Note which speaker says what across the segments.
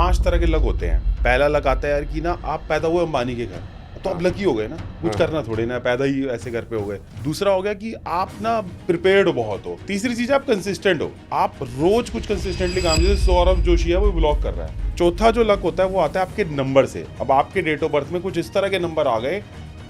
Speaker 1: 5 तरह के लक होते हैं। पहला लक आता है यार कि ना आप पैदा हुए अंबानी के घर, तो आप लकी हो गए ना, कुछ करना थोड़े ना, पैदा ही ऐसे घर पे हो गए। दूसरा हो गया कि आप ना प्रिपेयर्ड बहुत हो। तीसरी चीज आप कंसिस्टेंट हो, आप रोज कुछ कंसिस्टेंटली काम, जैसे सौरभ जोशी है वो ब्लॉग कर रहा है। चौथा जो लक होता है वो आता है आपके नंबर से। अब आपके डेट ऑफ बर्थ में कुछ इस तरह के नंबर आ गए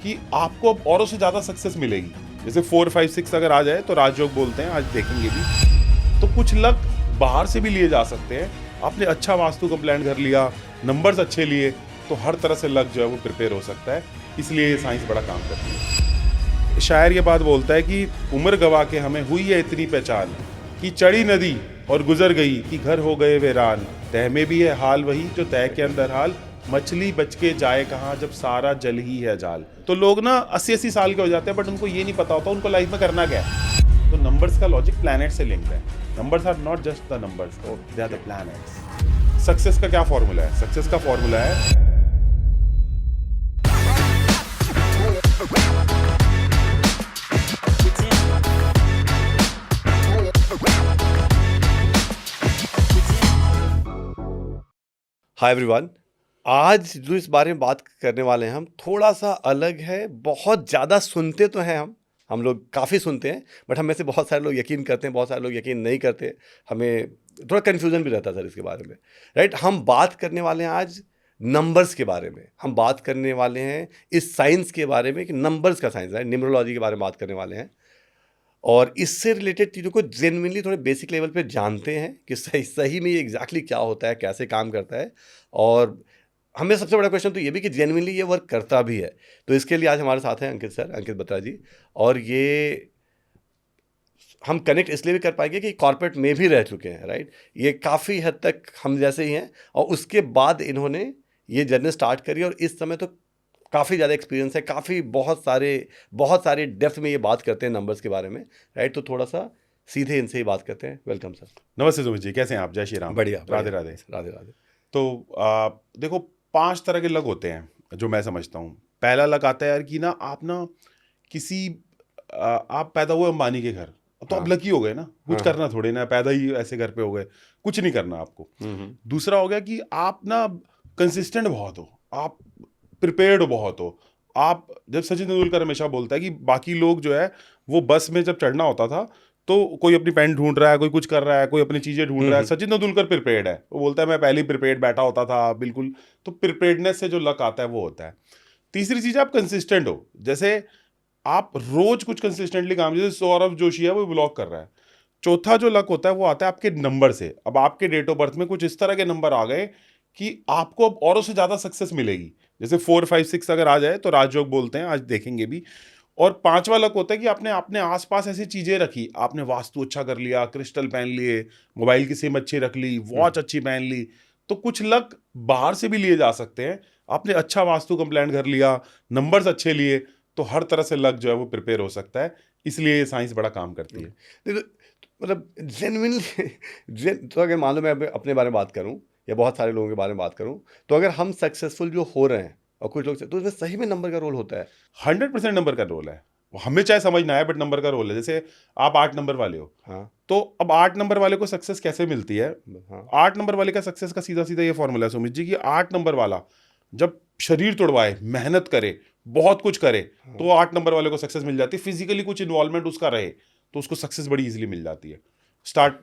Speaker 1: कि आपको अब औरों से ज्यादा सक्सेस मिलेगी। जैसे 4, 5, 6 अगर आ जाए तो राजयोग बोलते हैं, आज देखेंगे भी। तो कुछ लक बाहर से भी लिए जा सकते हैं। आपने अच्छा वास्तु का प्लान कर लिया, नंबर्स अच्छे लिए, तो हर तरह से लक जो है वो प्रिपेयर हो सकता है। इसलिए ये साइंस बड़ा काम करती है। शायर ये बात बोलता है कि उम्र गवा के हमें हुई है इतनी पहचान कि चढ़ी नदी और गुजर गई कि घर हो गए वीरान। तह में भी है हाल वही जो तह के अंदर हाल, मछली बच के जाए कहाँ जब सारा जल ही है जाल। तो लोग ना 80-80 साल के हो जाते हैं, बट उनको ये नहीं पता होता उनको लाइफ में करना क्या है। तो नंबर्स का लॉजिक प्लैनेट से लिंक्ड है। Numbers are not just the numbers, they are the planets. Success का क्या फॉर्मूला है? सक्सेस का फॉर्मूला है
Speaker 2: हाय एवरीवन। आज जो इस बारे में बात करने वाले हैं हम, थोड़ा सा अलग है। बहुत ज़्यादा सुनते तो हैं हम लोग काफ़ी सुनते हैं, बट हम में से बहुत सारे लोग यकीन करते हैं, बहुत सारे लोग यकीन नहीं करते। हमें थोड़ा कन्फ्यूज़न भी रहता है सर इसके बारे में, राइट। हम बात करने वाले हैं आज नंबर्स के बारे में। हम बात करने वाले हैं इस साइंस के बारे में कि नंबर्स का साइंस है, न्यूमरोलॉजी के बारे में बात करने वाले हैं। और इससे रिलेटेड चीज़ों को जेन्युइनली थोड़े बेसिक लेवल पे जानते हैं कि सही में ये एग्जैक्टली क्या होता है, कैसे काम करता है। और हमें सबसे बड़ा क्वेश्चन तो ये भी कि जेन्युइनली ये वर्क करता भी है। तो इसके लिए आज हमारे साथ हैं अंकित सर, अंकित बत्रा जी। और ये हम कनेक्ट इसलिए भी कर पाएंगे कि कॉर्पोरेट में भी रह चुके हैं, राइट। ये काफ़ी हद तक हम जैसे ही हैं, और उसके बाद इन्होंने ये जर्नी स्टार्ट करी, और इस समय तो काफ़ी ज़्यादा एक्सपीरियंस है, काफ़ी बहुत सारे डेप्थ में ये बात करते हैं नंबर्स के बारे में, राइट। तो थोड़ा सा सीधे इनसे ही बात करते हैं। Welcome sir.
Speaker 1: नमस्ते सुमित जी, कैसे हैं आप? जय श्री राम।
Speaker 2: बढ़िया,
Speaker 1: राधे राधे।
Speaker 2: राधे राधे।
Speaker 1: तो देखो, 5 तरह के लक होते हैं जो मैं समझता हूँ। पहला लक आता है यार कि ना आप ना किसी आप पैदा हुए अंबानी के घर, तो आप लकी हो गए ना, कुछ करना थोड़े ना, पैदा ही ऐसे घर पे हो गए, कुछ नहीं करना आपको। दूसरा हो गया कि आप ना कंसिस्टेंट बहुत हो, आप प्रिपेयर्ड बहुत हो। आप, जब सचिन तेंदुलकर हमेशा बोलता है कि बाकी लोग जो है वो बस में जब चढ़ना होता था तो कोई अपनी पैंट ढूंढ रहा है, कोई कुछ कर रहा है, कोई अपनी चीजें ढूंढ रहा है, सचिन तेंदुलकर प्रिपेयर्ड है। वो बोलता है मैं पहले ही प्रिपेयर्ड बैठा होता था, बिल्कुल। तो प्रिपेयर्डनेस से जो लक आता है वो होता है। तीसरी चीज, आप कंसिस्टेंट हो। जैसे आप रोज कुछ कंसिस्टेंटली काम, जैसे सौरभ जोशी है वो ब्लॉग कर रहा है। चौथा जो लक होता है वो आता है आपके नंबर से। अब आपके डेट ऑफ बर्थ में कुछ इस तरह के नंबर आ गए कि आपको अब औरों से ज्यादा सक्सेस मिलेगी। जैसे 4, 5, 6 अगर आ जाए तो राजयोग बोलते हैं, आज देखेंगे भी। और 5वां लक होता है कि आपने अपने आसपास ऐसी चीजें रखी, आपने वास्तु अच्छा कर लिया, क्रिस्टल पहन लिए, मोबाइल की सिम अच्छी रख ली, वॉच अच्छी पहन ली। तो कुछ लक बाहर से भी लिए जा सकते हैं। आपने अच्छा वास्तु का प्लान कर लिया, नंबर्स अच्छे लिए, तो हर तरह से लक जो है वो प्रिपेयर हो सकता है। इसलिए ये साइंस बड़ा काम करती है।
Speaker 2: मतलब जेन्युइनली तो अगर मान लो मैं अपने बारे में बात करूं या बहुत सारे लोगों के बारे में बात करूं, तो अगर हम सक्सेसफुल जो हो रहे हैं और कुछ लोग, तो इसमें सही में नंबर का रोल होता है।
Speaker 1: 100% नंबर का रोल है। हमें चाहे समझ ना आए, बट नंबर का रोल है। जैसे आप 8 नंबर वाले हो,
Speaker 2: हाँ,
Speaker 1: तो अब 8 नंबर वाले को सक्सेस कैसे मिलती है?
Speaker 2: हाँ,
Speaker 1: 8 नंबर वाले का सक्सेस का सीधा सीधा ये फॉर्मूला है सुमित जी, कि 8 नंबर वाला जब शरीर तोड़वाए, मेहनत करे, बहुत कुछ करे, तो 8 नंबर वाले को सक्सेस मिल जाती है। फिजिकली कुछ इन्वॉल्वमेंट उसका रहे तो उसको सक्सेस बड़ी इजीली मिल जाती है। स्टार्ट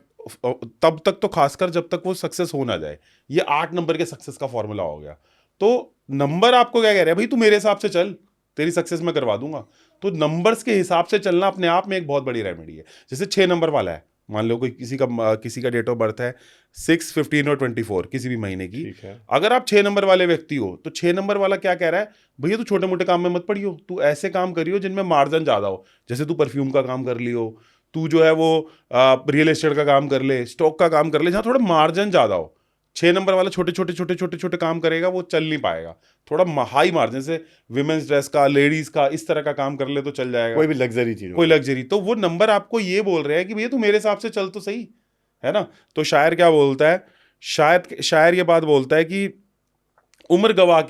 Speaker 1: तब तक तो खासकर जब तक वो सक्सेस हो ना जाए। ये 8 नंबर के सक्सेस का फॉर्मूला हो गया। तो नंबर आपको क्या कह रहे हैं, भाई तू मेरे हिसाब से चल, तेरी सक्सेस मैं करवा दूंगा। तो नंबर्स के हिसाब से चलना अपने आप में एक बहुत बड़ी रेमेडी है। जैसे 6 नंबर वाला है, मान लो कोई किसी का डेट ऑफ बर्थ है 6, 15 और 24 किसी भी महीने की। अगर आप 6 नंबर वाले व्यक्ति हो, तो 6 नंबर वाला क्या कह रहा है, भैया तू छोटे मोटे काम में मत पड़ियो, तू ऐसे काम करियो जिनमें मार्जिन ज्यादा हो। जैसे तू परफ्यूम का काम कर लियो, तू जो है वो रियल एस्टेट का काम कर ले, स्टॉक का काम कर ले, जहां थोड़ा मार्जिन ज्यादा हो। 6 नंबर वाला छोटे छोटे काम करेगा, वो चल नहीं पाएगा। थोड़ा हाई मार्जिन से विमेंस ड्रेस का, लेडीज का, इस तरह का काम कर ले तो चल जाएगा।
Speaker 2: कोई भी लग्जरी चीज,
Speaker 1: कोई लग्जरी, तो वो नंबर आपको ये बोल रहे हैं कि भैया तू मेरे हिसाब से चल तो सही, है ना। तो शायर क्या बोलता है, शायर ये बात बोलता है कि उम्र गवा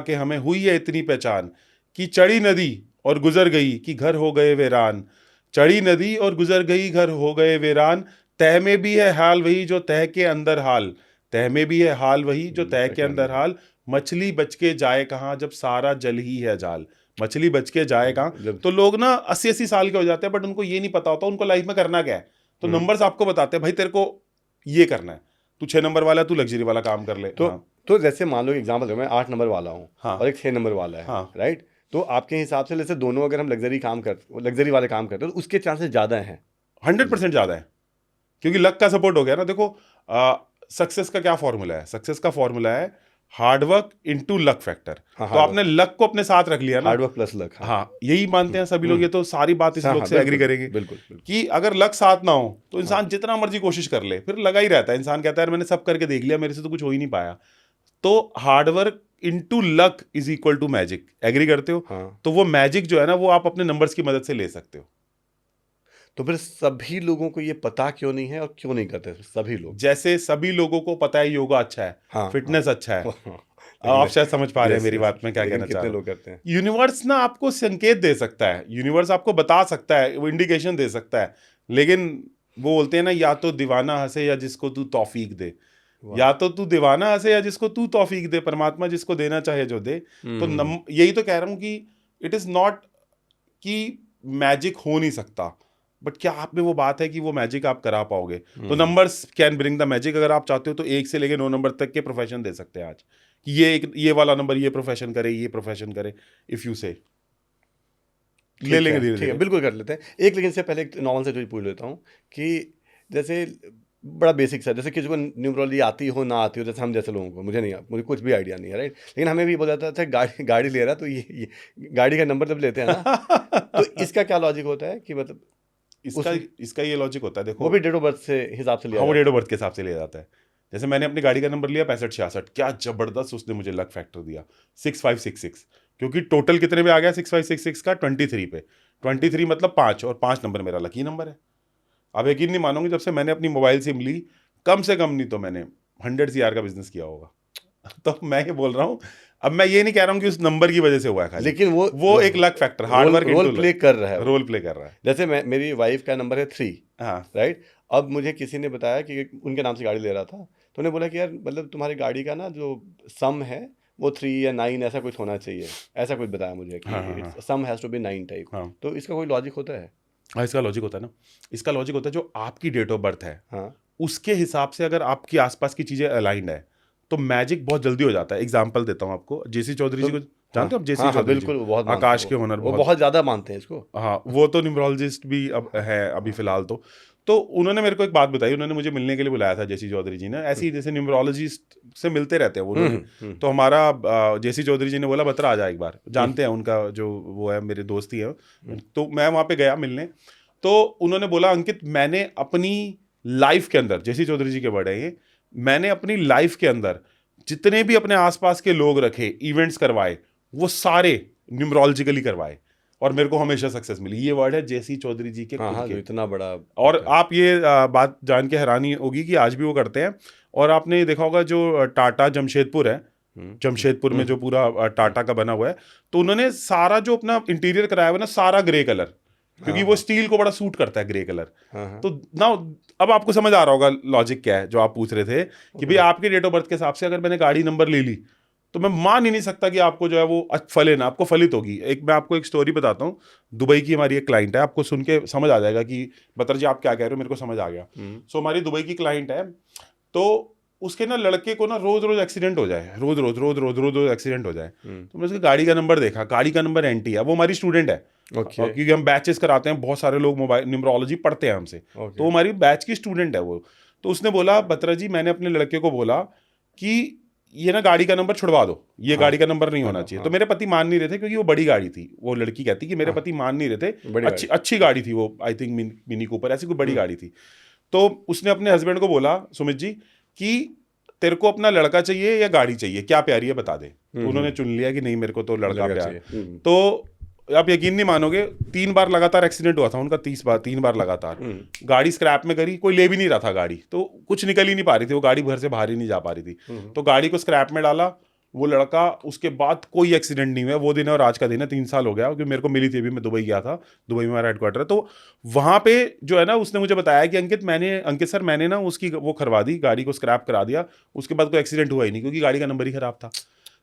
Speaker 1: के हमें हुई है इतनी पहचान कि चढ़ी नदी और गुजर गई कि घर हो गए वीरान। चढ़ी नदी और गुजर गई घर हो गए वीरान, तह में भी है हाल वही जो तह के अंदर हाल। तह में भी है हाल वही जो तह के अंदर हाल, मछली बच के जाए कहाँ जब सारा जल ही है जाल। मछली बच के जाए कहाँ। तो लोग ना 80-80 साल के हो जाते हैं बट उनको ये नहीं पता होता उनको लाइफ में करना क्या है। तो नंबर्स आपको बताते हैं भाई तेरे को ये करना है, तू 6 नंबर वाला, तू लग्जरी वाला काम कर ले।
Speaker 2: तो जैसे मान लो एग्जाम्पल मैं 8 नंबर वाला हूँ और एक 6 नंबर वाला है, राइट। तो आपके हिसाब से जैसे दोनों अगर हम लग्जरी वाले काम करते हैं तो उसके चांसेस ज्यादा हैं?
Speaker 1: 100% ज्यादा है, क्योंकि लक का सपोर्ट हो गया ना। देखो सक्सेस का क्या फॉर्मूला है? सक्सेस का फॉर्मूला है हार्डवर्क इनटू लक फैक्टर। तो आपने लक को अपने साथ रख लिया ना,
Speaker 2: हार्डवर्क प्लस लक।
Speaker 1: हाँ यही मानते हैं सभी लोग। ये तो सारी बात इस लोग से एग्री करेंगे
Speaker 2: बिल्कुल
Speaker 1: कि अगर लक साथ ना हो तो इंसान जितना मर्जी कोशिश कर ले फिर लगा ही रहता है। इंसान कहता है मैंने सब करके देख लिया, मेरे से तो कुछ हो ही नहीं पाया। तो hard work into luck is equal to magic. Agree करते हो? तो वो मैजिक जो है ना वो आप अपने नंबर्स की मदद से ले सकते हो।
Speaker 2: तो फिर सभी लोगों को ये पता क्यों नहीं है और क्यों नहीं करते सभी लोग?
Speaker 1: जैसे सभी लोगों को पता है योगा अच्छा है, फिटनेस अच्छा है। आप शायद समझ पा रहे हैं मेरी बात में क्या कहना चाह रहा हूं। यूनिवर्स ना आपको संकेत दे सकता है, यूनिवर्स आपको बता सकता है, वो इंडिकेशन दे सकता है, लेकिन वो बोलते हैं ना या तो दीवाना हंसे या जिसको तू तौफीक दे। या तो तू दीवाना हंसे या जिसको तू तौफीक दे, परमात्मा जिसको देना चाहे जो दे। तो यही तो कह रहा हूं कि इट इज नॉट कि मैजिक हो नहीं सकता, बट क्या आप में वो बात है कि वो मैजिक आप करा पाओगे। तो numbers can bring the magic. अगर आप चाहते हो तो 1 से लेकर 9 नंबर तक के प्रोफेशन दे सकते हैं आज कि ये वाला नंबर ये प्रोफेशन करे, ये प्रोफेशन करे, इफ यू से ले लेंगे धीरे धीरे।
Speaker 2: बिल्कुल कर लेते हैं। लेकिन से पहले एक नॉर्मल से चीज पूछ लेता हूँ कि जैसे बड़ा बेसिक सा, जैसे किसी को न्यूमरोलॉजी आती हो ना आती हो, जैसे हम जैसे लोगों को, मुझे कुछ भी आइडिया नहीं है, राइट। लेकिन हमें भी बोला जाता है गाड़ी ले रहा तो ये गाड़ी का नंबर जब लेते हैं ना तो इसका क्या लॉजिक होता है कि मतलब
Speaker 1: इसका ये लॉजिक होता है, देखो
Speaker 2: वो भी डेट ऑफ बर्थ से हिसाब से लिया,
Speaker 1: वो डेट ऑफ बर्थ के हिसाब से लिया जाता है। जैसे मैंने अपनी गाड़ी का नंबर लिया 6566, क्या जबरदस्त उसने मुझे लक फैक्टर दिया 6566, क्योंकि टोटल कितने पे आ गया 6566 का 23 पे। 23 मतलब 5 और 5 नंबर मेरा लकी नंबर है। आप यकीन नहीं मानोगे, जब से मैंने अपनी मोबाइल सिम ली कम से कम नहीं तो मैंने 100 CR का बिजनेस किया होगा। तो मैं ये बोल रहा हूँ, अब मैं ये नहीं कह रहा हूँ कि उस नंबर की वजह से हुआ है,
Speaker 2: लेकिन वो
Speaker 1: एक luck factor, hard work
Speaker 2: role play कर रहा है,
Speaker 1: रोल प्ले कर रहा है।
Speaker 2: जैसे मेरी वाइफ का नंबर है 3, राइट। अब मुझे किसी ने बताया कि उनके नाम से गाड़ी ले रहा था, तो उन्होंने बोला कि यार मतलब तुम्हारी गाड़ी का ना जो सम है वो 3 या 9 ऐसा कुछ होना चाहिए, ऐसा कुछ बताया मुझे कि सम हैज टू बी 9 टाइप। तो इसका कोई लॉजिक होता है?
Speaker 1: हाँ, इसका लॉजिक होता है ना। इसका लॉजिक होता है जो आपकी डेट ऑफ बर्थ है उसके हिसाब से अगर आपकी आसपास की चीजें अलाइंड है तो मैजिक बहुत जल्दी हो जाता है। एग्जांपल देता हूँ आपको, जेसी चौधरी जी को जानते हो? जेसी चौधरी
Speaker 2: बिल्कुल, बहुत
Speaker 1: आकाश के हुनर
Speaker 2: बहुत ज्यादा मानते हैं इसको।
Speaker 1: हाँ, वो तो न्यूमरोलॉजिस्ट भी अब है अभी फिलहाल। तो उन्होंने मेरे को एक बात बताई, उन्होंने मुझे मिलने के लिए बुलाया था जेसी चौधरी जी ने। ऐसे ही जैसे न्यूमरोलॉजिस्ट से मिलते रहते हैं वो लोग। तो हमारा जेसी चौधरी जी ने बोला बत्रा आ जा एक बार, जानते हैं उनका जो वो है, मेरे दोस्त ही है। तो मैं वहाँ पे गया मिलने, तो उन्होंने बोला अंकित मैंने अपनी लाइफ के अंदर, जेसी चौधरी जी के वर्ड है ये, मैंने अपनी लाइफ के अंदर जितने भी अपने आसपास के लोग रखे, इवेंट्स करवाए, वो सारे न्यूमरोलॉजिकली करवाए और मेरे को हमेशा सक्सेस मिली। ये वर्ड है जेसी चौधरी जी के खुद के।
Speaker 2: इतना बड़ा,
Speaker 1: और आप ये बात जान के हैरानी होगी कि आज भी वो करते हैं। और आपने देखा होगा जो टाटा जमशेदपुर है, जमशेदपुर में जो पूरा टाटा का बना हुआ है, तो उन्होंने सारा जो अपना इंटीरियर कराया हुआ ना सारा ग्रे कलर, क्योंकि वो स्टील को बड़ा सूट करता है ग्रे कलर। तो ना अब आपको समझ आ रहा होगा लॉजिक क्या है जो आप पूछ रहे थे कि भाई आपके डेट ऑफ बर्थ के हिसाब से अगर मैंने गाड़ी नंबर ले ली तो मैं मान ही नहीं सकता कि आपको जो है वो फले ना, आपको फलित होगी। मैं आपको एक स्टोरी बताता हूँ। दुबई की हमारी एक क्लाइंट है, आपको सुन के समझ आ जाएगा कि बतर जी आप क्या कह रहे हो, मेरे को समझ आ गया। सो हमारी दुबई की क्लाइंट है, तो उसके ना लड़के को ना रोज रोज एक्सीडेंट हो जाए, रोज रोज एक्सीडेंट हो जाए। तो मैं उसकी गाड़ी का नंबर देखा, गाड़ी का नंबर एंटी है। वो हमारी स्टूडेंट है, क्योंकि हम बैचेस कराते हैं, बहुत सारे लोग मोबाइल न्यूमरोलॉजी पढ़ते हैं हमसे, तो हमारी बैच की स्टूडेंट है वो। तो उसने बोला बत्रा जी मैंने अपने लड़के को बोला कि ये ना गाड़ी का नंबर छुड़वा दो, ये गाड़ी का नंबर नहीं होना चाहिए। तो मेरे पति मान नहीं रहे थे, क्योंकि वो बड़ी गाड़ी थी। वो लड़की कहती कि मेरे पति मान नहीं रहे थे, अच्छी गाड़ी थी वो, आई थिंक मिनी कूपर ऐसी कोई बड़ी गाड़ी थी। तो उसने अपने हस्बैंड को बोला सुमित जी कि तेरे को अपना लड़का चाहिए या गाड़ी चाहिए, क्या प्यारी है बता दे। तो उन्होंने चुन लिया कि नहीं मेरे को तो लड़का प्यार। तो आप यकीन नहीं मानोगे 3 बार लगातार एक्सीडेंट हुआ था उनका, 3 बार लगातार। गाड़ी स्क्रैप में करी, कोई ले भी नहीं रहा था गाड़ी, तो कुछ निकल ही नहीं पा रही थी वो गाड़ी, घर से बाहर ही नहीं जा पा रही थी। तो गाड़ी को स्क्रैप में डाला, वो लड़का, उसके बाद कोई एक्सीडेंट नहीं हुआ। वो दिन है और आज का दिन है, 3 साल हो गया, क्योंकि मेरे को मिली थी, अभी मैं दुबई गया था, दुबई में हमारा हेडक्वार्टर है। तो वहाँ पे जो है ना, उसने मुझे बताया कि अंकित सर मैंने ना उसकी वो करवा दी, गाड़ी को स्क्रैप करा दिया, उसके बाद कोई एक्सीडेंट हुआ ही नहीं, क्योंकि गाड़ी का नंबर ही खराब था।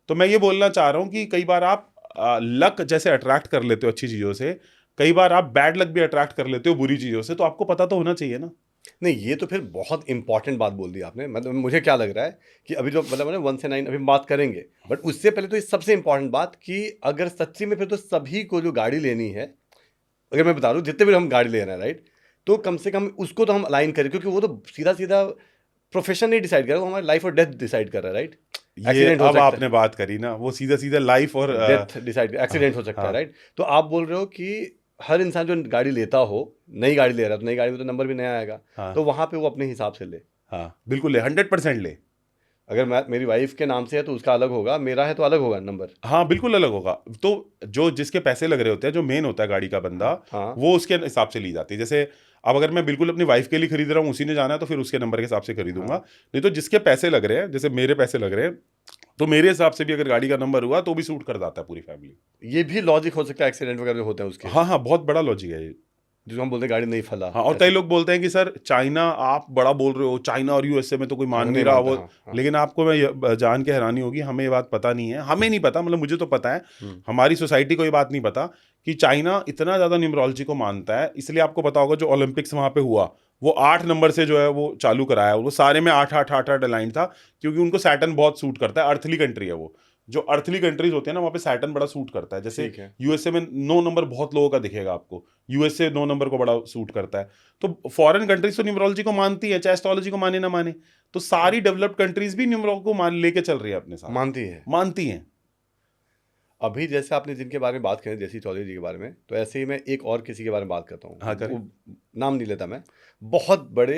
Speaker 1: तो मैं ये बोलना चाह रहा हूँ कि कई बार आप लक जैसे अट्रैक्ट कर लेते हो अच्छी चीज़ों से, कई बार आप बैड लक भी अट्रैक्ट कर लेते हो बुरी चीज़ों से, तो आपको पता तो होना चाहिए ना।
Speaker 2: नहीं, ये तो फिर बहुत इंपॉर्टेंट बात बोल दी आपने। मतलब मुझे क्या लग रहा है कि अभी जो मतलब ना 1 से 9 अभी बात करेंगे, बट उससे पहले तो ये सबसे इंपॉर्टेंट बात कि अगर सच्ची में फिर तो सभी को जो गाड़ी लेनी है, अगर मैं बता दूं जितने भी हम गाड़ी ले रहे हैं, राइट, तो कम से कम उसको तो हम अलाइन करें, क्योंकि वो तो सीधा सीधा प्रोफेशन नहीं डिसाइड कर रहा, वो हमारी लाइफ और डेथ डिसाइड कर रहा है, राइट।
Speaker 1: ये
Speaker 2: एक्सीडेंट हो
Speaker 1: अब
Speaker 2: सकता
Speaker 1: आपने बात करी ना, वो सीधा सीधा लाइफ और
Speaker 2: डेथ डिसाइड, एक्सीडेंट हो सकता है,
Speaker 1: हाँ।
Speaker 2: राइट। तो आप बोल रहे हो कि हर इंसान जो गाड़ी लेता हो, नई गाड़ी ले रहा है, तो नई गाड़ी में तो नंबर भी नया आएगा,
Speaker 1: हाँ।
Speaker 2: तो वहां पे वो अपने हिसाब से ले।
Speaker 1: हाँ बिल्कुल ले, 100% ले।
Speaker 2: अगर मेरी वाइफ के नाम से है तो उसका अलग होगा, मेरा है तो अलग होगा नंबर।
Speaker 1: हाँ बिल्कुल अलग होगा। तो जो जिसके पैसे लग रहे होते हैं, जो मेन होता है गाड़ी का बंदा,
Speaker 2: हाँ।
Speaker 1: वो उसके हिसाब से ली जाती है। जैसे अब अगर मैं बिल्कुल अपनी वाइफ के लिए खरीद रहा हूँ, उसी ने जाना है, तो फिर उसके नंबर के हिसाब से खरीदूंगा। नहीं तो जिसके पैसे लग रहे हैं, जैसे मेरे पैसे लग रहे हैं, तो मेरे हिसाब से भी अगर गाड़ी का नंबर हुआ तो भी सूट कर जाता है पूरी फैमिली।
Speaker 2: ये भी लॉजिक हो सकता है, एक्सीडेंट वगैरह जो होते हैं उसके,
Speaker 1: हाँ हाँ, बहुत बड़ा लॉजिक है ये।
Speaker 2: जिसको हम बोलते हैं गाड़ी नहीं फला।
Speaker 1: हाँ, और कई लोग बोलते हैं कि सर चाइना, आप बड़ा बोल रहे हो, चाइना और यूएसए में तो कोई मान नहीं रहा वो।
Speaker 2: हाँ।
Speaker 1: लेकिन आपको मैं जान के हैरानी होगी, हमें ये बात पता नहीं है, हमें नहीं पता, मतलब मुझे तो पता है, हमारी सोसाइटी को ये बात नहीं पता कि चाइना इतना ज़्यादा न्यूमरोलॉजी को मानता है। इसलिए आपको पता होगा जो ओलंपिक्स वहाँ पे हुआ, वो 8 नंबर से जो है वो चालू कराया, वो सारे में 8-8-8-8 अलाइन था, क्योंकि उनको सैटर्न बहुत सूट करता है। अर्थली कंट्री है वो, जो अर्थली कंट्रीज होते हैं ना, वहाँ पे सैटर्न बड़ा सूट करता है। जैसे यूएसए में 9 नंबर बहुत लोगों का दिखेगा आपको, यूएसए 9 नंबर को बड़ा सूट करता है। तो फॉरेन कंट्रीज तो न्यूमरोलॉजी को मानती है, चाहे एस्ट्रोलॉजी को माने ना माने। तो सारी डेवलप्ड कंट्रीज भी न्यूमरोलॉजी को मान लेके चल रही है अपने साथ, मानती हैं।
Speaker 2: अभी जैसे आपने जिनके बारे में बात करी, जैसी चौधरी जी के बारे में, तो ऐसे ही मैं एक और किसी के बारे में बात करता हूँ।
Speaker 1: हाँ, करें।
Speaker 2: नाम नहीं लेता मैं, बहुत बड़े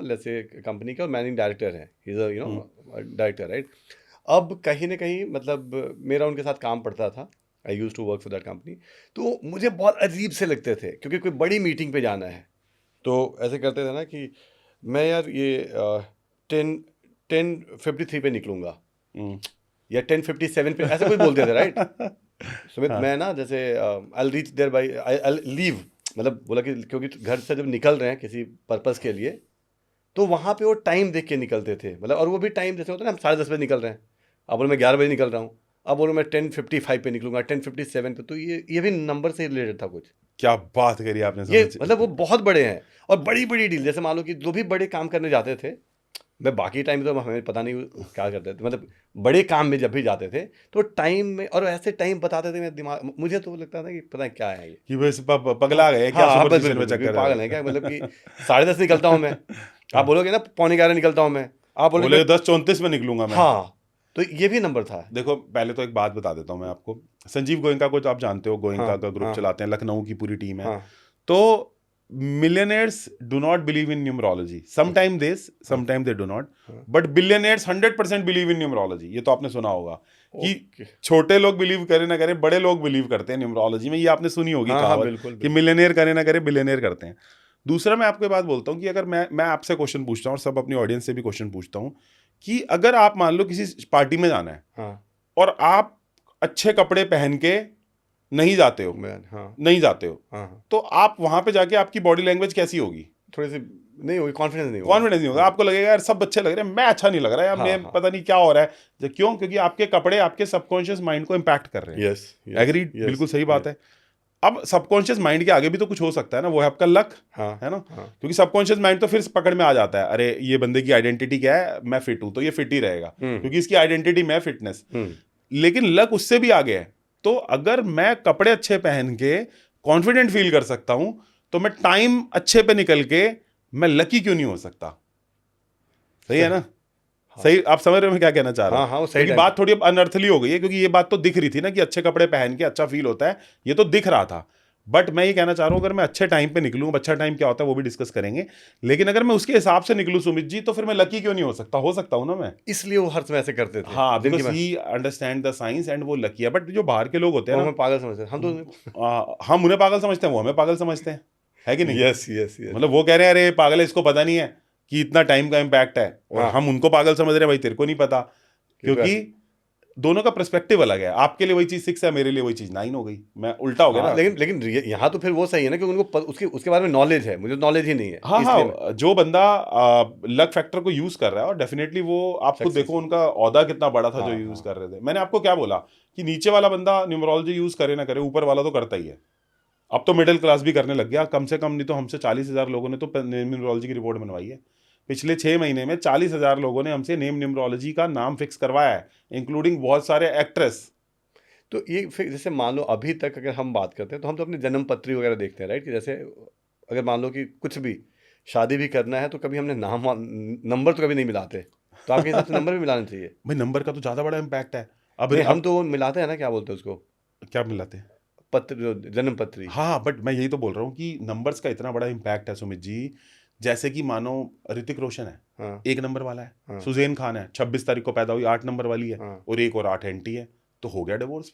Speaker 2: जैसे कंपनी के और मैनेजिंग डायरेक्टर हैं, ही इज डायरेक्टर, राइट। अब कहीं ना कहीं मतलब मेरा उनके साथ काम पड़ता था, I used to work for that company. तो मुझे बहुत अजीब से लगते थे, क्योंकि कोई बड़ी मीटिंग पे जाना है, तो ऐसे करते थे ना कि मैं यार ये 10:53 पे निकलूंगा या 10:57 पे, ऐसे कोई बोलते थे, राइट। सुमित, मैं ना जैसे I reach there bye, I leave, मतलब बोला कि क्योंकि घर से जब निकल रहे हैं किसी पर्पस के लिए, तो वहाँ पे वो टाइम देख के निकलते थे, मतलब, और वो भी टाइम जैसे होता है ना, हम 10:30 बजे निकल रहे हैं, अब बोलो मैं 11 बजे निकल रहा हूँ, अब बोलो मैं 10:55 पे निकलूंगा, 10:57 पे। तो ये भी नंबर से रिलेटेड था कुछ।
Speaker 1: क्या बात करी आपने,
Speaker 2: ये मतलब वो बहुत बड़े हैं, और बड़ी बड़ी डील, जैसे मान लो कि जो भी बड़े काम करने जाते थे, मैं बाकी टाइम तो हमें पता नहीं क्या करते थे, मतलब बड़े काम में जब भी जाते थे तो टाइम में, और ऐसे टाइम बताते थे, मेरे दिमाग, मुझे तो लगता था कि पता नहीं क्या है ये,
Speaker 1: कि बस पगला गए क्या,
Speaker 2: हाँ,
Speaker 1: सुपरस्टिशन में चक्कर
Speaker 2: पागल है क्या, मतलब कि 10:30 निकलता हूँ मैं, आप बोलोगे ना 11:15 निकलता हूँ मैं, आप
Speaker 1: बोले 10:34 में निकलूंगा मैं।
Speaker 2: हाँ, तो ये भी नंबर था।
Speaker 1: देखो पहले तो एक बात बता देता हूँ मैं आपको, संजीव गोयनका को तो आप जानते हो, गोयनका का ग्रुप चलाते हैं, लखनऊ की पूरी टीम है। तो millionaires do not believe in numerology, sometime they do not, but billionaires 100% believe in numerology। ये तो आपने सुना होगा कि छोटे लोग बिलीव करें ना करें, बड़े लोग बिलीव करते हैं न्यूमरोलॉजी में, ये आपने सुनी होगी कहावत कि मिलियनेयर करे ना करे, बिलियनेयर करते हैं। दूसरा मैं आपको बात बोलता हूँ कि अगर मैं आपसे क्वेश्चन पूछता हूँ और सब अपनी ऑडियंस से भी क्वेश्चन पूछता हूँ कि अगर आप मान लो किसी पार्टी में जाना है और आप अच्छे कपड़े पहन के नहीं जाते हो, नहीं जाते हो, तो आप वहां पे जाके आपकी बॉडी लैंग्वेज कैसी होगी?
Speaker 2: थोड़ी सी नहीं होगी, कॉन्फिडेंस नहीं होगा,
Speaker 1: आपको लगेगा यार सब अच्छे लग रहे हैं, मैं अच्छा नहीं लग रहा है, हमने पता नहीं क्या हो रहा है। क्यों? क्योंकि आपके कपड़े आपके सबकॉन्शियस माइंड को इम्पैक्ट कर रहे हैं। एग्रीड, बिल्कुल सही बात है। अब सबकॉन्शियस माइंड के आगे भी तो कुछ हो सकता है ना, वो है आपका लक, है ना। क्योंकि सबकॉन्शियस माइंड तो फिर पकड़ में आ जाता है, अरे ये बंदे की आइडेंटिटी क्या है, मैं फिट हूं, तो ये फिट ही रहेगा, क्योंकि इसकी आइडेंटिटी मैं फिटनेस। लेकिन लक उससे भी आगे है। तो अगर मैं कपड़े अच्छे पहन के कॉन्फिडेंट फील कर सकता हूं, तो मैं टाइम अच्छे पे निकल के मैं लकी क्यों नहीं हो सकता? सही है ना? सही, आप समझ रहे हो मैं क्या कहना चाह रहा हूं?
Speaker 2: हाँ,
Speaker 1: क्योंकि बात थोड़ी अनर्थली हो गई है, क्योंकि ये बात तो दिख रही थी ना कि अच्छे कपड़े पहन के अच्छा फील होता है, ये तो दिख रहा था। बट मैं ये कहना चाह रहा हूं, अगर मैं अच्छे टाइम पे निकलूं, अच्छा टाइम क्या होता है वो भी डिस्कस करेंगे, लेकिन अगर मैं उसके हिसाब से निकलूं सुमित जी, तो फिर मैं लकी क्यों नहीं हो सकता? हो सकता हूं ना मैं,
Speaker 2: इसलिए वो हर समय ऐसे करते थे।
Speaker 1: हाँ, because he understand the science and वो लकी है। बट जो बाहर के लोग होते हैं ना,
Speaker 2: हमें पागल समझते हैं,
Speaker 1: हम उन्हें पागल समझते हैं, वो हमें पागल समझते हैं, है कि नहीं?
Speaker 2: यस।
Speaker 1: मतलब वो कह रहे हैं अरे पागल है, इसको पता नहीं है कि इतना टाइम का इम्पैक्ट है, और हम उनको पागल समझ रहे हैं, भाई तेरे को नहीं पता, क्योंकि दोनों का पर्सपेक्टिव अलग है, आपके लिए वही चीज 6 है, मेरे लिए वही चीज 9 हो गई, मैं उल्टा हो गया
Speaker 2: हाँ,
Speaker 1: ना।
Speaker 2: लेकिन यहाँ तो फिर वो सही है ना, क्योंकि उनको उसके बारे में नॉलेज है, मुझे नॉलेज ही नहीं है,
Speaker 1: हाँ
Speaker 2: इसलिए
Speaker 1: हाँ, जो बंदा लक फैक्टर को यूज कर रहा है, और डेफिनेटली वो, आप खुद देखो
Speaker 2: Successful.
Speaker 1: उनका औहदा कितना बड़ा था जो
Speaker 2: हाँ,
Speaker 1: यूज
Speaker 2: हाँ।
Speaker 1: कर रहे थे। मैंने आपको क्या बोला कि नीचे वाला बंदा न्यूमरोलॉजी यूज करे ना करे, ऊपर वाला तो करता ही है। अब तो मिडिल क्लास भी करने लग गया, कम से कम नहीं तो हमसे 40,000 लोगों ने तो न्यूमरोलॉजी की रिपोर्ट बनवाई है। पिछले 6 महीने में 40,000 लोगों ने हमसे नेम न्यूमरोलॉजी का नाम फिक्स करवाया है, इंक्लूडिंग बहुत सारे एक्ट्रेस।
Speaker 2: तो ये फिर जैसे मान लो अभी तक अगर हम बात करते हैं तो हम तो अपनी जन्म पत्री वगैरह देखते हैं, राइट, कि जैसे अगर मान लो कि कुछ भी शादी भी करना है तो कभी हमने नंबर तो कभी नहीं मिलाते, तो आपके हिसाब से नंबर भी मिलाना चाहिए?
Speaker 1: भाई नंबर का तो ज्यादा बड़ा इम्पैक्ट है। अब
Speaker 2: नहीं, हम
Speaker 1: अब
Speaker 2: तो वो मिलाते हैं ना, क्या बोलते हैं उसको,
Speaker 1: क्या मिलाते हैं?
Speaker 2: पत्र, जो जन्म पत्री।
Speaker 1: हाँ, बट मैं यही तो बोल रहा हूँ कि नंबर्स का इतना बड़ा इम्पैक्ट है सुमित जी। जैसे कि मानो ऋतिक रोशन है,
Speaker 2: हाँ,
Speaker 1: 1 नंबर वाला है।
Speaker 2: हाँ,
Speaker 1: सुजैन खान है, 26 तारीख को पैदा हुई, 8 नंबर वाली है।
Speaker 2: हाँ।
Speaker 1: और 1 और 8 एंटी है, तो हो गया डिवोर्स।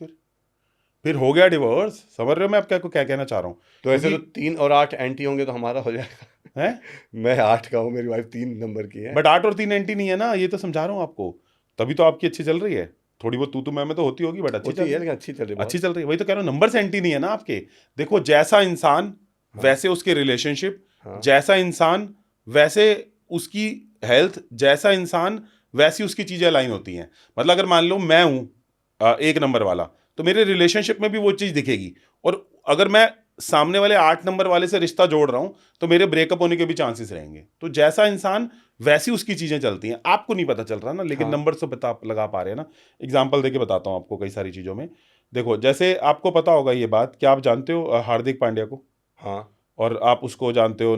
Speaker 1: फिर हो गया डिवोर्स। समझ रहे हो मैं आप क्या कहना चाह रहा हूँ?
Speaker 2: तो ऐसे तो
Speaker 1: क्योंकि
Speaker 2: 3 और 8 एंटी होंगे तो हमारा हो जाएगा।
Speaker 1: है,
Speaker 2: मैं 8 का हूँ, मेरी वाइफ 3 नंबर की है।
Speaker 1: बट 8 और 3 एंटी नहीं है ना, ये तो समझा रहा हूँ आपको। तभी तो आपकी अच्छी चल रही है। थोड़ी बहुत तू मैं तो होती होगी, बट अच्छी चल
Speaker 2: होती है,
Speaker 1: रही है।
Speaker 2: लेकिन अच्छी चल रही है
Speaker 1: अच्छी
Speaker 2: बहुत।
Speaker 1: चल रही है, वही तो कह रहा हूँ, नंबर एंटी नहीं है ना आपके। देखो, जैसा इंसान
Speaker 2: हाँ,
Speaker 1: वैसे उसके रिलेशनशिप,
Speaker 2: हाँ,
Speaker 1: जैसा इंसान वैसे उसकी हेल्थ, जैसा इंसान वैसी उसकी चीजें अलाइन होती हैं। मतलब अगर मान लो मैं हूं 1 नंबर वाला, तो मेरे रिलेशनशिप में भी वो चीज दिखेगी। और अगर मैं सामने वाले 8 नंबर वाले से रिश्ता जोड़ रहा हूं, तो मेरे ब्रेकअप होने के भी चांसेस रहेंगे। तो जैसा इंसान वैसी उसकी चीजें चलती हैं। आपको नहीं पता चल रहा ना, लेकिन
Speaker 2: हाँ,
Speaker 1: नंबर से पता लगा पा रहे हैं ना। एग्जाम्पल देके बताता हूं आपको कई सारी चीजों में। देखो, जैसे आपको पता होगा ये बात, क्या आप जानते हो हार्दिक पांड्या को?
Speaker 2: हाँ,
Speaker 1: और आप उसको जानते हो,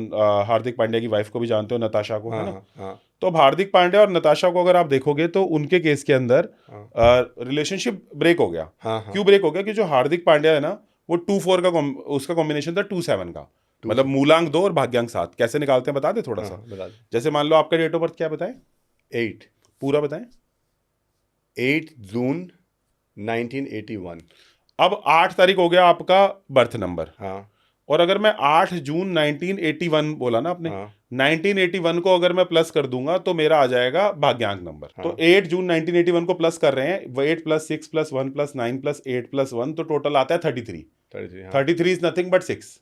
Speaker 1: हार्दिक पांड्या की वाइफ को भी जानते हो, नताशा को, है
Speaker 2: हाँ,
Speaker 1: ना?
Speaker 2: हाँ, हाँ,
Speaker 1: तो अब हार्दिक पांड्या और नताशा को अगर आप देखोगे तो उनके केस के अंदर
Speaker 2: हाँ,
Speaker 1: रिलेशनशिप ब्रेक हो गया।
Speaker 2: हाँ, हाँ,
Speaker 1: क्यों ब्रेक हो गया? कि जो हार्दिक पांड्या है ना, वो 2-4 का उसका कॉम्बिनेशन था 2-7 का।
Speaker 2: 2
Speaker 1: मतलब
Speaker 2: से,
Speaker 1: मूलांक 2 और भाग्यांक 7 कैसे निकालते हैं बता दे थोड़ा
Speaker 2: हाँ,
Speaker 1: सा।
Speaker 2: हाँ, बता दो।
Speaker 1: जैसे मान लो आपका डेट ऑफ बर्थ क्या बताएं?
Speaker 2: 8
Speaker 1: पूरा बताएं।
Speaker 2: 8 जून 1981।
Speaker 1: अब 8 तारीख हो गया आपका बर्थ नंबर।
Speaker 2: हाँ,
Speaker 1: और अगर मैं 8 जून 1981 बोला ना आपने,
Speaker 2: हाँ,
Speaker 1: 1981 को अगर मैं प्लस कर दूंगा तो मेरा आ जाएगा भाग्यांक नंबर। तो
Speaker 2: हाँ,
Speaker 1: 8 जून 1981 को प्लस कर रहे हैं, 8 + 6 + 1 + 9 + 8 + 1, तो टोटल आता है 33।
Speaker 2: 33, हाँ,
Speaker 1: 33 इज नथिंग बट 6।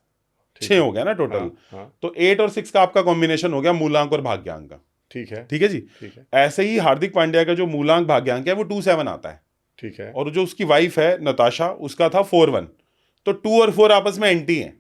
Speaker 2: ठीक
Speaker 1: 6
Speaker 2: है।
Speaker 1: हो गया ना टोटल।
Speaker 2: हाँ, हाँ,
Speaker 1: तो 8 और 6 का आपका कॉम्बिनेशन हो गया मूलांक और भाग्यांक का।
Speaker 2: ठीक है,
Speaker 1: ठीक है जी।
Speaker 2: ठीक है,
Speaker 1: ऐसे ही हार्दिक पांड्या का जो मूलांक भाग्यांक है वो 2-7 आता है।
Speaker 2: ठीक है।
Speaker 1: और जो उसकी वाइफ है नताशा, उसका था 4-1। तो 2 और 4 आपस में एंटी हैं।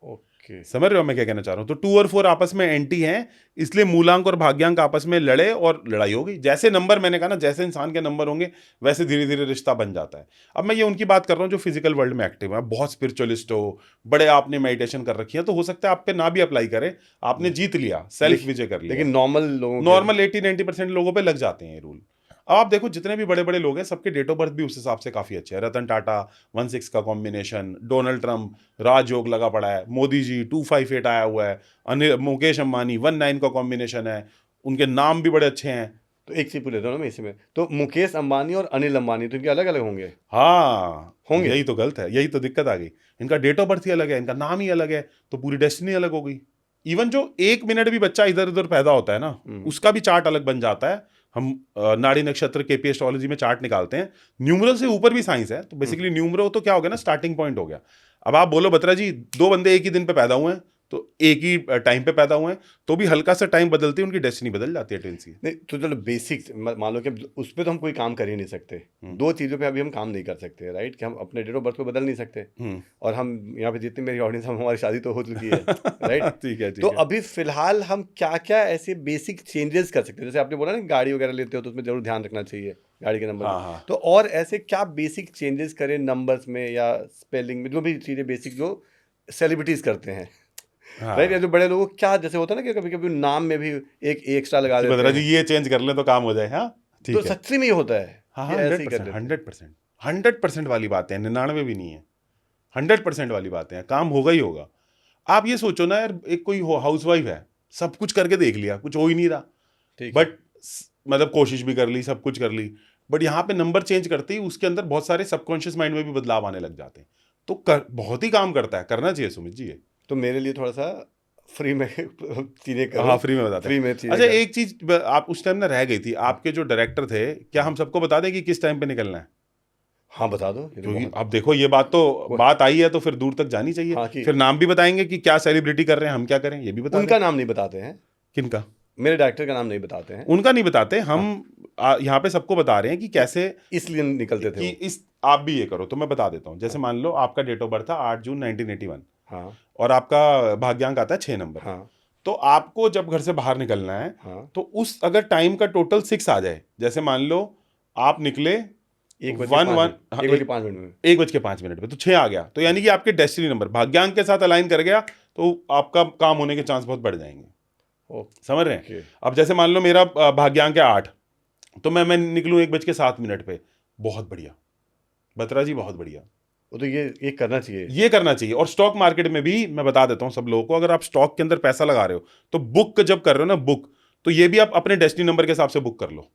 Speaker 2: ओके।
Speaker 1: समझ रहे हो मैं क्या कहना चाह रहा हूं? तो 2 और 4 आपस में एंटी हैं, इसलिए मूलांक और भाग्यांक आपस में लड़े और लड़ाई हो गई। जैसे नंबर, मैंने कहा ना, जैसे इंसान के नंबर होंगे वैसे धीरे धीरे रिश्ता बन जाता है। अब मैं ये उनकी बात कर रहा हूँ जो फिजिकल वर्ल्ड में एक्टिव है, बहुत स्पिरिचुअलिस्ट हो, बड़े आपने मेडिटेशन कर रखी है, तो हो सकता है आप पे ना भी अप्लाई करे, आपने जीत लिया, सेल्फ विजय कर लिया।
Speaker 2: लेकिन नॉर्मल लोगों के,
Speaker 1: नॉर्मल 80-90% लोगों पे लग जाते हैं ये रूल। अब आप देखो, जितने भी बड़े बड़े लोग हैं सबके डेट ऑफ बर्थ भी उस हिसाब से काफी अच्छे हैं। रतन टाटा 1-6 का कॉम्बिनेशन, डोनाल्ड ट्रंप राजयोग लगा पड़ा है, मोदी जी 258 आया हुआ है, अनिल मुकेश अंबानी 19 का कॉम्बिनेशन है, उनके नाम भी बड़े अच्छे हैं।
Speaker 2: तो एक चीज पूछ लेता हूँ ना मैं इसी में, तो मुकेश अंबानी और अनिल अंबानी तो इनके अलग अलग होंगे?
Speaker 1: हाँ,
Speaker 2: होंगे।
Speaker 1: यही तो गलत है, यही तो दिक्कत आ गई। इनका डेट ऑफ बर्थ ही अलग है, इनका नाम ही अलग है, तो पूरी डेस्टिनी अलग हो गई। इवन जो 1 मिनट भी बच्चा इधर उधर पैदा होता है ना, उसका भी चार्ट अलग बन जाता है। हम नाड़ी नक्षत्र केपी एस्ट्रोलॉजी में चार्ट निकालते हैं। न्यूमरल से ऊपर भी साइंस है। तो बेसिकली न्यूमरल तो क्या हो गया ना, स्टार्टिंग पॉइंट हो गया। अब आप बोलो बत्रा जी, 2 बंदे एक ही दिन पे पैदा हुए हैं, तो एक ही टाइम पे पैदा हुए हैं, तो भी हल्का सा टाइम बदलती है, उनकी डेस्टिनी बदल जाती है टेंसी।
Speaker 2: नहीं तो चलो बेसिक मान लो कि उस पर तो हम कोई काम कर ही नहीं सकते। 2 चीज़ों पे अभी हम काम नहीं कर सकते, राइट, कि हम अपने डेट ऑफ बर्थ को बदल नहीं सकते। और हम यहाँ पे जितनी मेरी ऑडियंस, हम हमारी शादी तो हो चुकी है, राइट।
Speaker 1: ठीक है,
Speaker 2: तो अभी फिलहाल हम क्या क्या ऐसे बेसिक चेंजेस कर सकते हैं? जैसे आपने बोला ना गाड़ी वगैरह लेते हो तो उसमें जरूर ध्यान रखना चाहिए गाड़ी के नंबर
Speaker 1: हाँ,
Speaker 2: में।
Speaker 1: हाँ।
Speaker 2: तो और ऐसे क्या बेसिक चेंजेस करें नंबर्स में या स्पेलिंग में, जो भी चीज़ें बेसिक जो सेलिब्रिटीज करते हैं, राइट, या जो बड़े लोगों को क्या जैसे होता है ना कि कभी कभी नाम में भी एक एक्स्ट्रा लगा
Speaker 1: कि
Speaker 2: देते
Speaker 1: बत्रा जी
Speaker 2: हैं,
Speaker 1: ये चेंज कर ले तो काम हो जाए। हाँ,
Speaker 2: तो
Speaker 1: ठीक है।
Speaker 2: सच्ची में ये होता है
Speaker 1: हाँ
Speaker 2: कि
Speaker 1: हाँ,
Speaker 2: ऐसे ही कर
Speaker 1: 100%,
Speaker 2: देते हैं?
Speaker 1: 100%, 100% वाली बात है, 99 भी नहीं है, 100% वाली बात है, काम होगा ही होगा। आप ये सोचो ना यार, एक कोई हाउस वाइफ है, सब कुछ करके देख लिया, कुछ हो ही नहीं रहा,
Speaker 2: ठीक है।
Speaker 1: बट मतलब कोशिश भी कर ली, सब कुछ कर ली, बट यहाँ पे नंबर चेंज करते ही उसके अंदर बहुत सारे सबकॉन्शियस माइंड में भी बदलाव आने लग जाते हैं। तो बहुत ही काम करता है, करना चाहिए सुमित जी ये।
Speaker 2: तो मेरे लिए थोड़ा सा फ्री में चीजें करो।
Speaker 1: हाँ फ्री में बताते
Speaker 2: फ्री
Speaker 1: हैं।
Speaker 2: में चीजें
Speaker 1: अच्छा
Speaker 2: करो।
Speaker 1: एक चीज आप उस टाइम ना रह गई थी, आपके जो डायरेक्टर थे, क्या हम सबको बता दें कि किस टाइम पे निकलना है?
Speaker 2: हाँ बता दो, ये तो
Speaker 1: क्योंकि
Speaker 2: बहुत।
Speaker 1: अब देखो ये बात आई है तो फिर दूर तक जानी चाहिए।
Speaker 2: हाँ कि
Speaker 1: फिर नाम भी बताएंगे कि क्या सेलिब्रिटी कर रहे हैं, हम क्या करें, ये भी बता दें।
Speaker 2: उनका नाम नहीं बताते हैं,
Speaker 1: किनका?
Speaker 2: मेरे डायरेक्टर का नाम नहीं बताते हैं,
Speaker 1: उनका नहीं बताते हम।
Speaker 2: हाँ।
Speaker 1: यहाँ पे सबको बता रहे हैं कि कैसे
Speaker 2: इसलिए निकलते थे
Speaker 1: कि
Speaker 2: वो।
Speaker 1: इस आप भी ये करो तो मैं बता देता हूँ। जैसे
Speaker 2: हाँ
Speaker 1: मान लो आपका डेट ऑफ बर्थ था 8 जून 1981
Speaker 2: हाँ
Speaker 1: और आपका भाग्यांक आता है 6 नंबर।
Speaker 2: हाँ
Speaker 1: तो आपको जब घर से बाहर निकलना है
Speaker 2: हाँ।
Speaker 1: तो उस अगर टाइम का टोटल 6 आ जाए, जैसे मान लो आप निकले 1 बज के 5 मिनट पे, तो 6 आ गया, तो यानी कि आपके डेस्टिनी नंबर भाग्यांक के साथ अलाइन कर गया, तो आपका काम होने के चांस बहुत बढ़ जाएंगे। समझ रहे हैं? अब जैसे मान लो मेरा भाग्यांक है 8, तो मैं निकलूं 1 बज के 7 मिनट पे, बहुत बढ़िया बत्रा जी, बहुत बढ़िया।
Speaker 2: वो तो ये करना चाहिए,
Speaker 1: ये करना चाहिए। और स्टॉक मार्केट में भी मैं बता देता हूं सब लोगों को, अगर आप स्टॉक के अंदर पैसा लगा रहे हो तो बुक जब कर रहे हो ना, बुक, तो ये भी आप अपने डेस्टिनी नंबर के हिसाब से बुक कर लो,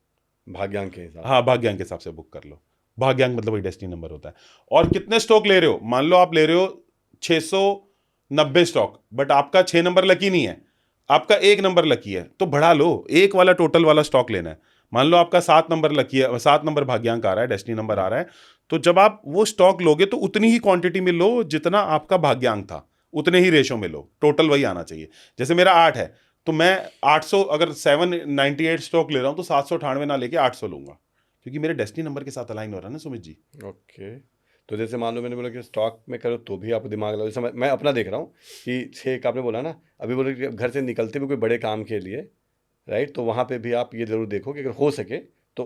Speaker 2: भाग्यांक के हिसाब।
Speaker 1: हाँ भाग्यांक के हिसाब से बुक कर लो। भाग्यांक मतलब वही डेस्टिनी नंबर होता है। और कितने स्टॉक ले रहे हो, मान लो आप ले रहे हो 690 स्टॉक, बट आपका 6 नंबर लकी नहीं है, आपका 1 नंबर लकी है, तो बढ़ा लो, एक वाला टोटल वाला स्टॉक लेना है। मान लो आपका 7 नंबर लकी है, 7 नंबर भाग्यांक आ रहा है, डेस्टिनी नंबर आ रहा है, तो जब आप वो स्टॉक लोगे तो उतनी ही क्वांटिटी में लो जितना आपका भाग्यांक था, उतने ही रेशो में लो, टोटल वही आना चाहिए। जैसे मेरा 8 है तो मैं 800, अगर 798 स्टॉक ले रहा हूं तो 798 ना लेके 800 लूंगा, क्योंकि मेरे डेस्टिनी नंबर के साथ अलाइन हो रहा है ना सुमित जी।
Speaker 2: ओके। तो जैसे मान लो मैंने बोला कि स्टॉक में करो तो भी आपको दिमाग लगाओ, जैसे मैं अपना देख रहा हूँ कि 6 का आपने बोला ना, अभी बोले कि घर से निकलते भी कोई बड़े काम के लिए, राइट, तो वहाँ पे भी आप ये जरूर देखो कि अगर हो सके तो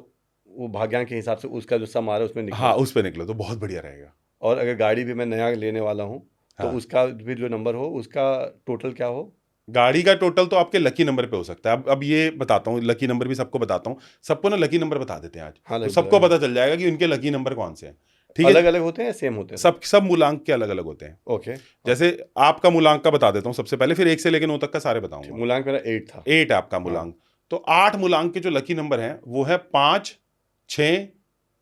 Speaker 2: वो भाग्यांक के हिसाब से उसका जो सम आ रहा है उसमें निकलो।
Speaker 1: हाँ उस पर निकलो तो बहुत बढ़िया रहेगा।
Speaker 2: और अगर गाड़ी भी मैं नया लेने वाला हूँ तो
Speaker 1: हाँ।
Speaker 2: उसका भी जो नंबर हो उसका टोटल क्या हो?
Speaker 1: गाड़ी का टोटल तो आपके लकी नंबर पे हो सकता है। अब ये बताता हूँ, लकी नंबर भी सबको बताता हूँ, सबको ना लकी नंबर बता देते हैं आज,
Speaker 2: हाँ,
Speaker 1: तो सबको पता चल जाएगा कि उनके लकी नंबर कौन से हैं। ठीक है,
Speaker 2: अलग अलग होते हैं, सेम होते हैं?
Speaker 1: सब मूलांक के अलग अलग होते हैं।
Speaker 2: ओके।
Speaker 1: जैसे आपका मूलांक का बता देता हूँ सबसे पहले, फिर 1 से लेकर 9 तक का सारे बताऊंगा।
Speaker 2: मूलांक मेरा 8 था।
Speaker 1: 8 है आपका मूलांक। तो 8 मूलांक के जो लकी नंबर हैं वो है 5, 6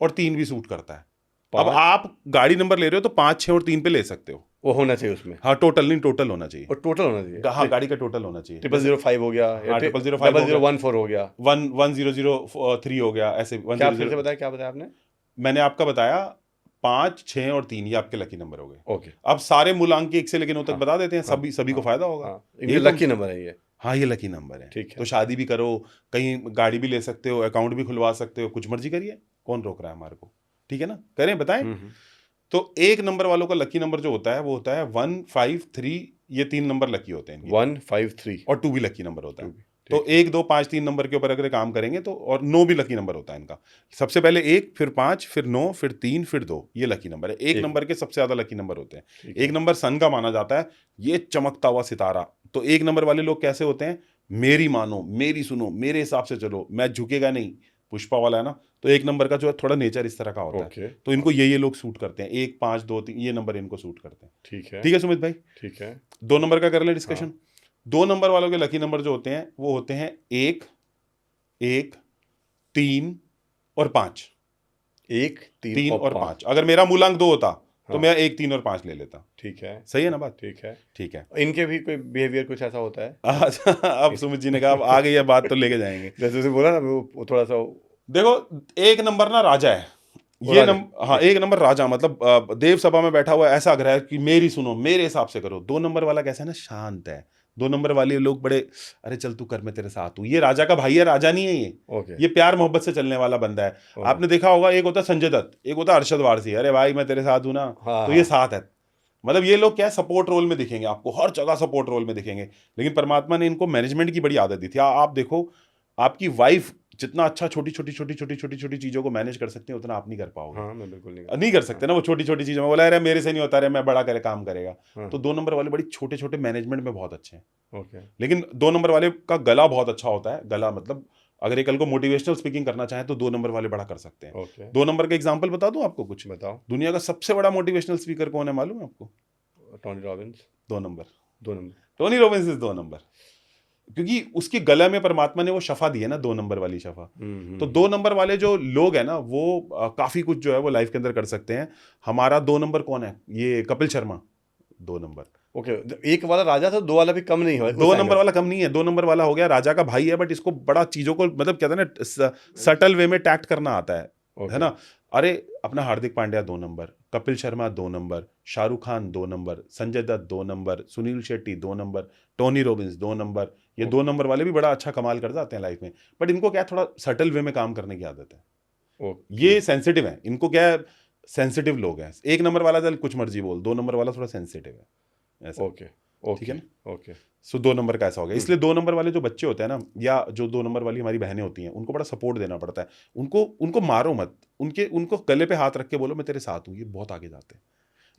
Speaker 1: और 3 भी सूट करता है। अब आप गाड़ी नंबर ले रहे हो तो 5, 6 और 3 पे ले सकते हो,
Speaker 2: वो होना चाहिए उसमें।
Speaker 1: हाँ टोटल नहीं, टोटल होना चाहिए,
Speaker 2: और टोटल होना चाहिए,
Speaker 1: हाँ गाड़ी का टोटल होना चाहिए।
Speaker 2: 0005 हो गया,
Speaker 1: हाँ 0005
Speaker 2: 0014 हो गया,
Speaker 1: 1003 हो गया, ऐसे
Speaker 2: क्या फिर से बताया, क्या बताया आपने?
Speaker 1: मैंने आपका बताया 5, 6 और 3, ये आपके लकी नंबर हो गए।
Speaker 2: ओके।
Speaker 1: अब सारे मूलांक के 1 से लेकर 9 तक
Speaker 2: हाँ,
Speaker 1: बता देते हैं, सभी को फायदा होगा।
Speaker 2: ये लकी नंबर है ये।
Speaker 1: हाँ ये लकी नंबर है।
Speaker 2: ठीक है।
Speaker 1: तो शादी भी करो, कहीं गाड़ी भी ले सकते हो, अकाउंट भी खुलवा सकते हो, कुछ मर्जी करिए, कौन रोक रहा है हमारे को? ठीक है ना, करें, बताएं। तो 1 नंबर वालों का लकी नंबर जो होता है वो होता है 153, ये 3 नंबर लकी होते हैं,
Speaker 2: 153
Speaker 1: और 2 भी लकी नंबर होता है। तो 1, 2, 5, 3 नंबर के ऊपर अगर काम करेंगे तो, और 9 भी लकी नंबर होता है इनका। सबसे पहले 1, फिर 5, फिर 9, फिर 3, फिर 2, ये लकी नंबर है। 1 नंबर के सबसे ज्यादा लकी नंबर होते हैं। 1 नंबर सन का माना जाता है, ये चमकता हुआ सितारा। तो 1 नंबर वाले लोग कैसे होते हैं, मेरी मानो, मेरी सुनो, मेरे हिसाब से चलो, मैं झुकेगा नहीं, पुष्पा वाला है ना। तो 1 नंबर का जो है थोड़ा नेचर इस तरह का होता है। तो इनको ये लोग सूट करते हैं, 1, 5, 2, 3 ये नंबर इनको सूट करते हैं। ठीक है सुमित भाई, ठीक है। 2 नंबर का कर ले डिस्कशन। 2 नंबर वालों के लकी नंबर जो होते हैं वो होते हैं 1, 1, 3 और 5।
Speaker 2: 1,
Speaker 1: 3 और 5। अगर मेरा मूलांक 2 होता तो मैं 1, 3 और 5 ले लेता।
Speaker 2: ठीक है,
Speaker 1: सही है ना बात?
Speaker 2: ठीक है। इनके भी कोई बिहेवियर कुछ ऐसा होता है?
Speaker 1: अच्छा, अब सुमित जी ने कहा अब आ गई है बात तो लेके जाएंगे।
Speaker 2: जैसे बोला ना वो थोड़ा सा,
Speaker 1: देखो 1 नंबर ना राजा है, ये नंबर, हाँ 1 नंबर राजा, मतलब देव सभा में बैठा हुआ ऐसा आग्रह है कि मेरी सुनो, मेरे हिसाब से करो। 2 नंबर वाला कैसा है ना, शांत है। 2 नंबर वाले लोग बड़े, अरे चल तू कर, मैं तेरे साथ हूँ। ये राजा का भाई है, राजा नहीं है ये। ये प्यार मोहब्बत से चलने वाला बंदा है। आपने देखा होगा, एक होता संजय दत्त, एक होता अरशद वारसी, अरे भाई मैं तेरे साथ हूँ ना, तो ये साथ है। मतलब ये लोग क्या है, सपोर्ट रोल में दिखेंगे आपको, हर जगह सपोर्ट रोल में दिखेंगे। लेकिन परमात्मा ने इनको मैनेजमेंट की बड़ी आदत दी थी। आप देखो, आपकी वाइफ जितना अच्छा छोटी छोटी चीजों को मैनेज कर सकते हैं, उतना आप नहीं कर पाओगे।
Speaker 2: हाँ, मैं बिल्कुल
Speaker 1: नहीं कर सकते ना वो छोटी छोटी चीजों में। बोला अरे मेरे से नहीं होता, अरे मैं बड़ा करे काम करेगा। तो 2 नंबर वाले बड़ी छोटे छोटे मैनेजमेंट में बहुत अच्छे हैं। लेकिन 2 नंबर वाले का गला बहुत अच्छा होता है। गला मतलब अगर ये कल को मोटिवेशनल स्पीकिंग करना चाहे तो 2 नंबर वाले बड़ा कर सकते हैं। 2 नंबर का एग्जाम्पल बता दूं आपको कुछ?
Speaker 2: बताओ।
Speaker 1: दुनिया का सबसे बड़ा मोटिवेशनल स्पीकर कौन है मालूम है आपको?
Speaker 2: Tony Robbins.
Speaker 1: 2 number.
Speaker 2: Tony
Speaker 1: Robins is 2 number, क्योंकि उसके गले में परमात्मा ने वो शफा दी है ना, 2 नंबर वाली शफा। तो 2 नंबर वाले जो लोग हैं ना, वो काफी कुछ जो है वो लाइफ के अंदर कर सकते हैं। हमारा 2 नंबर कौन है? ये कपिल शर्मा, 2 नंबर।
Speaker 2: ओके, एक वाला राजा था, दो वाला भी कम नहीं हुआ,
Speaker 1: दो नंबर वाला कम नहीं है, 2 नंबर वाला हो गया राजा का भाई है, बट इसको बड़ा चीजों को मतलब कहते हैं ना सटल वे में टैक्ट करना आता है ना। अरे अपना Hardik Pandya 2 number, Kapil Sharma 2 number, Shahrukh Khan 2 number, Sanjay Dutt 2 number, Suniel Shetty 2 number, Tony Robbins 2 number. ये 2 नंबर वाले भी बड़ा अच्छा कमाल कर जाते हैं लाइफ में, बट इनको क्या थोड़ा सटल वे में काम करने की आदत है। ये सेंसिटिव है, इनको क्या है, सेंसिटिव लोग हैं। 1 नंबर वाला चल कुछ मर्जी बोल, 2 नंबर वाला थोड़ा सेंसिटिव है ऐसा।
Speaker 2: ओके,
Speaker 1: ठीक है ना।
Speaker 2: ओके।
Speaker 1: सो 2 नंबर का ऐसा हो गया, इसलिए 2 नंबर वाले जो बच्चे होते हैं ना, या जो 2 नंबर वाली हमारी बहनें होती हैं, उनको बड़ा सपोर्ट देना पड़ता है। उनको मारो मत, उनको गले पे हाथ रख के बोलो मैं तेरे साथ हूँ, ये बहुत आगे जाते हैं।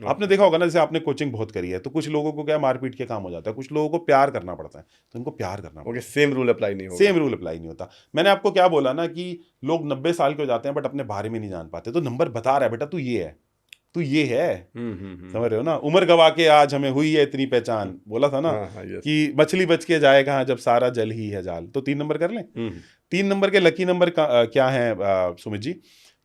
Speaker 1: आपने देखा होगा ना, जैसे आपने कोचिंग बहुत करी है, तो कुछ लोगों को क्या मारपीट के काम हो जाता है, कुछ लोगों को प्यार करना पड़ता है, तो इनको प्यार करना पड़ता है।
Speaker 2: सेम रूल अप्लाई नहीं होगा।
Speaker 1: सेम रूल अप्लाई नहीं होता। मैंने आपको क्या बोला ना कि लोग 90 साल के हो जाते हैं बट अपने बारे में नहीं जान पाते, तो नंबर बता रहा है बेटा तू ये है, तू ये है। समझ रहे हो ना, उम्र गवा के आज हमें हुई है इतनी पहचान, बोला था ना कि मछली बच के जाए कहाँ जब सारा जल ही है जाल। तो 3 नंबर कर लें। 3 नंबर के लकी नंबर क्या है सुमित जी?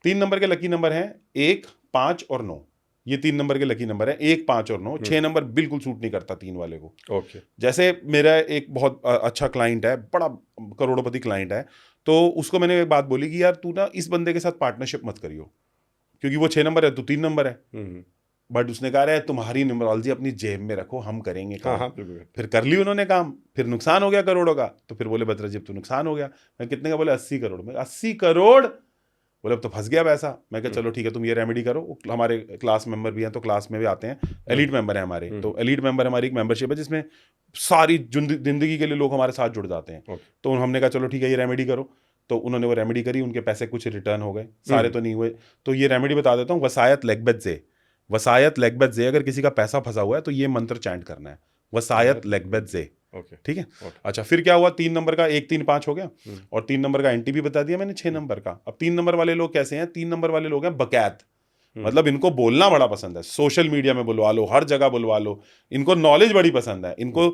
Speaker 1: 3 नंबर के लकी नंबर हैं 1, 5 और 9। ये 3 नंबर के लकी नंबर है, 1, 5 और 9। 6 नंबर बिल्कुल सूट नहीं करता 3 वाले को।
Speaker 2: ओके।
Speaker 1: जैसे मेरा एक बहुत अच्छा क्लाइंट है, बड़ा करोड़पति क्लाइंट है, तो उसको मैंने एक बात बोली कि यार तू ना इस बंदे के साथ पार्टनरशिप मत करियो, क्योंकि वो 6 नंबर है तो 3 नंबर है। बट उसने कहा रहा है तुम्हारी न्यूमरोलॉजी अपनी जेब में रखो, हम करेंगे काम। फिर कर ली उन्होंने काम, फिर नुकसान हो गया करोड़ों का। तो फिर बोले बदरजीब तो नुकसान हो गया। मैं कितने का? बोले 80 करोड़ में। 80 करोड़? बोले अब तो फंस गया पैसा। मैं कहा चलो ठीक है, तुम ये रेमेडी करो। हमारे क्लास मेंबर भी हैं, तो क्लास में भी आते हैं, एलीट मेंबर है हमारे। तो एलीट मेंबर हमारी एक मेंबरशिप है जिसमें सारी जिंदगी के लिए लोग हमारे साथ जुड़ जाते हैं। तो हमने कहा चलो ठीक है ये रेमेडी करो। तो उन्होंने वो रेमेडी करी, उनके पैसे कुछ रिटर्न हो गए, सारे तो नहीं हुए। तो ये रेमेडी बता देता हूँ, वसायत लेगबत जे। वसायत लेगबत जे, अगर किसी का पैसा फंसा हुआ है तो ये मंत्र चैंट करना है, वसायत लेगबत जे। ठीक है। अच्छा, फिर क्या हुआ? 3 नंबर का 1, 3, 5 हो गया, और 3 नंबर का एंटी भी बता दिया मैंने 6 नंबर का। अब 3 नंबर वाले लोग कैसे हैं? 3 नंबर वाले लोग हैं बकैत। मतलब इनको बोलना बड़ा पसंद है, सोशल मीडिया में बुलवा लो, हर जगह बुलवा लो। इनको नॉलेज बड़ी पसंद है, इनको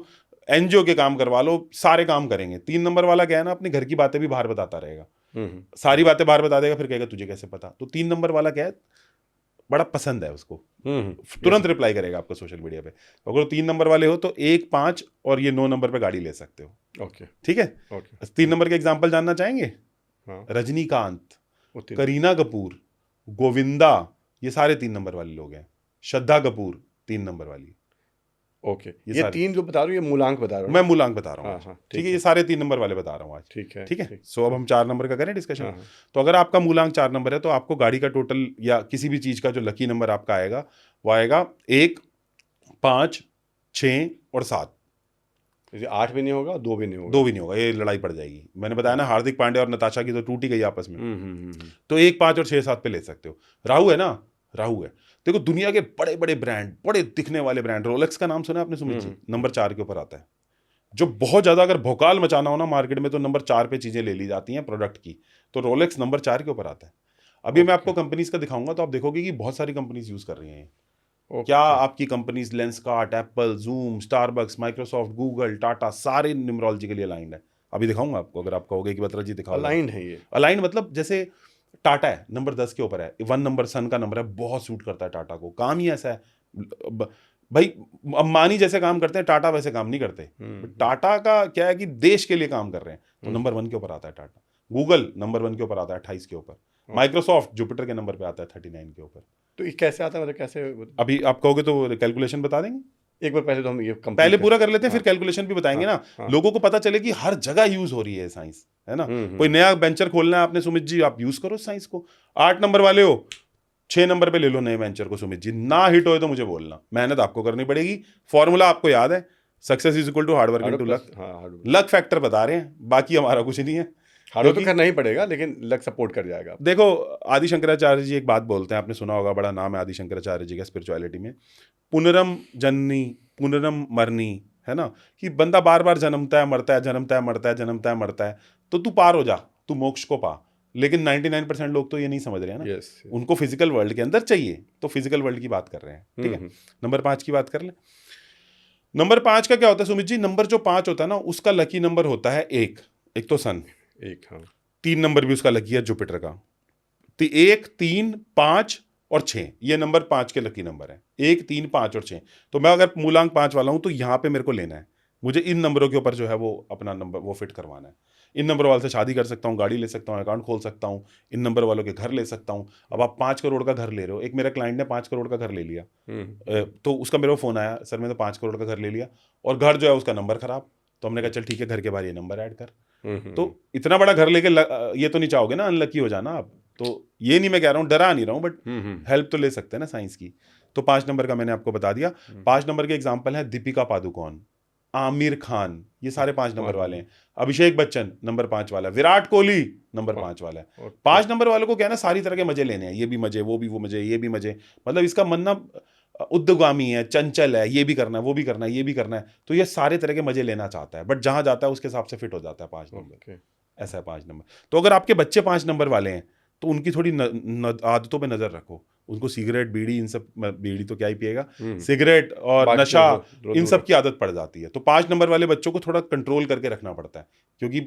Speaker 1: एनजीओ के काम करवा लो, सारे काम करेंगे। 3 नंबर वाला क्या है ना, अपने घर की बातें भी बाहर बताता रहेगा, सारी बातें बाहर बता देगा, फिर कहेगा तुझे कैसे पता। तो 3 नंबर वाला क्या है, बड़ा पसंद है उसको, तुरंत रिप्लाई करेगा आपको सोशल मीडिया पे। अगर 3 नंबर वाले हो तो 1, 5 और ये 9 नंबर पे गाड़ी ले सकते हो।
Speaker 2: ओके,
Speaker 1: ठीक है। 3 नंबर के एग्जांपल जानना चाहेंगे? रजनीकांत, करीना कपूर, गोविंदा, ये सारे 3 नंबर वाले लोग हैं। श्रद्धा कपूर 3 नंबर वाली।
Speaker 2: ओके, ये 3 जो बता रहा हूँ ये मूलांक बता रहा हूँ,
Speaker 1: मैं मूलांक बता रहा हूँ। ठीक है, ये सारे 3 नंबर वाले बता रहा हूँ आज। ठीक है। सो अब हम 4 नंबर का करें डिस्कशन। तो अगर आपका मूलांक 4 नंबर है तो आपको गाड़ी का टोटल या किसी भी चीज का जो लकी नंबर आपका आएगा वो आएगा 1, 5, 6 और 7।
Speaker 2: 8 भी नहीं होगा, 2 भी नहीं होगा।
Speaker 1: 2 भी नहीं होगा, ये लड़ाई पड़ जाएगी। मैंने बताया ना, हार्दिक पांड्या और नताशा की तो टूट ही गई आपस में। तो 1, 5 और 6, 7 पे ले सकते हो। राहु है ना, राहु है। देखो दुनिया के बड़े बड़े ब्रांड, बड़े दिखने वाले ब्रांड, रोलेक्स का नाम सुना आपने सुमित जी? नंबर 4 के ऊपर आता है। जो बहुत ज्यादा अगर भौकाल मचाना हो ना मार्केट में, तो नंबर 4 पे चीजें ले ली जाती हैं प्रोडक्ट की। तो रोलेक्स नंबर 4 के ऊपर आता है। अभी मैं आपको कंपनीज का दिखाऊंगा तो आप देखोगे कि बहुत सारी कंपनीज यूज कर रही हैं। क्या आपकी companies Lenskart, Apple, zoom, Starbucks, Microsoft, Google, Tata, सारे न्यूमरोलॉजी के लिए अलाइंड है। अभी दिखाऊंगा आपको, अगर आप कहोगे कि बत्रा जी दिखाओ।
Speaker 2: अलाइंड है ये।
Speaker 1: अलाइंड मतलब जैसे टाटा है, नंबर 10 के ऊपर है, 1 नंबर सन का नंबर है, बहुत सूट करता है टाटा को। काम ही ऐसा है भाई, अंबानी जैसे काम करते हैं, टाटा वैसे काम नहीं करते। टाटा का क्या है कि देश के लिए काम कर रहे हैं, तो नंबर 1 के ऊपर आता है टाटा। गूगल नंबर 1 के ऊपर आता है 28 के ऊपर। माइक्रोसॉफ्ट जुपिटर के नंबर पे आता है 39 के ऊपर।
Speaker 2: तो ये कैसे आता है, मतलब कैसे?
Speaker 1: अभी आप कहोगे तो कैलकुलेशन बता देंगे।
Speaker 2: एक बार पहले तो हम ये
Speaker 1: पहले पूरा कर लेते हैं, फिर कैलकुलेशन भी बताएंगे ना। लोगों को पता चले कि हर जगह यूज हो रही है साइंस, है ना। कोई नया वेंचर खोलना है आपने सुमित जी, आप यूज करो साइंस को। 8 नंबर वाले हो, 6 नंबर पे ले लो नए वेंचर को सुमित जी। ना हिट हो तो मुझे बोलना, मेहनत आपको करनी पड़ेगी। फॉर्मूला आपको याद है, success is equal to hard work into luck. Luck factor बता रहे हैं, बाकी हमारा कुछ नहीं है।
Speaker 2: हार्ड तो करना ही पड़ेगा, लेकिन लक सपोर्ट कर जाएगा।
Speaker 1: देखो आदि शंकराचार्य जी एक बात बोलते हैं, आपने सुना होगा, बड़ा नाम है आदि शंकराचार्य जी का स्पिरिचुअलिटी में। पुनरम जननी पुनरम मरनी, है ना, कि बंदा बार बार जन्मता है मरता है, जन्मता है मरता है, जन्मता है मरता है। तो तू पार हो जा, तू मोक्ष को पा। लेकिन 99% लोग तो ये नहीं समझ रहे हैं ना। उनको फिजिकल वर्ल्ड के अंदर चाहिए, तो फिजिकल वर्ल्ड की बात कर रहे हैं। ठीक है, नंबर 5 की बात कर ले। नंबर 5 का क्या होता है सुमित जी? नंबर जो 5 होता है ना, उसका लकी नंबर होता है 1। एक तो सन, 1। 3 नंबर भी उसका लकी है जुपिटर का। 1, 3, 5 और 6, ये नंबर 5 के लकी नंबर है। 1, 3, 5 और 6। तो मैं अगर मूलांक 5 वाला हूं तो यहाँ पे मेरे को लेना है, मुझे इन नंबरों के ऊपर जो है वो अपना नंबर वो फिट करवाना है। इन नंबर वालों से शादी कर सकता हूँ, गाड़ी ले सकता हूँ, अकाउंट खोल सकता हूँ, इन नंबर वालों के घर ले सकता हूँ। अब आप 5 करोड़ का घर ले रहे हो, एक मेरा क्लाइंट ने 5 करोड़ का घर ले लिया, तो उसका मेरे को फोन आया, सर मैंने तो 5 करोड़ का घर ले लिया और घर जो है उसका नंबर खराब। तो हमने कहा चल ठीक है, घर के बाहर ये नंबर ऐड कर। तो इतना बड़ा घर लेके ये तो नहीं चाहोगे ना अनलकी हो जाना आप। तो ये नहीं मैं कह रहा हूँ, डरा नहीं रहा हूँ, बट हेल्प तो ले सकते हैं ना साइंस की। तो 5 नंबर का मैंने आपको बता दिया। 5 नंबर के एग्जाम्पल है दीपिका पादुकोण, आमिर खान, ये सारे 5 नंबर वाले हैं। अभिषेक बच्चन नंबर 5 वाला है, विराट कोहली नंबर 5 वाला है। 5 नंबर वालों को क्या है ना, सारी तरह के मजे लेने हैं, ये भी मजे, वो भी वो मजे, ये भी मजे, मतलब इसका मन ना उद्यगामी है, चंचल है, ये भी करना है, वो भी करना है, ये भी करना है, तो ये सारे तरह के मजे लेना चाहता है, बट जहां जाता है उसके हिसाब से फिट हो जाता है 5 नंबर। ऐसा है 5 नंबर। तो अगर आपके बच्चे 5 नंबर वाले हैं तो उनकी थोड़ी आदतों पे नजर रखो। उनको सिगरेट, बीड़ी, इन सब, बीड़ी तो क्या ही पिएगा, सिगरेट और नशा, इन सब की आदत पड़ जाती है। तो 5 नंबर वाले बच्चों को थोड़ा कंट्रोल करके रखना पड़ता है, क्योंकि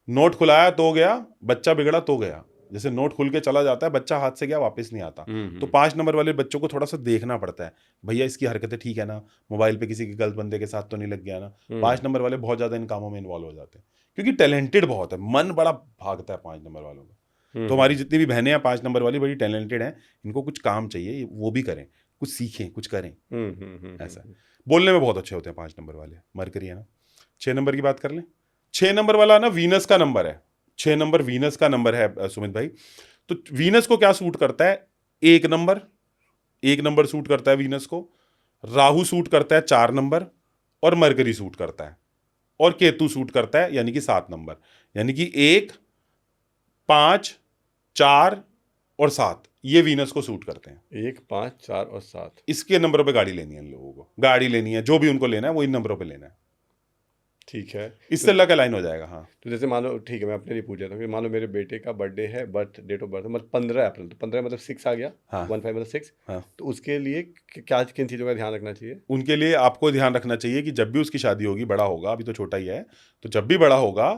Speaker 1: नोट खुलाया तो गया, बच्चा बिगड़ा तो गया। जैसे नोट खुल के चला जाता है, बच्चा हाथ से गया वापस नहीं आता। तो 5 नंबर वाले बच्चों को थोड़ा सा देखना पड़ता है, भैया इसकी हरकतें ठीक है ना, मोबाइल पे किसी के गलत बंदे के साथ तो नहीं लग गया ना। 5 नंबर वाले बहुत ज्यादा इन कामों में इन्वॉल्व हो जाते हैं, क्योंकि टैलेंटेड बहुत है, मन बड़ा भागता है 5 नंबर वालों का। तो हमारी जितनी भी बहनें हैं 5 नंबर वाली, बड़ी टैलेंटेड हैं, इनको कुछ काम चाहिए, वो भी करें, कुछ सीखें, कुछ करें। ऐसा बोलने में बहुत अच्छे होते हैं 5 नंबर वाले, मरकरी है ना। 6 नंबर की बात कर लें। 6 नंबर वाला ना वीनस का नंबर है, 6 नंबर वीनस का नंबर है सुमित भाई। तो वीनस को क्या सूट करता है? 1 नंबर सूट करता है वीनस को, राहु सूट करता है 4 नंबर, और मरकरी सूट करता है, और केतु सूट करता है, यानी कि 7 नंबर, यानी कि 1, 5, 4 और 7, ये वीनस को सूट करते हैं।
Speaker 2: 1, 5, 4 और 7,
Speaker 1: इसके नंबरों पे गाड़ी लेनी है इन लोगों को, गाड़ी लेनी है, जो भी उनको लेना है वो इन नंबरों पे लेना है।
Speaker 2: ठीक है,
Speaker 1: इससे लक अलाइन हो जाएगा। हाँ,
Speaker 2: तो जैसे मान लो, ठीक है, मैं अपने लिए पूछ रहा था कि मान लो मेरे बेटे का बर्थडे है, डेट ऑफ बर्थ मतलब 15 अप्रैल, तो 15 मतलब 6 आ गया।
Speaker 1: हाँ,
Speaker 2: 15 मतलब 6।
Speaker 1: हाँ,
Speaker 2: तो उसके लिए क्या, किन चीज़ों का ध्यान रखना चाहिए?
Speaker 1: उनके लिए आपको ध्यान रखना चाहिए कि जब भी उसकी शादी होगी, बड़ा होगा, अभी तो छोटा ही है, तो जब भी बड़ा होगा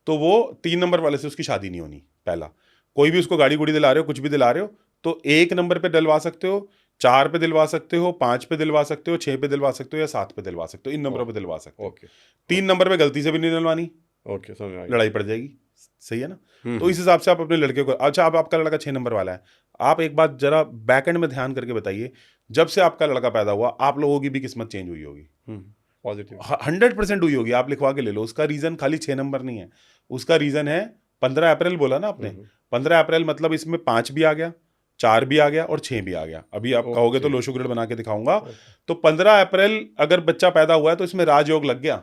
Speaker 1: तो वो 3 नंबर वाले से उसकी शादी नहीं होनी। पहला, कोई भी उसको गाड़ी गुड़ी दिला रहे हो, कुछ भी दिला रहे हो, तो 1 नंबर पे दिलवा सकते हो, 4 पे दिलवा सकते हो, 5 पे दिलवा सकते हो, 6 पे दिलवा सकते हो, या 7 पे दिलवा सकते हो, इन नंबरों पे दिलवा सकते हो।
Speaker 2: ओके,
Speaker 1: 3 नंबर पे गलती से भी नहीं दिलवानी,
Speaker 2: ओके, समझ आ गया।
Speaker 1: लड़ाई पड़ जाएगी। सही है ना। तो इस हिसाब से आप अपने लड़के को, अच्छा अब आपका लड़का 6 नंबर वाला है, आप एक बात जरा बैक एंड में ध्यान करके बताइए, जब से आपका लड़का पैदा हुआ आप लोगों की भी किस्मत चेंज हुई होगी,
Speaker 2: पॉजिटिव
Speaker 1: 100% हुई होगी। आप लिखवा के ले लो, उसका रीजन खाली 6 नंबर नहीं है, उसका रीजन है 15 अप्रैल बोला ना आपने, 15 अप्रैल मतलब इसमें 5 भी आ गया, 4 भी आ गया और 6 भी आ गया। अभी आप कहोगे तो लोशो ग्रिड बना के दिखाऊंगा। तो 15 अप्रैल अगर बच्चा पैदा हुआ है तो इसमें राजयोग लग गया।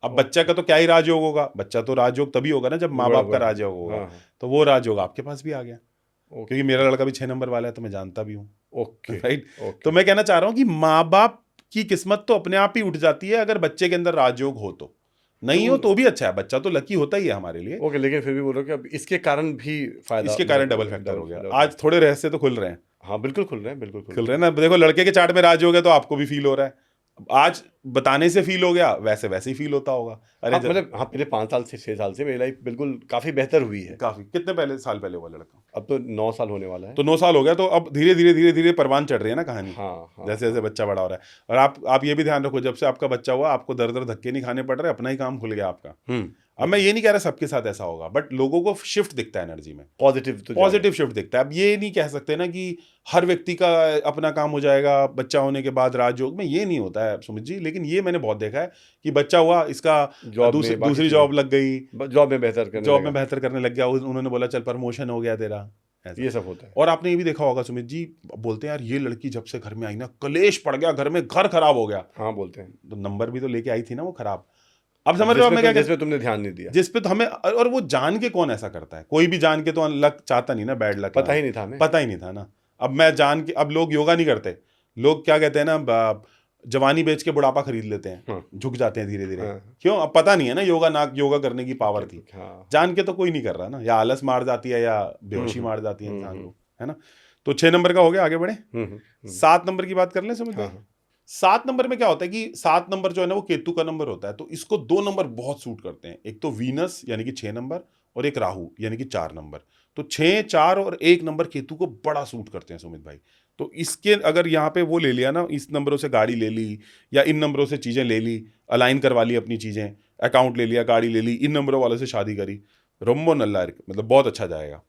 Speaker 1: अब बच्चा का तो क्या ही राजयोग होगा, बच्चा तो राजयोग तभी होगा ना जब माँ बाप का राजयोग होगा। तो वो राजयोग आपके पास भी आ गया, क्योंकि मेरा लड़का भी 6 नंबर वाला है तो मैं जानता भी हूँ।
Speaker 2: Okay,
Speaker 1: right. तो मैं कहना चाह रहा हूँ कि माँ बाप की किस्मत तो अपने आप ही उठ जाती है अगर बच्चे के अंदर राजयोग हो, तो नहीं हो तो भी अच्छा है, बच्चा तो लकी होता ही है हमारे लिए।
Speaker 2: ओके, लेकिन फिर भी बोलो कि अब इसके कारण भी फायदा,
Speaker 1: इसके कारण डबल फैक्टर हो गया। आज थोड़े रहस्य तो खुल रहे हैं।
Speaker 2: हाँ बिल्कुल खुल रहे हैं, बिल्कुल
Speaker 1: खुल रहे हैं ना। देखो लड़के के चार्ट में राज हो गया तो आपको भी फील हो रहा है, आज बताने से फील हो गया, वैसे वैसे ही फील होता होगा। अरे
Speaker 2: हाँ, मतलब हाँ, पिछले 5 साल से 6 साल से मेरी लाइफ बिल्कुल काफी बेहतर हुई है।
Speaker 1: काफी, कितने साल पहले हुआ लड़का?
Speaker 2: अब तो 9 साल होने वाला है।
Speaker 1: तो 9 साल हो गया, तो अब धीरे धीरे परवान चढ़ रही है ना कहानी।
Speaker 2: हाँ,
Speaker 1: जैसे जैसे बच्चा बड़ा हो रहा है। और आप ये भी ध्यान रखो, जब से आपका बच्चा हुआ आपको दर धक्के नहीं खाने पड़ रहे, अपना ही काम खुल गया आपका। अब मैं ये नहीं कह रहा सबके साथ ऐसा होगा, बट लोगों को शिफ्ट दिखता है एनर्जी में, पॉजिटिव शिफ्ट दिखता है। अब ये नहीं कह सकते ना कि हर व्यक्ति का अपना काम हो जाएगा बच्चा होने के बाद राजयोग में, ये नहीं होता है सुमित जी। लेकिन ये मैंने बहुत देखा है कि बच्चा हुआ, इसका दूसरी जॉब लग गई,
Speaker 2: जॉब में बेहतर
Speaker 1: करने लग गया, उन्होंने बोला चल प्रमोशन हो गया तेरा,
Speaker 2: ये सब होता है।
Speaker 1: और आपने ये भी देखा होगा सुमित जी, बोलते हैं यार ये लड़की जब से घर में आई ना, कलेश पड़ गया घर में, घर खराब हो गया।
Speaker 2: हाँ बोलते हैं,
Speaker 1: तो नंबर भी तो लेके आई थी ना वो खराब। अब समझ रहे हो मैं क्या,
Speaker 2: जिसपे तुमने ध्यान नहीं दिया,
Speaker 1: जिसपे तो हमें, और वो जान के कौन ऐसा करता है? कोई भी जान के तो लक चाहता नहीं ना, बैड लक
Speaker 2: पता ही नहीं था हमें,
Speaker 1: पता ही नहीं था ना। अब मैं जान के, अब लोग योगा नहीं करते, लोग क्या कहते हैं ना, जवानी बेच के बुढ़ापा खरीद लेते हैं, झुक जाते हैं धीरे धीरे। क्यों? अब पता नहीं है ना योगा करने की पावर थी। जान के तो कोई नहीं कर रहा ना, या आलस मार जाती है या बेहोशी मार जाती है इंसान को, है ना। तो 6 नंबर का हो गया, आगे बढ़े। 7 नंबर की बात कर लें समझ। 7 नंबर में क्या होता है कि 7 नंबर जो है ना वो केतु का नंबर होता है, तो इसको 2 नंबर बहुत सूट करते हैं, एक तो वीनस यानी कि 6 नंबर, और एक राहु यानी कि 4 नंबर। तो 6, 4 और 1 नंबर केतु को बड़ा सूट करते हैं सुमित भाई। तो इसके अगर यहाँ पे वो ले लिया ना, इस नंबरों से गाड़ी ले ली या इन नंबरों से चीज़ें ले ली, अलाइन करवा ली अपनी चीज़ें, अकाउंट ले लिया, गाड़ी ले ली, इन नंबरों वालों से शादी करी, रोम्बो नल्ला मतलब बहुत अच्छा जाएगा,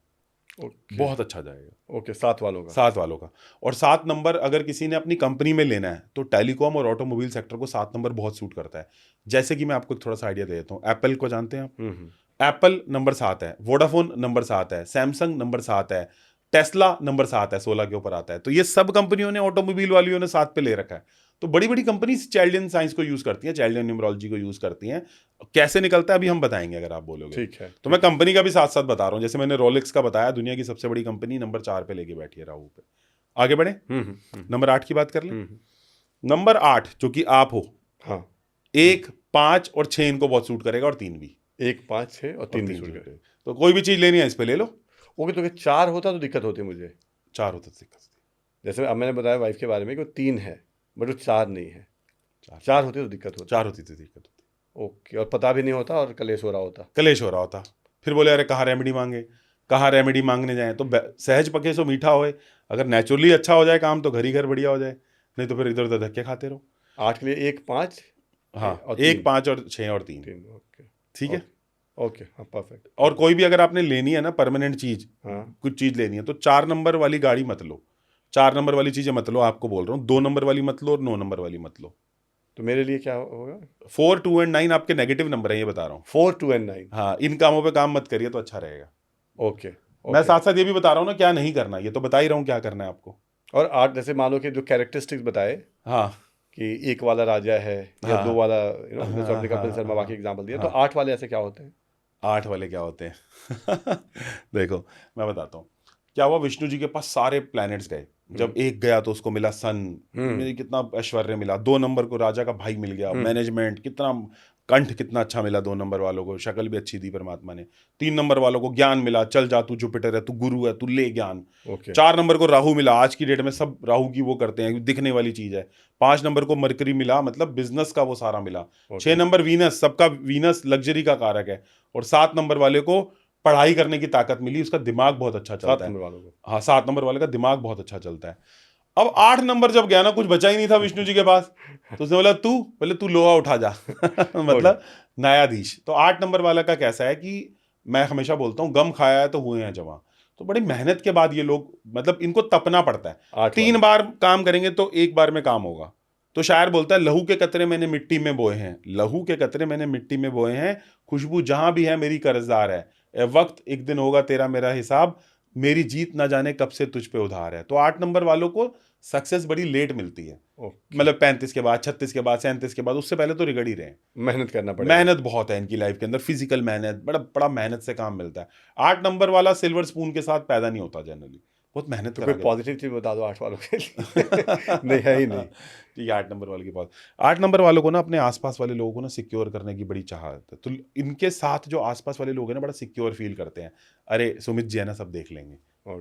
Speaker 2: ओके
Speaker 1: बहुत अच्छा जाएगा।
Speaker 2: ओके, 7 वालों का।
Speaker 1: 7 वालों का। और 7 नंबर अगर किसी ने अपनी कंपनी में लेना है तो टेलीकॉम और ऑटोमोबाइल सेक्टर को 7 नंबर बहुत सूट करता है। जैसे कि मैं आपको थोड़ा सा आइडिया दे देता हूँ, एप्पल को जानते हैं आप? एप्पल नंबर 7 है, वोडाफोन नंबर 7 है, सैमसंग नंबर 7 है, टेस्ला नंबर 7 है, 16 के ऊपर आता है। तो ये सब कंपनियों ने, ऑटोमोबाइल वालियों ने 7 पे ले रखा है। तो बड़ी बड़ी कंपनी चाइल्डियन साइंस को यूज करती हैं, चाइल्डियन न्यूमरोलॉजी को यूज करती हैं। कैसे निकलता है अभी हम बताएंगे अगर आप बोलोगे।
Speaker 2: ठीक है।
Speaker 1: तो मैं कंपनी का भी साथ साथ बता रहा हूँ। जैसे मैंने रोलेक्स का बताया, दुनिया की सबसे बड़ी कंपनी नंबर 4 पे लेके बैठी है राहु पे। आगे बढ़े, नंबर 8 की बात कर लें। नंबर 8 जो कि आप हो,
Speaker 2: हाँ,
Speaker 1: 1, 5 और 6 इनको बहुत सूट करेगा, और 3 भी।
Speaker 2: 1, 5, 6 और 3 भी सूट करेगा।
Speaker 1: तो कोई भी चीज लेनी है इस पे ले लो।
Speaker 2: ओके, तो 4 होता तो दिक्कत होती मुझे।
Speaker 1: 4 होता तो दिक्कत होती।
Speaker 2: जैसे अब मैंने बताया वाइफ के बारे में कि वो 3 है बट वो 4 नहीं है। 4 होती तो दिक्कत होती।
Speaker 1: 4 होती तो दिक्कत होती।
Speaker 2: ओके, और पता भी नहीं होता और कलेश हो रहा होता।
Speaker 1: कलेश हो रहा होता। फिर बोले अरे कहाँ रेमेडी मांगे, कहाँ रेमेडी मांगने जाए। तो सहज पके सो मीठा होए। अगर नेचुरली अच्छा हो जाए काम तो घर ही घर बढ़िया हो जाए, नहीं तो फिर इधर उधर धक्के खाते रहो।
Speaker 2: 8 के लिए 1, 5,
Speaker 1: हाँ,
Speaker 2: और
Speaker 1: 1, 5 और 6 और 3।
Speaker 2: ओके
Speaker 1: ठीक है,
Speaker 2: ओके, हाँ, परफेक्ट।
Speaker 1: और कोई भी अगर आपने लेनी है ना परमानेंट चीज,
Speaker 2: हाँ,
Speaker 1: कुछ चीज लेनी है तो 4 नंबर वाली गाड़ी मत लो, 4 नंबर वाली चीजें मत लो। आपको बोल रहा हूँ 2 नंबर वाली मत लो और 9 नंबर वाली मत लो।
Speaker 2: तो मेरे लिए क्या होगा?
Speaker 1: 4, 2 एंड 9 आपके नेगेटिव नंबर है, ये बता रहा हूँ।
Speaker 2: 4, 2 एंड 9।
Speaker 1: हाँ, इन कामों पे काम मत करिए तो अच्छा रहेगा।
Speaker 2: ओके,
Speaker 1: मैं साथ साथ ये भी बता रहा हूँ ना क्या नहीं करना, ये तो बता ही रहा हूँ क्या करना है आपको।
Speaker 2: और 8 जैसे मान लो कि जो कैरेक्टरिस्टिक्स बताए
Speaker 1: हाँ
Speaker 2: कि 1 वाला राजा है या
Speaker 1: हाँ,
Speaker 2: 2 वाला, जैसे आपने
Speaker 1: हाँ,
Speaker 2: कपिल शर्मा
Speaker 1: हाँ,
Speaker 2: बाकी एग्जांपल दिया,
Speaker 1: हाँ।
Speaker 2: तो 8 वाले ऐसे क्या होते हैं?
Speaker 1: 8 वाले क्या होते हैं? देखो मैं बताता हूँ क्या हुआ। विष्णु जी के पास सारे प्लैनेट्स गए। जब 1 गया तो उसको मिला सन, मेरी कितना ऐश्वर्य मिला। 2 नंबर को राजा का भाई मिल गया, मैनेजमेंट कितना, कंठ कितना अच्छा मिला 2 नंबर वालों को, शक्ल भी अच्छी दी परमात्मा ने। 3 नंबर वालों को ज्ञान मिला, चल जा तू जुपिटर है, तू गुरु है, तू ले ज्ञान।
Speaker 2: ओके,
Speaker 1: 4 नंबर को राहु मिला, आज की डेट में सब राहु की वो करते हैं, दिखने वाली चीज है। 5 नंबर को मरकरी मिला, मतलब बिजनेस का वो सारा मिला। 6 नंबर वीनस, सबका वीनस लग्जरी का कारक है। और 7 नंबर वाले को पढ़ाई करने की ताकत मिली, उसका दिमाग बहुत अच्छा
Speaker 2: 7
Speaker 1: चलता है।
Speaker 2: नंबर वालों को।
Speaker 1: हाँ, 7 नंबर वाले का दिमाग बहुत अच्छा चलता है। अब 8 नंबर जब गया ना, कुछ बचा ही नहीं था विष्णु जी के पास, तो उसने बोला तू पहले तू लोहा उठा जा मतलब न्यायाधीश। तो 8 नंबर वाला का कैसा है कि मैं हमेशा बोलता हूँ गम खाया है तो हुए हैं जवां। तो बड़ी मेहनत के बाद ये लोग, मतलब इनको तपना पड़ता है।
Speaker 2: 8
Speaker 1: 3 बार काम करेंगे तो 1 बार में काम होगा। तो शायर बोलता है लहू के कतरे मैंने मिट्टी में बोए हैं, लहू के कतरे मैंने मिट्टी में बोए हैं, खुशबू जहां भी है मेरी कर्जदार है, ए वक्त एक दिन होगा तेरा मेरा हिसाब, मेरी जीत ना जाने कब से तुझ पे उधार है। तो 8 नंबर वालों को सक्सेस बड़ी लेट मिलती है, मतलब 35 के बाद, 36 के बाद, 37 के बाद, उससे पहले तो रिगड़ ही रहे हैं।
Speaker 2: मेहनत करना पड़ेगा।
Speaker 1: मेहनत बहुत है इनकी लाइफ के अंदर, फिजिकल मेहनत, बड़ा बड़ा मेहनत से काम मिलता है। 8 नंबर वाला सिल्वर स्पून के साथ पैदा नहीं होता जनरली, बहुत मेहनत
Speaker 2: तो
Speaker 1: करा
Speaker 2: कोई पॉजिटिव चीज बता दो 8 वालों के लिए। नहीं है ही नहीं।
Speaker 1: ठीक है, 8 नंबर वाले की बात। 8 नंबर वालों को ना अपने आसपास वाले लोगों को ना सिक्योर करने की बड़ी चाहत है। तो इनके साथ जो आसपास वाले लोग हैं ना, बड़ा सिक्योर फील करते हैं। अरे सुमित जी है ना, सब देख लेंगे।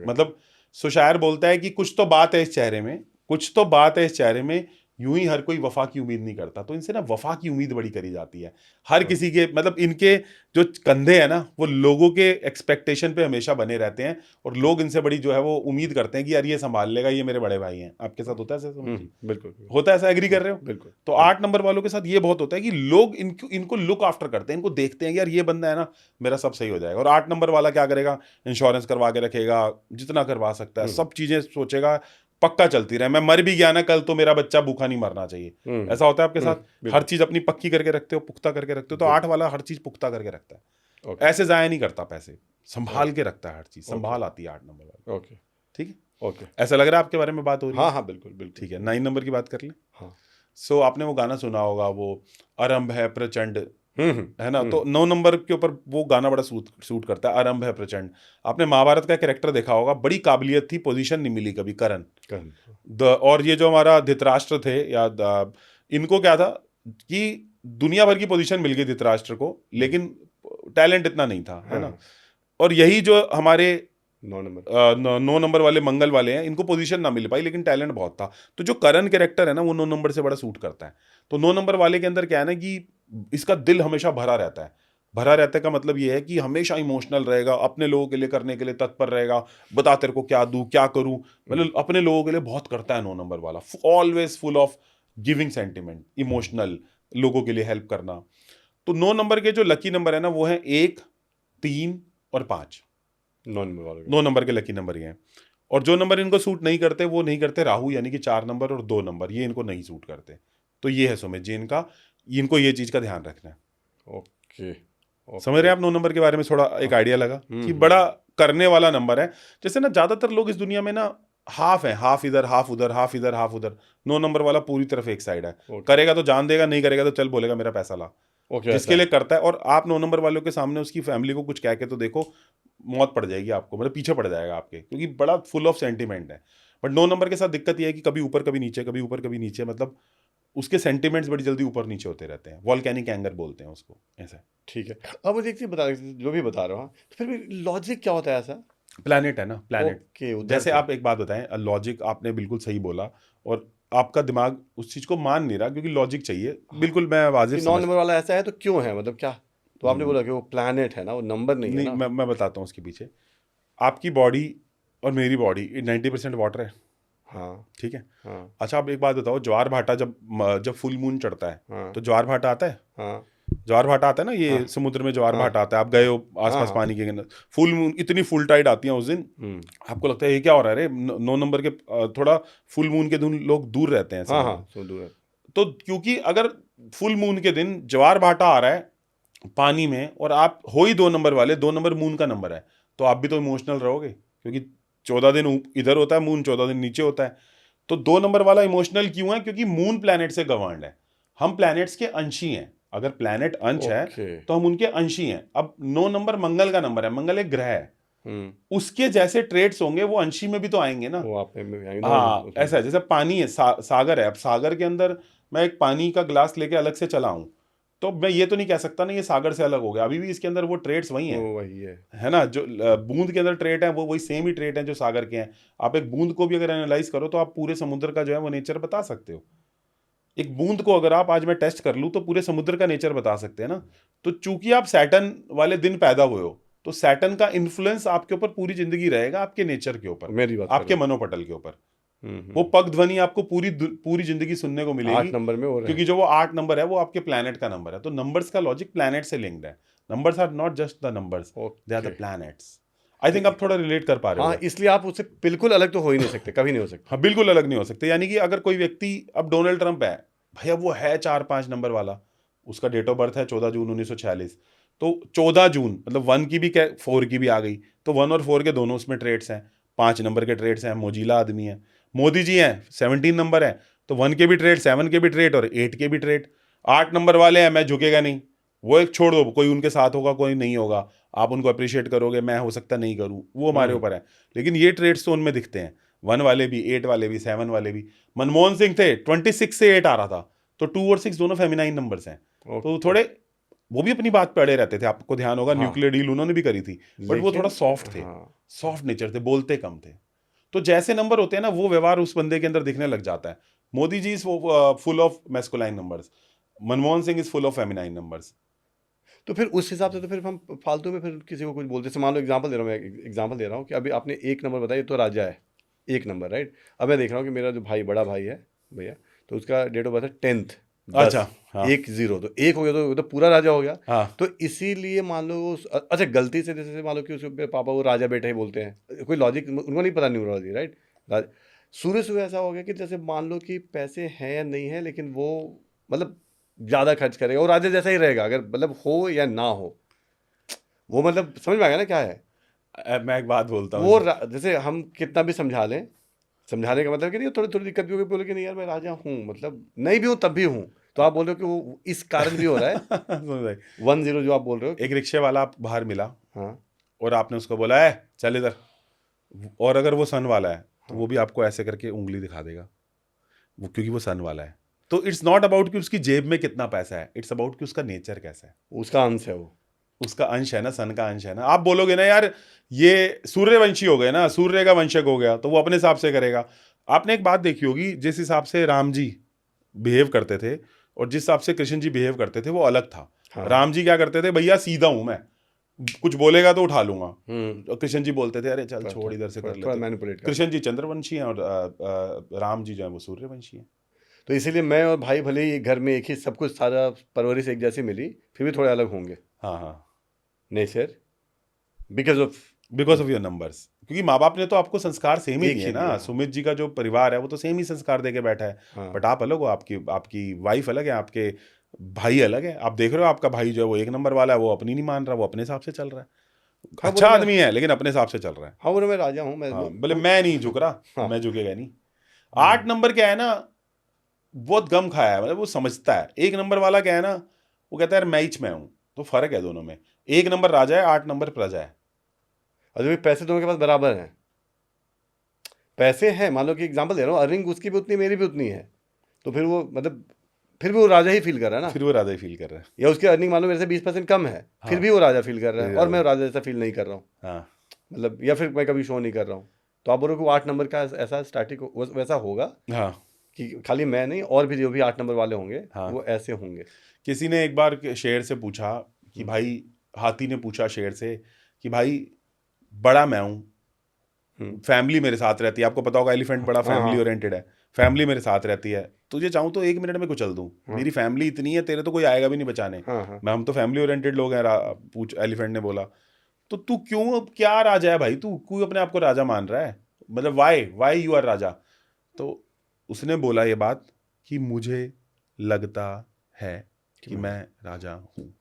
Speaker 1: मतलब शायर बोलता है कि कुछ तो बात है इस चेहरे में, कुछ तो बात है इस चेहरे में, यूं ही हर कोई वफा की उम्मीद नहीं करता। तो इनसे ना वफा की उम्मीद बड़ी करी जाती है हर किसी के, मतलब इनके जो कंधे हैं ना, वो लोगों के एक्सपेक्टेशन पे हमेशा बने रहते हैं, और लोग इनसे बड़ी जो है वो उम्मीद करते हैं कि यार ये संभाल लेगा, ये मेरे बड़े भाई हैं। आपके साथ होता है ऐसा?
Speaker 2: बिल्कुल
Speaker 1: होता है ऐसा? एग्री कर रहे हो?
Speaker 2: बिल्कुल।
Speaker 1: तो 8 नंबर वालों के साथ ये बहुत होता है कि लोग इनको लुक आफ्टर करते हैं, इनको देखते हैं यार ये बंदा है ना, मेरा सब सही हो जाएगा। और 8 नंबर वाला क्या करेगा, इंश्योरेंस करवा के रखेगा, जितना करवा सकता है, सब चीजें सोचेगा, पक्का चलती रहे। मैं मर भी गया ना कल तो मेरा बच्चा भूखा नहीं मरना चाहिए। ऐसा होता है आपके साथ? हर चीज अपनी पक्की करके रखते हो, पुख्ता करके रखते हो। तो 8 वाला हर चीज पुख्ता करके रखता है, ऐसे जाया नहीं करता पैसे, संभाल के रखता है हर चीज, संभाल आती है 8 नंबर वाला।
Speaker 2: ओके,
Speaker 1: ठीक है,
Speaker 2: ओके।
Speaker 1: ऐसा लग रहा है आपके बारे में बात हो रही है?
Speaker 2: हाँ हाँ, बिल्कुल बिल्कुल।
Speaker 1: ठीक है, 9 नंबर की बात कर लें।
Speaker 2: हाँ।
Speaker 1: सो आपने वो गाना सुना होगा, वो आरंभ है प्रचंड, है ना? तो 9 नंबर के ऊपर वो गाना बड़ा सूट करता है, आरंभ है प्रचंड। आपने महाभारत का कैरेक्टर देखा होगा, बड़ी काबिलियत थी, पोजीशन नहीं मिली कभी, करण। और ये जो हमारा धृतराष्ट्र थे, या इनको क्या था कि दुनिया भर की पोजीशन मिल गई धृतराष्ट्र को, लेकिन टैलेंट इतना नहीं था, है ना? और यही जो हमारे 9 नंबर वाले मंगल वाले हैं, इनको पोजीशन ना मिल पाई, लेकिन टैलेंट बहुत था। तो जो करण कैरेक्टर है ना, वो 9 नंबर से बड़ा सूट करता है। तो 9 नंबर वाले के अंदर क्या है ना कि इसका दिल हमेशा भरा रहता है, भरा रहता का मतलब ये है कि हमेशा इमोशनल रहेगा, अपने लोगों के लिए करने के लिए तत्पर रहेगा, बता तेरे को क्या दूं क्या करूं, मतलब अपने लोगों के लिए बहुत करता है 9 नंबर वाला, always full of giving sentiment, emotional, लोगों के लिए हेल्प करना। तो 9 नंबर के जो लकी नंबर है ना वो है 1, 3 और 5।
Speaker 2: 9 नंबर वालों के।
Speaker 1: 9 नंबर के लकी नंबर ये हैं। और जो नंबर इनको सूट नहीं करते वो नहीं करते राहु, यानी कि 4 नंबर और 2 नंबर, ये इनको नहीं सूट करते। तो ये है सुमित जी इनका, इनको ये चीज का ध्यान रखना है।
Speaker 2: ओके
Speaker 1: समझ रहे हैं आप 9 नंबर के बारे में? थोड़ा एक आइडिया लगा कि
Speaker 2: हम्म।
Speaker 1: बड़ा करने वाला नंबर है। जैसे ना ज्यादातर लोग इस दुनिया में ना हाफ है, हाफ इधर हाफ उधर, हाफ इधर हाफ उधर। 9 नंबर वाला पूरी तरफ एक साइड है,
Speaker 2: ओके
Speaker 1: करेगा तो जान देगा, नहीं करेगा तो चल बोलेगा मेरा पैसा ला।
Speaker 2: ओके,
Speaker 1: जिसके लिए करता है, और आप 9 नंबर वालों के सामने उसकी फैमिली को कुछ कह के तो देखो, मौत पड़ जाएगी आपको, मतलब पीछे पड़ जाएगा आपके, क्योंकि बड़ा फुल ऑफ सेंटिमेंट है। बट 9 नंबर के साथ दिक्कत यह है कि कभी ऊपर कभी नीचे, कभी ऊपर कभी नीचे, मतलब उसके सेंटिमेंट्स बड़ी जल्दी ऊपर नीचे होते रहते हैं। वॉल्केनिक एंगर बोलते हैं उसको, ऐसा।
Speaker 2: ठीक है। अब मुझे एक चीज बता, जो भी बता रहा हूँ, तो फिर भी लॉजिक क्या होता है ऐसा?
Speaker 1: प्लैनेट है ना, प्लैनेट।
Speaker 2: ओके, उधर
Speaker 1: जैसे
Speaker 2: से।
Speaker 1: आप एक बात बताएं, लॉजिक आपने बिल्कुल सही बोला, और आपका दिमाग उस चीज को मान नहीं रहा, क्योंकि लॉजिक चाहिए। बिल्कुल मैं वाजिब
Speaker 2: कि 9
Speaker 1: समझ,
Speaker 2: नंबर वाला ऐसा है तो क्यों है, मतलब क्या? तो आपने बोला कि वो प्लैनेट है ना, वो नंबर नहीं है
Speaker 1: नहीं,
Speaker 2: ना।
Speaker 1: मैं बताता हूँ उसके पीछे। आपकी बॉडी और मेरी बॉडी 90% वाटर है,
Speaker 2: हाँ
Speaker 1: ठीक है।
Speaker 2: हाँ
Speaker 1: अच्छा आप एक बात बताओ, ज्वार भाटा जब फुल मून चढ़ता है
Speaker 2: हाँ
Speaker 1: तो ज्वार भाटा आता है?
Speaker 2: हाँ
Speaker 1: ज्वार भाटा आता है ना,
Speaker 2: हाँ
Speaker 1: ये समुद्र में ज्वार
Speaker 2: हाँ
Speaker 1: भाटा आता है, आप गए हो
Speaker 2: हाँ
Speaker 1: आसपास
Speaker 2: हाँ।
Speaker 1: पानी के अंदर, फुल मून, इतनी फुल टाइड आती है उस दिन,
Speaker 2: हम्म।
Speaker 1: आपको लगता है ये क्या हो रहा है रे, 9 नंबर के थोड़ा फुल मून के दिन लोग दूर रहते हैं
Speaker 2: हाँ
Speaker 1: समुद्र
Speaker 2: हाँ,
Speaker 1: में।
Speaker 2: सो दूर है।
Speaker 1: तो क्योंकि अगर फुल मून के दिन ज्वार भाटा आ रहा है पानी में, और आप हो ही 2 नंबर वाले, 2 नंबर मून का नंबर है, तो आप भी तो इमोशनल रहोगे, क्योंकि 14 दिन इधर होता है मून, 14 दिन नीचे होता है। तो 2 नंबर वाला इमोशनल क्यों है? क्योंकि मून प्लैनेट से गवर्न्ड है, हम प्लैनेट्स के अंशी हैं। अगर प्लैनेट अंश है
Speaker 2: ओके।
Speaker 1: तो हम उनके अंशी हैं। अब 9 नंबर मंगल का नंबर है, मंगल एक ग्रह है, उसके जैसे ट्रेड्स होंगे वो अंशी में भी तो आएंगे ना।
Speaker 2: वो आप में आएंगे ना,
Speaker 1: हाँ
Speaker 2: उसमें
Speaker 1: ऐसा है, जैसे पानी है, सागर है, अब सागर के अंदर मैं एक पानी का ग्लास लेके अलग से चला हूं, तो मैं ये तो नहीं कह सकता ना ये सागर से अलग हो गया, अभी भी इसके अंदर वो ट्रेड्स वही
Speaker 2: वो
Speaker 1: हैं,
Speaker 2: वही है।
Speaker 1: है ना। जो बूंद के अंदर ट्रेट है वो वही सेम ही ट्रेट है जो सागर के हैं। आप एक बूंद को भी अगर एनालाइज करो तो आप पूरे समुद्र का जो है वो नेचर बता सकते हो। एक बूंद को अगर आप आज मैं टेस्ट कर लूं तो पूरे समुद्र का नेचर बता सकते हैं ना। तो चूंकि आप सैटर्न वाले दिन पैदा हुए हो, तो सैटर्न का इन्फ्लुएंस आपके ऊपर पूरी जिंदगी रहेगा, आपके नेचर के ऊपर,
Speaker 2: मेरी बात कर
Speaker 1: आपके
Speaker 2: रहे
Speaker 1: मनोपटल के ऊपर।
Speaker 2: हो।
Speaker 1: वो पग ध्वनि आपको पूरी पूरी जिंदगी सुनने को मिलेगी,
Speaker 2: 8 नंबर में और है।
Speaker 1: क्योंकि जो वो 8 नंबर है वो आपके प्लैनेट का नंबर है। तो नंबर्स का लॉजिक प्लैनेट से लिंक्ड है। Numbers are not just the numbers, they are the
Speaker 2: okay.
Speaker 1: Planets. I think आप थोड़ा रिलेट कर पा रहे
Speaker 2: हाँ,
Speaker 1: हो।
Speaker 2: इसलिए आप उससे बिल्कुल अलग तो हो ही नहीं सकते, कभी नहीं हो सकते।
Speaker 1: हाँ बिल्कुल अलग नहीं हो सकते। यानी कि अगर कोई व्यक्ति, अब डोनाल्ड ट्रंप है भैया, वो है 4-5 नंबर वाला, उसका डेट ऑफ बर्थ है 14 जून 1946, तो 14 जून मतलब 1 की भी 4 की भी आ गई, तो 1 और 4 के दोनों उसमें ट्रेड्स हैं, 5 नंबर के ट्रेड्स हैं, मोजीला आदमी है। मोदी जी हैं 17 नंबर है, तो 1 के भी ट्रेड, 7 के भी ट्रेड और 8 के भी ट्रेड। 8 नंबर वाले हैं, मैं झुकेगा नहीं, वो एक छोड़ दो, कोई उनके साथ होगा कोई नहीं होगा, आप उनको अप्रिशिएट करोगे, मैं हो सकता नहीं करूँ, वो हमारे ऊपर है। लेकिन ये ट्रेड्स तो उनमें दिखते हैं, 1 वाले भी, 8 वाले भी, 7 वाले भी। मनमोहन सिंह थे 26 से 8 आ रहा था, तो 2 और 6 दोनों फेमिनाइन नंबर्स हैं। तो थोड़े वो भी अपनी बात पे अड़े रहते थे, आपको ध्यान होगा
Speaker 2: हाँ।
Speaker 1: न्यूक्लियर डील उन्होंने भी करी थी, बट वो थोड़ा सॉफ्ट थे,
Speaker 2: हाँ।
Speaker 1: सॉफ्ट नेचर थे, बोलते कम थे। तो जैसे नंबर होते हैं ना, वो व्यवहार उस बंदे के अंदर दिखने लग जाता है। Modi ji is full of masculine numbers, Manmohan Singh is full of feminine numbers.
Speaker 2: तो फिर उस हिसाब से तो फिर हम फालतू में फिर किसी को कुछ बोलते, जैसे मान लो एग्जांपल दे रहा हूँ, मैं एग्जांपल दे रहा हूँ कि अभी आपने 1 नंबर बताया, तो राजा है 1 नंबर, राइट? अब मैं देख रहा हूँ कि मेरा जो भाई, बड़ा भाई है भैया, तो उसका डेट ऑफ बर्थ है 10th, 10,
Speaker 1: अच्छा हाँ
Speaker 2: 1-0, तो 1 हो गया तो पूरा राजा हो गया।
Speaker 1: हाँ
Speaker 2: तो इसीलिए मान लो अच्छा गलती से, जैसे मान लो कि उसके पापा वो राजा बेटा ही बोलते हैं, कोई लॉजिक उनको नहीं पता, न्यूरोलॉजी, राइट? शुरू से ऐसा हो गया कि जैसे मान लो कि पैसे हैं या नहीं है, लेकिन वो मतलब ज़्यादा खर्च करेगा, वो राजा जैसा ही रहेगा, अगर मतलब हो या ना हो, वो मतलब समझ में आ गया ना क्या है
Speaker 1: अब मैं एक बात बोलता हूँ
Speaker 2: वो। जैसे हम कितना भी समझा लें, समझाने का मतलब कि नहीं, थोड़ी थोड़ी दिक्कत भी होगी, बोले कि नहीं यार मैं राजा हूँ, मतलब नहीं भी हूँ तब भी हूँ, तो आप बोल रहे हो कि वो इस कारण भी हो रहा है।
Speaker 1: सुन भाई,
Speaker 2: 1-0 जो आप बोल रहे हो।
Speaker 1: एक रिक्शे वाला आप बाहर मिला
Speaker 2: हाँ
Speaker 1: और आपने उसको बोला है चल इधर, और अगर वो सन वाला है तो
Speaker 2: हाँ।
Speaker 1: वो भी आपको ऐसे करके उंगली दिखा देगा, वो क्योंकि वो सन वाला है। तो इट्स नॉट अबाउट कि उसकी जेब में कितना पैसा है, इट्स अबाउट कि उसका नेचर कैसा है,
Speaker 2: उसका अंश है वो।
Speaker 1: उसका अंश है ना, सन का अंश है ना। आप बोलोगे ना यार ये सूर्यवंशी हो गए ना, सूर्य का वंशक हो गया, तो वो अपने हिसाब से करेगा। आपने एक बात देखी होगी, जिस हिसाब से राम जी बिहेव करते थे और जिस हिसाब से कृष्ण जी बिहेव करते थे वो अलग था।
Speaker 2: हाँ।
Speaker 1: राम जी क्या करते थे, भैया सीधा हूं मैं, कुछ बोलेगा तो उठा लूंगा।
Speaker 2: हम्म।
Speaker 1: और कृष्ण जी बोलते थे अरे चल छोड़ इधर से कर
Speaker 2: थोड़ा
Speaker 1: लेते।
Speaker 2: मैनिपुलेट कर।
Speaker 1: कृष्ण जी चंद्रवंशी हैं और राम जी जो है वो सूर्यवंशी हैं।
Speaker 2: तो इसीलिए मैं और भाई भले ही घर में एक ही सब कुछ, सारा परवरिश एक जैसी मिली, फिर भी थोड़े अलग होंगे
Speaker 1: हाँ हाँ,
Speaker 2: nature, because of
Speaker 1: because of your numbers, क्योंकि माँ बाप ने तो आपको संस्कार सेम ही
Speaker 2: एक
Speaker 1: दिए
Speaker 2: ही
Speaker 1: ना।
Speaker 2: दिया।
Speaker 1: सुमित जी का जो परिवार है वो तो सेम ही संस्कार दे के बैठा है।
Speaker 2: हाँ।
Speaker 1: बट आप अलग हो, आपकी आपकी वाइफ अलग है, आपके भाई अलग है। आप देख रहे हो आपका भाई जो है वो एक नंबर वाला है, वो अपनी नहीं मान रहा, वो अपने हिसाब से चल रहा है।
Speaker 2: हाँ
Speaker 1: अच्छा
Speaker 2: बोलो मैं,
Speaker 1: आदमी है लेकिन अपने हिसाब से चल रहा है।
Speaker 2: हाँ बोलो मैं राजा हूँ मैं।
Speaker 1: हाँ, बोले मैं नहीं झुक रहा,
Speaker 2: हाँ।
Speaker 1: मैं झुकेगा नहीं। 8 नंबर क्या है ना, बहुत गम खाया है, मतलब वो समझता है। 1 नंबर वाला क्या है ना, वो कहता है यार मैं ही मैं हूं। तो फर्क है दोनों में, 1 नंबर राजा है, 8 नंबर प्रजा है।
Speaker 2: और जब पैसे दोनों के पास बराबर हैं, पैसे हैं, मान लो कि एग्जांपल दे रहा हूँ, अर्निंग उसकी भी उतनी मेरी भी उतनी है, तो फिर वो मतलब फिर भी वो राजा ही फील कर रहा है ना।
Speaker 1: फिर वो राजा ही फील कर रहा है।
Speaker 2: या उसकी अर्निंग मान लो मेरे से 20% कम है, फिर
Speaker 1: हाँ।
Speaker 2: भी वो राजा फील कर रहा
Speaker 1: फिर
Speaker 2: है,
Speaker 1: भी
Speaker 2: और मैं
Speaker 1: राजा।
Speaker 2: राजा जैसा फील नहीं कर रहा हूँ।
Speaker 1: हाँ
Speaker 2: मतलब या फिर मैं कभी शो नहीं कर रहा हूँ। तो आप बोलो कि 8 नंबर का ऐसा स्टैटिक वैसा होगा
Speaker 1: हाँ
Speaker 2: कि खाली मैं नहीं, और भी जो भी 8 नंबर वाले होंगे
Speaker 1: हाँ।
Speaker 2: वो ऐसे होंगे।
Speaker 1: किसी ने एक बार शेर से पूछा कि भाई, हाथी ने पूछा शेर से कि भाई बड़ा मैं हूँ, फैमिली मेरे साथ रहती है। आपको पता होगा एलिफेंट बड़ा
Speaker 2: हाँ,
Speaker 1: फैमिली
Speaker 2: हाँ।
Speaker 1: ओरिएंटेड है। फैमिली मेरे साथ रहती है, तुझे चाहूँ तो 1 मिनट में कुचल दूँ, मेरी फैमिली इतनी है, तेरे तो कोई आएगा भी नहीं बचाने।
Speaker 2: हाँ, हाँ।
Speaker 1: मैं हम तो फैमिली ओरिएंटेड लोग हैं। पूछ एलिफेंट ने बोला, तो तू क्यों, अब क्या राजा है भाई, तू क्यों अपने आप को राजा मान रहा है, मतलब वाई वाई यू आर राजा। तो उसने बोला ये बात कि मुझे लगता है कि मैं राजा हूँ।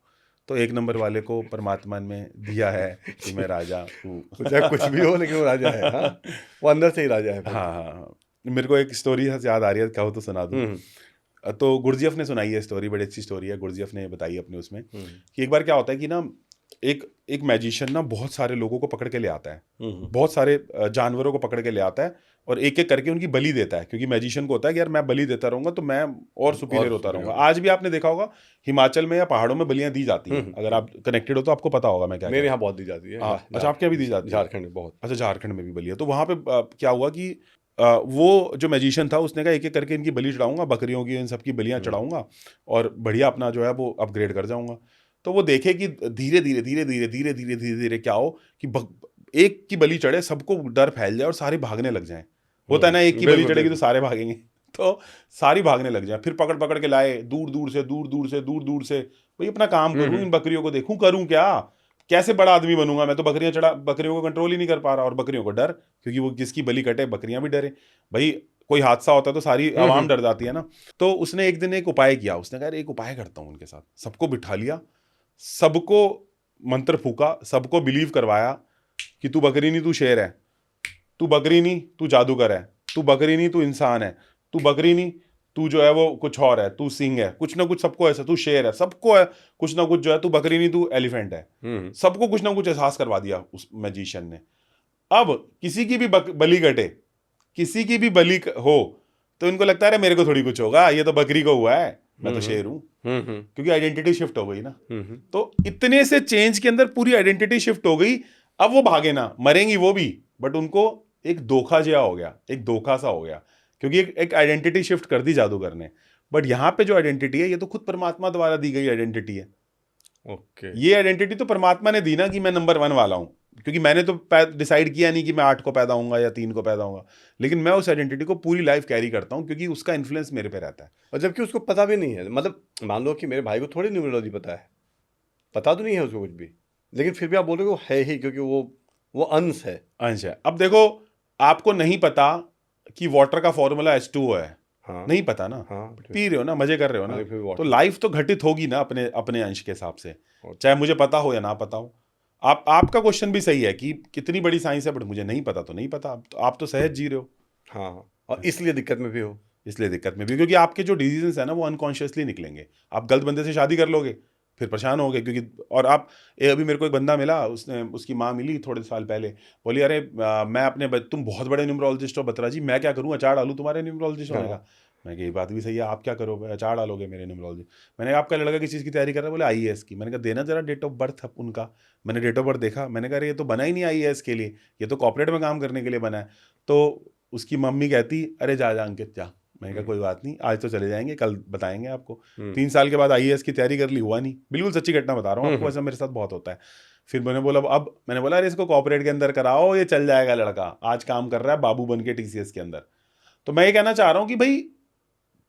Speaker 1: तो 1 नंबर वाले को परमात्मा ने दिया है कि मैं राजा हूँ।
Speaker 2: चाहे कुछ भी हो लेकिन वो राजा है। हाँ, वो अंदर से ही राजा है
Speaker 1: हाँ
Speaker 2: भाई।
Speaker 1: हाँ हाँ। मेरे को एक स्टोरी याद आ रही है, कहो तो सुना दूँ। तो गुरजीएफ ने सुनाई है स्टोरी, बड़ी अच्छी स्टोरी है, गुरजीएफ ने बताई अपने उसमें कि एक बार क्या होता है कि ना एक मैजिशियन ना बहुत सारे लोगों को पकड़ के ले आता है, बहुत सारे जानवरों को पकड़ के ले आता है और एक एक करके उनकी बलि देता है, क्योंकि मैजिशियन को होता है कि यार मैं बलि देता रहूंगा तो मैं और सुपीरियर होता रहूंगा। आज भी आपने देखा होगा हिमाचल में या पहाड़ों में बलियां दी जाती हैं, अगर आप कनेक्टेड हो तो आपको पता होगा मैं क्या
Speaker 2: मेरे यहाँ बहुत दी जाती है।
Speaker 1: अच्छा, आपके यहाँ भी दी जाती है?
Speaker 2: झारखंड में बहुत।
Speaker 1: अच्छा, झारखंड में भी बलि है। तो वहां पे क्या हुआ कि वो जो मैजिशियन था उसने कहा एक एक करके इनकी बलि चढ़ाऊंगा, बकरियों की इन सबकी बलियां चढ़ाऊंगा और बढ़िया अपना जो है वो अपग्रेड कर जाऊंगा। तो वो देखे कि धीरे धीरे धीरे धीरे धीरे धीरे धीरे धीरे क्या हो कि एक की बलि चढ़े, सबको डर फैल जाए और सारे भागने लग जाएं। होता है ना, एक की बलि चढ़ेगी तो सारे भागेंगे, तो सारी भागने लग जाए। फिर पकड़ पकड़ के लाए दूर दूर से, दूर दूर से, दूर दूर से। भाई अपना काम करूं, इन बकरियों को देखूं, करूं क्या, कैसे बड़ा आदमी बनूंगा मैं, तो बकरियां चढ़ा, बकरियों को कंट्रोल ही नहीं कर पा रहा। और बकरियों को डर, क्योंकि वो जिसकी बलि कटे बकरियां भी डरे। भाई कोई हादसा होता है तो सारी आवाम डर जाती है ना। तो उसने एक दिन एक उपाय किया, उसने कहा एक उपाय करता हूं उनके साथ। सबको बिठा लिया, सबको मंत्र फूका, सबको बिलीव करवाया कि तू बकरी नहीं तू शेर है, तू बकरी नहीं तू जादूगर है, तू बकरी नहीं तू इंसान है, तू बकरी नहीं तू जो है वो कुछ और है, तू सिंह है, कुछ ना कुछ सबको ऐसा, तू शेर है, सबको है कुछ ना कुछ जो है, तू बकरी नहीं तू एलिफेंट है। सबको कुछ ना कुछ एहसास करवा दिया उस मैजिशियन ने। अब किसी की भी बलि कटे, किसी की भी बलि हो तो इनको लगता है मेरे को थोड़ी कुछ होगा, ये तो बकरी को हुआ है, मैं तो शेर हूं, क्योंकि आइडेंटिटी शिफ्ट हो गई ना। तो इतने से चेंज के अंदर पूरी आइडेंटिटी शिफ्ट हो गई। अब वो भागे ना, मरेंगी वो भी, बट उनको एक धोखा जया हो गया, एक धोखा सा हो गया, क्योंकि एक आइडेंटिटी शिफ्ट कर दी जादूगर ने। बट यहां पे जो आइडेंटिटी है ये तो खुद परमात्मा द्वारा दी गई आइडेंटिटी है।
Speaker 2: ओके।
Speaker 1: ये आइडेंटिटी तो परमात्मा ने दी ना कि मैं नंबर 1 वाला हूं, क्योंकि मैंने तो डिसाइड किया नहीं कि मैं 8 को पैदा होऊंगा या 3 को पैदा होऊंगा, लेकिन मैं उस आइडेंटिटी को पूरी लाइफ कैरी करता हूं क्योंकि उसका इन्फ्लुएंस मेरे पे रहता है।
Speaker 2: और जबकि उसको पता भी नहीं है, मतलब मान लो कि मेरे भाई को थोड़ी न्यूमरोलॉजी पता है, पता तो नहीं है उसको कुछ भी, लेकिन फिर भी आप बोलोगे वो है ही, क्योंकि वो अंश है।
Speaker 1: अंश है। अब देखो, आपको नहीं पता कि वाटर का फॉर्मूला H2O है,
Speaker 2: हाँ।
Speaker 1: नहीं पता ना,
Speaker 2: हाँ,
Speaker 1: पी रहे हो ना, मजे कर रहे हो ना,
Speaker 2: फिर
Speaker 1: तो लाइफ तो घटित होगी ना अपने अपने अंश के हिसाब से, चाहे मुझे पता हो या ना पता हो। आपका क्वेश्चन भी सही है कि कितनी बड़ी साइंस है, बट मुझे नहीं पता तो नहीं पता। आप तो सहज जी रहे हो।
Speaker 2: हाँ, और इसलिए दिक्कत में भी हो।
Speaker 1: इसलिए दिक्कत में भी, क्योंकि आपके जो डिसीजंस है ना वो अनकॉन्शियसली निकलेंगे। आप गलत बंदे से शादी कर लोगे, फिर परेशान होगे, क्योंकि और आप अभी मेरे को एक बंदा मिला, उसने उसकी माँ मिली थोड़े साल पहले, बोली अरे मैं अपने तुम बहुत बड़े न्यूमरोलॉजिस्ट हो बत्रा जी, मैं क्या करूँ, अचार डालूँ तुम्हारे न्यूमरोलॉजिस्ट होने का। मैं कहा ये बात भी सही है, आप क्या करोगे, अचार डालोगे मेरे न्यूमरोलॉजी। मैंने कहा आपका लड़का किस चीज़ की तैयारी कर रहा है, बोले IAS की। मैंने कहा देना जरा डेट ऑफ बर्थ उनका। मैंने डेट ऑफ बर्थ देखा, मैंने कहा ये तो बना ही नहीं IAS के लिए, ये तो कॉर्पोरेट में काम करने के लिए बना है। तो उसकी मम्मी कहती अरे जा अंकित जा, मैंने कहा कोई बात नहीं, आज तो चले जाएंगे, कल बताएंगे आपको।
Speaker 2: हम्म।
Speaker 1: 3 साल के बाद आईएएस की तैयारी कर ली, हुआ नहीं। बिल्कुल सच्ची घटना बता रहा हूँ आपको, ऐसा मेरे साथ बहुत होता है। फिर मैंने बोला अरे इसको कॉर्पोरेट के अंदर कराओ, ये चल जाएगा लड़का, आज काम कर रहा है बाबू बन के टीसीएस के अंदर। तो मैं ये कहना चाह रहा हूँ कि भाई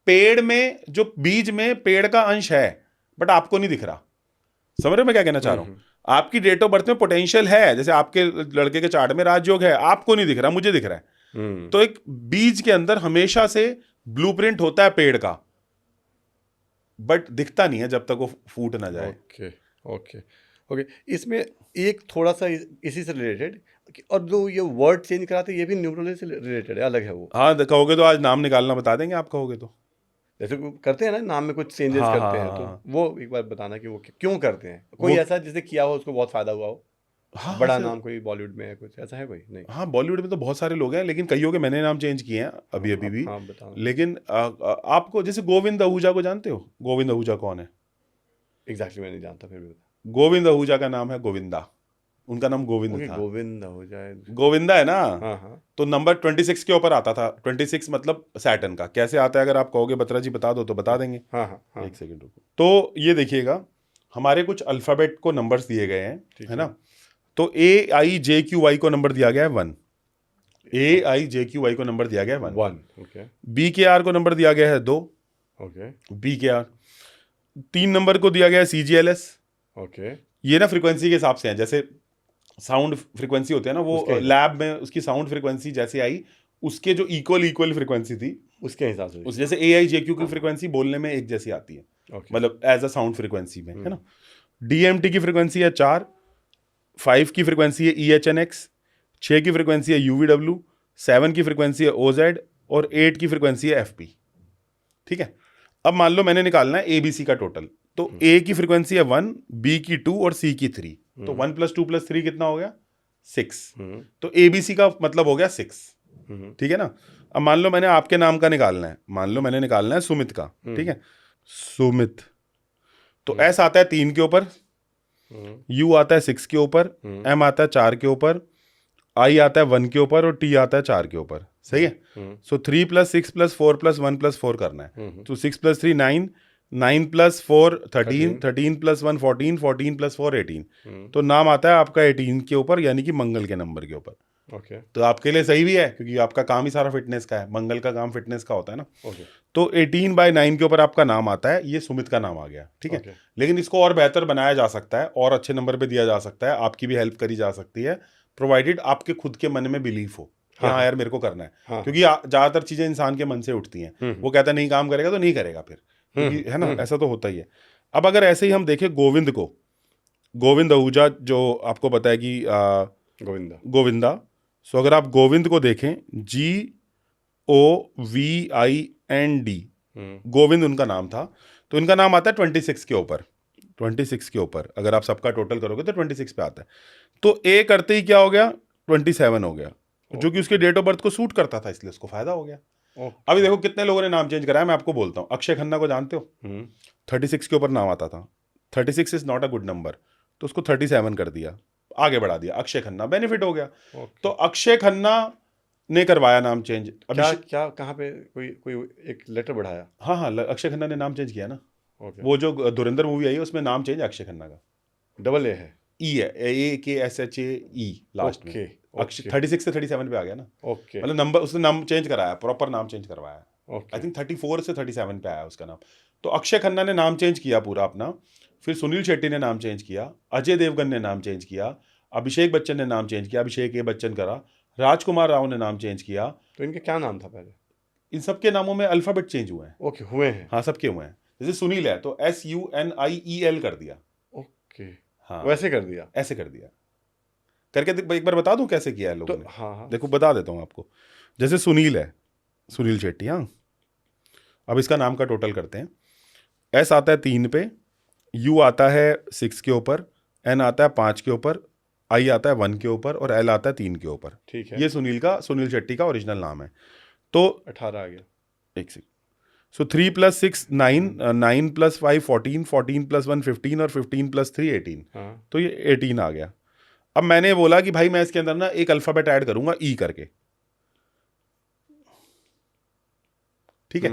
Speaker 1: पेड़ में जो बीज में पेड़ का अंश है बट आपको नहीं दिख रहा। समझ रहे हो मैं क्या कहना चाह रहा हूँ? आपकी डेट ऑफ बर्थ में पोटेंशियल है, जैसे आपके लड़के के चार्ट में राजयोग है, आपको नहीं दिख रहा, मुझे दिख रहा है। तो एक बीज के अंदर हमेशा से ब्लूप्रिंट होता है पेड़ का, बट दिखता नहीं है जब तक वो फूट ना जाए।
Speaker 2: Okay okay okay. इसमें एक थोड़ा सा इसी से रिलेटेड, और जो ये वर्ड चेंज कराते हैं ये भी न्यूमरोलॉजी से रिलेटेड है, अलग है वो।
Speaker 1: हाँ कहोगे तो आज नाम निकालना बता देंगे आप, कहोगे तो।
Speaker 2: जैसे करते हैं ना, नाम में कुछ चेंजेस
Speaker 1: हाँ,
Speaker 2: करते हैं,
Speaker 1: हाँ,
Speaker 2: तो
Speaker 1: हाँ।
Speaker 2: वो एक बार बताना कि वो क्यों करते हैं। कोई ऐसा जिसे किया हो उसको बहुत फायदा हुआ हो,
Speaker 1: हाँ,
Speaker 2: बड़ा
Speaker 1: ऐसे-
Speaker 2: नाम कोई बॉलीवुड में है, कुछ ऐसा है कोई? नहीं।
Speaker 1: हाँ बॉलीवुड में तो बहुत सारे लोग हैं, लेकिन कईयों के मैंने नाम चेंज किए हैं अभी भी।
Speaker 2: हाँ बताओ।
Speaker 1: लेकिन आपको जैसे गोविंद आहूजा को जानते हो? गोविंद आहूजा कौन है?
Speaker 2: एग्जैक्टली मैं नहीं जानता, फिर भी बता।
Speaker 1: गोविंद आहूजा का नाम है गोविंदा, उनका नाम गोविंद
Speaker 2: ओके,
Speaker 1: था।
Speaker 2: गोविंद हो जाए।
Speaker 1: गोविंदा है ना?
Speaker 2: हाँ हाँ।
Speaker 1: तो नंबर 26 के ऊपर आता था। 26 मतलब सैटर्न का। कैसे आता है अगर आप कहोगे बत्रा जी बता दो तो बता देंगे।
Speaker 2: हाँ हाँ हाँ।
Speaker 1: एक सेकंड रुको। तो ये देखिएगा, हमारे कुछ अल्फाबेट को नंबर्स दिए गए हैं, है ना? तो AIJQY को नंबर दिया गया है 1। AIJQY को नंबर दिया गया है 1।
Speaker 2: ओके।
Speaker 1: BKR को नंबर दिया गया है 2।
Speaker 2: ओके।
Speaker 1: BKR 3 नंबर को दिया गया है CGLS।
Speaker 2: ओके।
Speaker 1: ये ना फ्रीक्वेंसी के हिसाब से है, जैसे साउंड फ्रीक्वेंसी होते हैं ना, वो लैब में उसकी साउंड फ्रीक्वेंसी जैसे आई, उसके जो इक्वल फ्रीक्वेंसी थी
Speaker 2: उसके हिसाब से,
Speaker 1: उस जैसे AIJQ की फ्रीक्वेंसी बोलने में एक जैसी आती है, मतलब एज अ साउंड फ्रीक्वेंसी में, है ना? DMT की फ्रीक्वेंसी है 4, 5 की फ्रीक्वेंसी है EHNX, 6 की फ्रीक्वेंसी है UVW, 7 की फ्रीक्वेंसी है OZ और 8 की फ्रीक्वेंसी है FP। ठीक है, अब मान लो मैंने निकालना है ABC का टोटल, तो A की फ्रीक्वेंसी है 1, B की 2 और C की 3, तो 1 + 2 + 3 कितना हो गया? 6। तो ABC का मतलब हो गया 6। ठीक है ना? अब मान लो मैंने आपके नाम का निकालना है, मान लो मैंने निकालना है सुमित का, ठीक है? सुमित, तो S आता है 3 के ऊपर, U आता है 6 के ऊपर, M आता है 4 के ऊपर, I आता है 1 के ऊपर और T आता है 4 के ऊपर। सही है? सो 3 + 6 + 4 + 1 + 4 करना है। तो 6 + 3 9, 9 + 4 13, 13 + 1 14, 14 + 4 18। तो नाम आता है आपका 18 के ऊपर, यानी कि मंगल के नंबर के ऊपर।
Speaker 2: ओके।
Speaker 1: तो आपके लिए सही भी है, क्योंकि आपका काम ही सारा फिटनेस का है, मंगल का काम फिटनेस का होता है ना।
Speaker 2: ओके।
Speaker 1: तो 18/9 के ऊपर आपका नाम आता है, ये सुमित का नाम आ गया। ठीक है, लेकिन इसको और बेहतर बनाया जा सकता है, और अच्छे नंबर पे दिया जा सकता है, आपकी भी हेल्प करी जा सकती है, प्रोवाइडेड आपके खुद के मन में बिलीफ हो कि हाँ यार मेरे को करना है। क्योंकि ज्यादातर चीजें इंसान के मन से उठती हैं। वो कहता है नहीं काम करेगा तो नहीं करेगा फिर, क्योंकि है ना, ऐसा तो होता ही है। अब अगर ऐसे ही हम देखें गोविंद को, गोविंद आहूजा जो आपको पता है कि गोविंदा, सो अगर आप गोविंद को देखें GOVIND, गोविंद उनका नाम था, तो इनका नाम आता है 26 के ऊपर। 26 के ऊपर अगर आप सबका टोटल करोगे तो 26 पे आता है। तो A करते ही क्या हो गया? 27 हो गया, जो कि उसके डेट ऑफ बर्थ को सूट करता था, इसलिए उसको फायदा हो गया। अभी देखो कितने लोगों ने नाम चेंज कराया, मैं आपको बोलता हूँ। अक्षय खन्ना को जानते हो? 36 के ऊपर नाम आता था। 36 is not a good number, तो उसको 37 कर दिया, आगे बढ़ा दिया, अक्षय खन्ना, बेनिफिट हो गया। तो अक्षय खन्ना ने करवाया नाम चेंज।
Speaker 2: क्या कहाँ पे कोई एक लेटर बढ़ाया?
Speaker 1: हाँ, अक्षय खन्ना ने नाम चेंज किया ना। वो जो धुरंधर मूवी आई है उसमें नाम चेंज अक्षय खन्ना का,
Speaker 2: AA है,
Speaker 1: E है, AKSHAE लास्ट में। 36 से 37 पे आ गया ना।
Speaker 2: ओके,
Speaker 1: मतलब नंबर उसने नाम चेंज कराया, प्रॉपर नाम चेंज करवाया। आई थिंक 34 से 37 पे आया उसका नाम। तो अक्षय खन्ना ने नाम चेंज किया पूरा अपना, फिर सुनील शेट्टी ने नाम चेंज किया, अजय देवगन ने नाम चेंज किया, अभिषेक बच्चन ने नाम चेंज किया, अभिषेक A बच्चन करा, राजकुमार राव ने नाम चेंज किया।
Speaker 2: तो इनके क्या नाम था पहले?
Speaker 1: इन सबके नामों में अल्फाबेट चेंज हुए हैं।
Speaker 2: ओके, हुए हैं।
Speaker 1: हाँ, सबके हुए हैं। जैसे सुनील है तो SUNIEL कर दिया।
Speaker 2: ओके,
Speaker 1: हाँ,
Speaker 2: वैसे कर दिया,
Speaker 1: ऐसे कर दिया करके एक बार बता दूं कैसे किया है लोगों ने।
Speaker 2: हाँ,
Speaker 1: देखो बता देता हूँ आपको। जैसे सुनील है, सुनील शेट्टी। हाँ, अब इसका नाम का टोटल करते हैं। S आता है 3 पे, U आता है 6 के ऊपर, N आता है 5 के ऊपर, I आता है 1 के ऊपर और L आता है 3 के ऊपर।
Speaker 2: ठीक है,
Speaker 1: ये सुनील शेट्टी का ओरिजिनल नाम है। तो
Speaker 2: 18 आ गया।
Speaker 1: एक सेकंड। सो 3 + 6 9, 9 + 5 14, 14 + 1 15 और 15 + 3 18। तो ये 18 आ गया। अब मैंने बोला कि भाई मैं इसके अंदर ना एक अल्फाबेट ऐड करूंगा, E करके। ठीक है।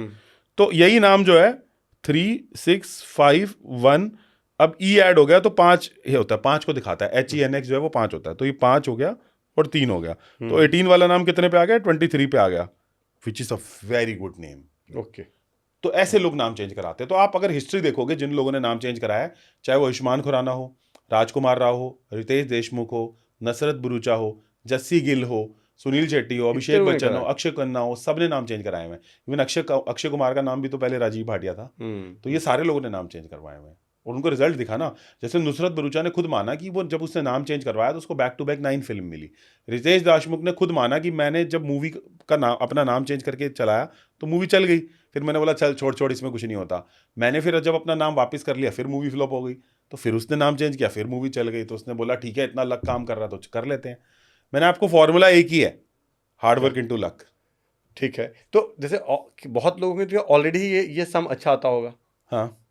Speaker 1: तो यही नाम जो है 3, 6, 5, 1, अब ई ऐड हो गया तो 5 ये होता है, 5 को दिखाता है, HENX जो है वो 5 होता है, तो ये 5 हो गया और 3 हो गया, तो 18 वाला नाम कितने पे आ गया, 23 पे आ गया, which is a very good name.
Speaker 2: Okay.
Speaker 1: तो ऐसे लोग नाम चेंज कराते हैं। तो आप अगर हिस्ट्री देखोगे जिन लोगों ने नाम चेंज कराया है, चाहे वो आयुष्मान खुराना हो, राजकुमार राव हो, रितेश देशमुख हो, नसरत भरूचा हो, जस्सी गिल हो, सुनील शेट्टी हो, अभिषेक
Speaker 2: लोगों ने
Speaker 1: बच्चन हो,
Speaker 2: कराया।
Speaker 1: अक्षय खन्ना हो, सबने नाम चेंज कराए हुए हैं। इवन अक्षय कुमार का नाम भी तो पहले राजीव भाटिया था। तो ये सारे लोगों ने नाम चेंज करवाए हुए हैं और उनको रिजल्ट दिखा ना। जैसे नुसरत भरूचा ने खुद माना कि वो जब उसने नाम चेंज करवाया तो उसको बैक टू बैक 9 फिल्म मिली। रितेश देशमुख ने खुद माना कि मैंने जब मूवी का नाम अपना नाम चेंज करके चलाया तो मूवी चल गई, फिर मैंने बोला चल छोड़ इसमें कुछ नहीं होता। मैंने फिर जब अपना नाम वापस कर लिया फिर मूवी फ्लॉप हो गई, तो फिर उसने नाम चेंज किया, फिर मूवी चल गई, तो उसने बोला ठीक है इतना लक काम कर रहा तो कर लेते हैं। मैंने आपको फॉर्मूला एक ही है, हार्ड वर्क इनटू लक।
Speaker 2: ठीक है। तो जैसे बहुत लोगों के ऑलरेडी ये सम अच्छा आता होगा।
Speaker 1: हाँ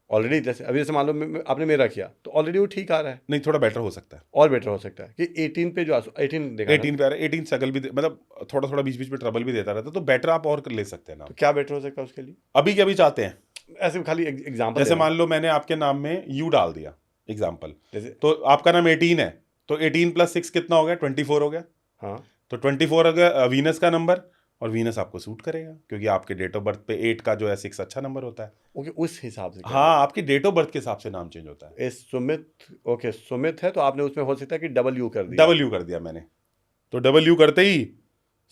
Speaker 2: ऑलरेडी जैसे अभी जैसे मान लो आपने मेरा किया तो ऑलरेडी वो ठीक आ रहा है,
Speaker 1: नहीं थोड़ा बेटर हो सकता है,
Speaker 2: और बेटर हो सकता है कि 18 पे जो 18 देखा
Speaker 1: 18 पे आ रहा है, 18 स्ट्रगल भी मतलब थोड़ा बीच बीच में ट्रबल भी देता रहता है, तो बेटर आप और ले सकते हैं नाम।
Speaker 2: तो क्या बेटर हो सकता है उसके लिए?
Speaker 1: अभी के अभी चाहते हैं,
Speaker 2: ऐसे खाली एग्जांपल
Speaker 1: जैसे मान लो मैंने आपके नाम में यू डाल दिया एग्जाम्पल,
Speaker 2: जैसे
Speaker 1: तो आपका नाम 18 है, तो 18 + 6 कितना हो गया, 24 हो गया।
Speaker 2: हाँ
Speaker 1: तो 24 हो गया वीनस का नंबर, और वीनस आपको सूट करेगा क्योंकि आपके डेट ऑफ बर्थ पे 8 का जो है 6 अच्छा नंबर होता है।
Speaker 2: ओके, उस हिसाब से
Speaker 1: हाँ आपकी डेट ऑफ बर्थ के हिसाब से नाम चेंज होता है।
Speaker 2: ए सुमित, ओके सुमित है तो आपने उसमें हो सकता है कि डबल यू कर दिया।
Speaker 1: डबल यू कर दिया मैंने, तो डबल यू करते ही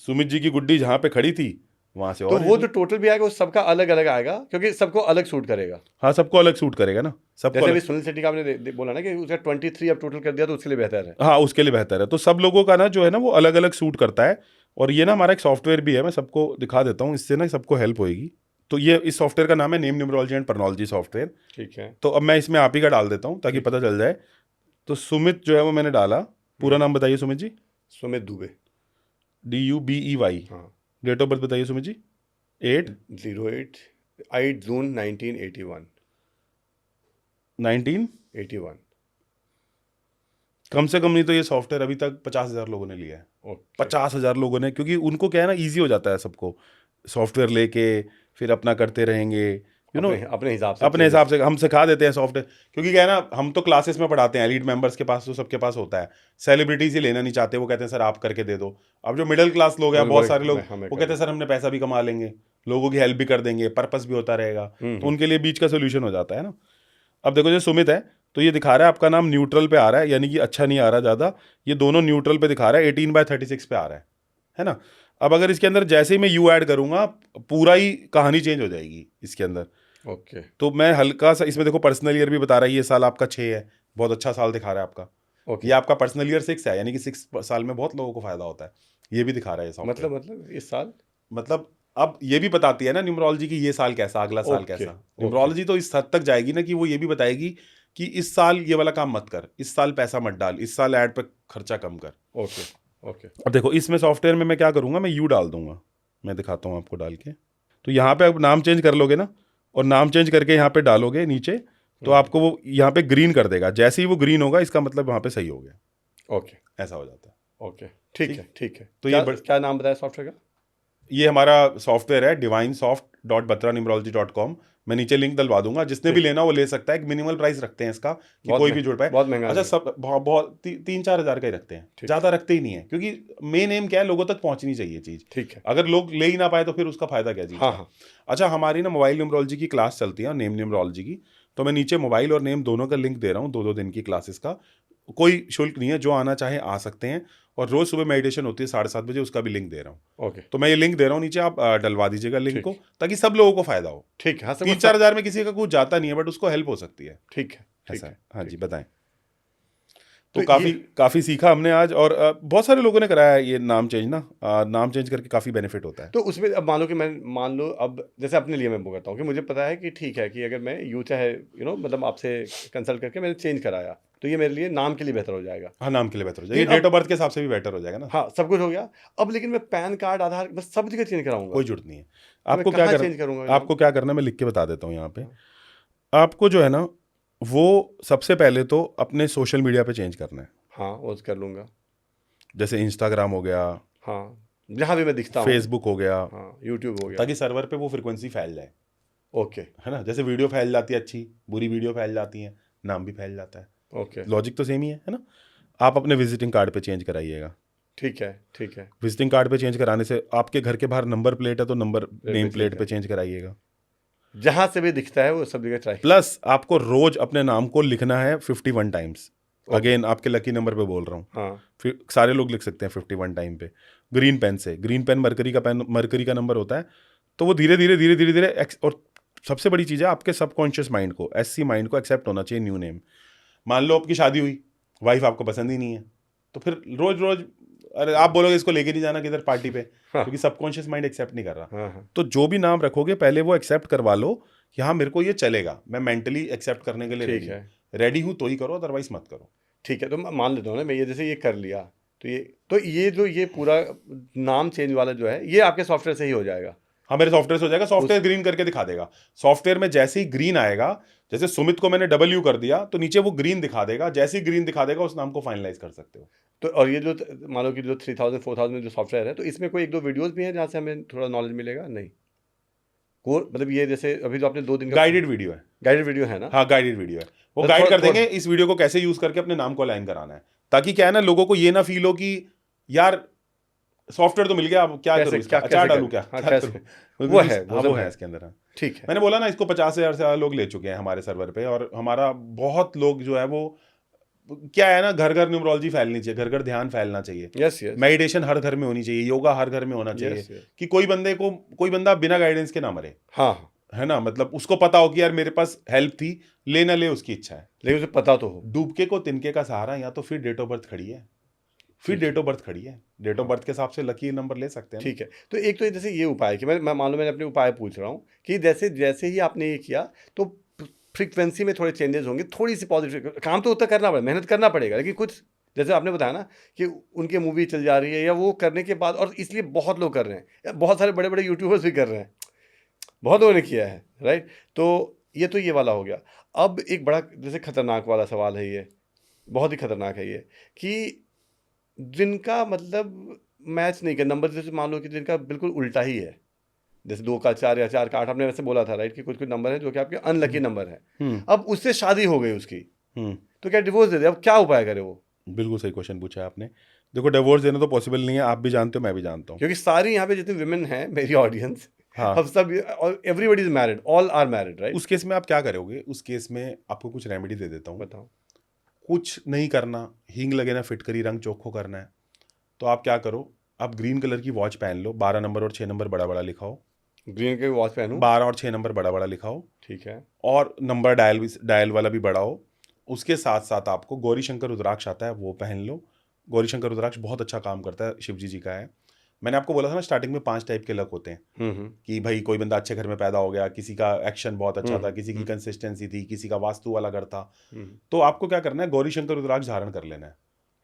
Speaker 1: सुमित जी की गुड्डी जहां पे खड़ी थी वहां से,
Speaker 2: तो
Speaker 1: और
Speaker 2: वो जो टोटल भी आएगा वो सबका अलग अलग आएगा क्योंकि सबको अलग सूट करेगा।
Speaker 1: हाँ सबको अलग सूट करेगा ना, सबको
Speaker 2: जैसे अभी
Speaker 1: अलग।
Speaker 2: सुनील शेट्टी का आपने बोला ना कि उसका 23 अब टोटल कर दिया तो उसके लिए बेहतर है।
Speaker 1: हाँ उसके लिए बेहतर है, तो सब लोगों का ना जो है ना वो अलग अलग सूट करता है। और ये ना हमारा एक सॉफ्टवेयर भी है, मैं सबको दिखा देता हूँ, इससे ना सबको हेल्प होएगी। तो ये इस सॉफ्टवेयर का नाम है नेम न्यूमरोलॉजी एंड परनोलॉजी सॉफ्टवेयर।
Speaker 2: ठीक है।
Speaker 1: तो अब मैं इसमें आप ही का डाल देता हूँ ताकि पता चल जाए। तो सुमित जो है वो मैंने डाला, पूरा नाम बताइए सुमित जी।
Speaker 2: सुमित दुबे।
Speaker 1: DUBEY।
Speaker 2: हाँ।
Speaker 1: डेट ऑफ बर्थ बताइए सुमित जी।
Speaker 2: 8 जून 1981।
Speaker 1: 1981। कम से कम नहीं तो ये सॉफ्टवेयर अभी तक 50,000 लोगों ने लिया है।
Speaker 2: ओके।
Speaker 1: 50,000 लोगों ने, क्योंकि उनको क्या है ना ईजी हो जाता है सबको, सॉफ्टवेयर लेके फिर अपना करते रहेंगे, यू नो
Speaker 2: अपने हिसाब से
Speaker 1: अपने हिसाब से हम सिखा देते हैं सॉफ्टवेयर। क्योंकि क्या है ना, हम तो क्लासेस में पढ़ाते हैं, एलीट मेंबर्स के पास तो सबके पास होता है, सेलिब्रिटीज ही लेना नहीं चाहते, वो कहते हैं सर आप करके दे दो। अब जो मिडिल क्लास लोग हैं, बहुत सारे लोग वो कहते हैं सर हमने पैसा भी कमा लेंगे, लोगों की हेल्प भी कर देंगे, पर्पस भी होता रहेगा, तो उनके लिए बीच का सोल्यूशन हो जाता है ना। अब देखो जो सुमित है तो ये दिखा रहा है आपका नाम न्यूट्रल पे आ रहा है, यानी कि अच्छा नहीं आ रहा ज़्यादा, ये दोनों न्यूट्रल पे दिखा रहा है, 18/36 पे आ रहा है ना। अब अगर इसके अंदर जैसे ही मैं यू ऐड करूंगा पूरा ही कहानी चेंज हो जाएगी इसके अंदर।
Speaker 2: ओके।
Speaker 1: तो मैं हल्का सा इसमें देखो पर्सनल ईयर भी बता रहा है, ये साल आपका 6 है, बहुत अच्छा साल दिखा रहा है आपका।
Speaker 2: ओके।
Speaker 1: ये आपका पर्सनल ईयर 6 है, यानी कि 6 साल में बहुत लोगों को फायदा होता है, ये भी दिखा रहा है ये सॉफ्टवेयर।
Speaker 2: मतलब इस साल
Speaker 1: मतलब अब ये भी बताती है ना न्यूमरोलॉजी की ये साल कैसा, अगला साल
Speaker 2: ओके,
Speaker 1: कैसा। न्यूमरोलॉजी तो इस हद तक जाएगी ना कि वो ये भी बताएगी कि इस साल ये वाला काम मत कर, इस साल पैसा मत डाल, इस साल ऐड पे खर्चा कम कर।
Speaker 2: ओके। ओके।
Speaker 1: अब देखो इसमें सॉफ्टवेयर में मैं क्या करूंगा, मैं यू डाल दूंगा, मैं दिखाता हूँ आपको डाल के। तो यहाँ पे आप नाम चेंज कर लोगे ना, और नाम चेंज करके यहाँ पे डालोगे नीचे, तो आपको वो यहाँ पे ग्रीन कर देगा। जैसे ही वो ग्रीन होगा इसका मतलब वहाँ पे सही हो गया।
Speaker 2: ओके।
Speaker 1: ऐसा हो जाता है।
Speaker 2: ओके। ठीक है। ठीक है।
Speaker 1: तो
Speaker 2: क्या,
Speaker 1: ये
Speaker 2: क्या नाम बताया सॉफ्टवेयर का?
Speaker 1: ये हमारा सॉफ्टवेयर है divinesoft.batranumerology.com। मैं नीचे लिंक डलवा दूंगा, जिसने भी लेना वो ले सकता है। एक मिनिमल प्राइस रखते हैं इसका कि कोई भी जुड़ पाए।
Speaker 2: बहुत महंगा
Speaker 1: अच्छा सब बहुत 3-4 हज़ार का ही रखते हैं, ज़्यादा रखते ही नहीं है, क्योंकि मेन एम क्या है, लोगों तक पहुंचनी चाहिए चीज़।
Speaker 2: ठीक है।
Speaker 1: अगर लोग ले ही ना पाए तो फिर उसका फायदा क्या चीज़।
Speaker 2: हाँ हाँ।
Speaker 1: अच्छा हमारी ना मोबाइल न्यूमरोलॉजी की क्लास चलती है, नेम न्यूमरोलॉजी की, तो मैं नीचे मोबाइल और नेम दोनों का लिंक दे रहा हूँ, 2-2 दिन की क्लासेस का, कोई शुल्क नहीं है, जो आना चाहे आ सकते हैं। और रोज सुबह मेडिटेशन होती है 7:30 बजे, उसका भी लिंक दे रहा हूँ।
Speaker 2: ओके।
Speaker 1: तो मैं ये लिंक दे रहा हूँ नीचे, आप डलवा दीजिएगा लिंक को, ताकि सब लोगों को फायदा हो।
Speaker 2: ठीक है।
Speaker 1: 3-4 हज़ार में किसी का कुछ जाता नहीं है, बट उसको हेल्प हो सकती है।
Speaker 2: ठीक है।
Speaker 1: ऐसा है। हाँ जी बताएं।
Speaker 2: तो
Speaker 1: तो काफी सीखा हमने आज, और बहुत सारे लोगों ने कराया है ये नाम चेंज ना, नाम चेंज करके काफी बेनिफिट होता है।
Speaker 2: तो उसमें अब मान लो अब जैसे अपने लिए मैं बोलता हूँ कि मुझे पता है कि ठीक है कि अगर मैं चाहे मतलब आपसे कंसल्ट करके मैंने चेंज कराया तो ये मेरे लिए नाम के लिए बेहतर हो जाएगा।
Speaker 1: हाँ नाम के लिए बेहतर हो जाएगा, डेट ऑफ बर्थ के हिसाब से भी बेटर हो जाएगा ना।
Speaker 2: हाँ सब कुछ हो गया। अब लेकिन मैं पैन कार्ड, आधार, बस सब जगह चेंज कराऊंगा,
Speaker 1: कोई जरूरत नहीं है।
Speaker 2: आपको क्या चेंज करूंगा?
Speaker 1: आपको क्या करना है मैं लिख के बता देता हूँ यहाँ पे। आपको जो है ना वो सबसे पहले तो अपने सोशल मीडिया पे चेंज करना है।
Speaker 2: हाँ वो कर लूंगा।
Speaker 1: जैसे इंस्टाग्राम हो गया,
Speaker 2: हाँ जहाँ भी मैं दिखता हूँ,
Speaker 1: फेसबुक हो गया,
Speaker 2: हाँ, यूट्यूब हो गया,
Speaker 1: ताकि सर्वर पे वो फ्रिक्वेंसी फैल जाए,
Speaker 2: ओके
Speaker 1: है ना। जैसे वीडियो फैल जाती है अच्छी, बुरी वीडियो फैल जाती है, नाम भी फैल जाता है।
Speaker 2: ओके,
Speaker 1: लॉजिक तो सेम ही है ना। आप अपने विजिटिंग कार्ड पे चेंज कराइएगा।
Speaker 2: ठीक है, ठीक है,
Speaker 1: विजिटिंग कार्ड पे चेंज कराने से आपके घर के बाहर नंबर प्लेट है तो नंबर नेम
Speaker 2: पे
Speaker 1: प्लेट
Speaker 2: चेंज
Speaker 1: पे चेंज कराइएगा।
Speaker 2: जहाँ से भी दिखता है वो सब जगह ट्राई।
Speaker 1: प्लस आपको रोज अपने नाम को लिखना है 51 टाइम्स।
Speaker 2: Okay.
Speaker 1: अगेन आपके लकी नंबर पे बोल रहा हूँ।
Speaker 2: हाँ,
Speaker 1: फिर सारे लोग लिख सकते हैं 51 टाइम पे। ग्रीन पेन से, ग्रीन पेन मरकरी का पेन, मरकरी का नंबर होता है, तो वो धीरे धीरे धीरे धीरे धीरे और सबसे बड़ी चीज़ है आपके सबकॉन्शियस माइंड को, SC माइंड को एक्सेप्ट होना चाहिए न्यू नेम। मान लो आपकी शादी हुई, वाइफ आपको पसंद ही नहीं है, तो फिर रोज रोज अरे आप बोलोगे इसको लेके नहीं जाना किधर पार्टी पे,
Speaker 2: हाँ,
Speaker 1: क्योंकि सबकॉन्शियस माइंड एक्सेप्ट नहीं कर रहा।
Speaker 2: हाँ, हाँ,
Speaker 1: तो जो भी नाम रखोगे पहले वो एक्सेप्ट करवा लो कि हाँ मेरे को ये चलेगा, मैं मेंटली एक्सेप्ट करने के लिए
Speaker 2: ठीक
Speaker 1: रेडी
Speaker 2: है,
Speaker 1: रेडी हूँ, तो ही करो, अदरवाइज मत करो।
Speaker 2: ठीक है। तो मैं मान लेता हूँ ना, मैं ये जैसे ये कर लिया, तो ये जो ये पूरा नाम चेंज वाला जो है, ये आपके सॉफ्टवेयर से ही हो जाएगा।
Speaker 1: हाँ मेरे सॉफ्टवेयर से हो जाएगा। सॉफ्टवेयर ग्रीन करके दिखा देगा। सॉफ्टवेयर में जैसे ही ग्रीन आएगा, जैसे सुमित को मैंने W कर दिया तो नीचे वो ग्रीन दिखा देगा, जैसे ही ग्रीन दिखा देगा उस नाम को फाइनलाइज कर सकते हो।
Speaker 2: तो और ये जो मान लो कि जो 3000 4000 में जो सॉफ्टवेयर है, तो इसमें कोई 1-2 वीडियोस भी हैं जहाँ से हमें थोड़ा नॉलेज मिलेगा? नहीं, को मतलब ये जैसे अभी जो आपने 2 दिन का
Speaker 1: गाइडेड वीडियो है।
Speaker 2: गाइडेड वीडियो है ना?
Speaker 1: हाँ गाइडेड वीडियो है, वो
Speaker 2: तो
Speaker 1: गाइड
Speaker 2: थोड़ा-
Speaker 1: कर देंगे इस वीडियो को कैसे यूज करके अपने नाम को अलाइन कराना है, ताकि क्या है ना, लोगों को ये ना फील हो कि यार सॉफ्टवेयर तो मिल गया, अब क्या
Speaker 2: कैसे-
Speaker 1: करूँ, इसका
Speaker 2: क्या-
Speaker 1: अचार
Speaker 2: कैसे
Speaker 1: डालूं,
Speaker 2: करें?
Speaker 1: क्या
Speaker 2: हाँ,
Speaker 1: क्या
Speaker 2: कैसे?
Speaker 1: करूं?
Speaker 2: वो है,
Speaker 1: हाँ
Speaker 2: वो
Speaker 1: वो
Speaker 2: सब
Speaker 1: है
Speaker 2: है।
Speaker 1: इसके अंदर। हाँ।
Speaker 2: ठीक है,
Speaker 1: मैंने बोला ना, इसको 50,000 से ज्यादा लोग ले चुके हैं हमारे सर्वर पे, और हमारा बहुत लोग जो है वो क्या है ना, घर घर न्यूमरोलॉजी फैलनी चाहिए, घर घर ध्यान फैलना चाहिए,
Speaker 2: यस यस
Speaker 1: मेडिटेशन हर घर में होनी चाहिए, योगा हर घर में होना चाहिए,
Speaker 2: यस यस,
Speaker 1: कि कोई बंदा बिना गाइडेंस के ना मरे,
Speaker 2: हाँ,
Speaker 1: है ना। मतलब उसको पता हो कि यार मेरे पास हेल्प थी, ले ना ले उसकी इच्छा है।
Speaker 2: लेकिन उसे पता तो हो।
Speaker 1: डूबके को तिनके का सहारा, या तो फिर डेट ऑफ बर्थ खड़ी है, फिर डेट ऑफ बर्थ खड़ी है, डेट ऑफ बर्थ के हिसाब से लकी नंबर ले सकते हैं ना।
Speaker 2: ठीक है, तो एक तो जैसे ये उपाय कि मैं मान लो मैंने अपने उपाय पूछ रहा हूँ कि जैसे जैसे ही आपने ये किया तो फ्रीक्वेंसी में थोड़े चेंजेस होंगे, थोड़ी सी पॉजिटिव, काम तो उतना करना पड़ेगा, मेहनत करना पड़ेगा, लेकिन कुछ जैसे आपने बताया ना कि उनके मूवी चल जा रही है या वो करने के बाद, और इसलिए बहुत लोग कर रहे हैं, बहुत सारे बड़े बड़े यूट्यूबर्स भी कर रहे हैं, बहुत लोगों ने किया है, राइट। तो ये वाला हो गया। अब एक बड़ा जैसे खतरनाक वाला सवाल है, ये बहुत ही खतरनाक है ये, कि जिनका मतलब मैच नहीं कर नंबर, जैसे मान लो कि जिनका बिल्कुल उल्टा ही है, जैसे 2 का 4 या 4 का 8, आपने वैसे बोला था राइट, कि कुछ कुछ नंबर है जो कि आपके अनलकी नंबर है, अब उससे शादी हो गई उसकी, तो क्या डिवोर्स दे दे? अब क्या उपाय करे वो?
Speaker 1: बिल्कुल सही क्वेश्चन पूछा है आपने। देखो डिवोर्स देना तो पॉसिबल नहीं है, आप भी जानते हो, मैं भी जानता हूँ।
Speaker 2: क्योंकि सारी यहाँ पे जितनी विमेन हैं मेरी ऑडियंस,
Speaker 1: हाँ।
Speaker 2: अब सब everybody is married, all are married, right.
Speaker 1: उस केस में आप क्या करोगे? उस केस में आपको कुछ रेमेडी दे देता हूँ।
Speaker 2: बताओ।
Speaker 1: कुछ नहीं करना, हींग लगे ना फिटकरी, रंग चोखो करना है, तो आप क्या करो, आप ग्रीन कलर की वॉच पहन लो, 12 नंबर और 6 नंबर बड़ा बड़ा लिखाओ,
Speaker 2: ग्रीन के वॉच पहनूं,
Speaker 1: 12 और 6 नंबर बड़ा बड़ा लिखाओ,
Speaker 2: ठीक है,
Speaker 1: और नंबर डायल वाला भी बड़ा हो। उसके साथ साथ आपको गौरी शंकर रुद्राक्ष आता है, वो पहन लो। गौरी शंकर रुद्राक्ष बहुत अच्छा काम करता है, शिव जी का है। मैंने आपको बोला था ना स्टार्टिंग में 5 टाइप के लक होते हैं, कि भाई कोई बंदा अच्छे घर में पैदा हो गया, किसी का एक्शन बहुत अच्छा था, किसी की कंसिस्टेंसी थी, किसी का वास्तु वाला घर था। तो आपको क्या करना है, गौरी शंकर रुद्राक्ष धारण कर लेना है,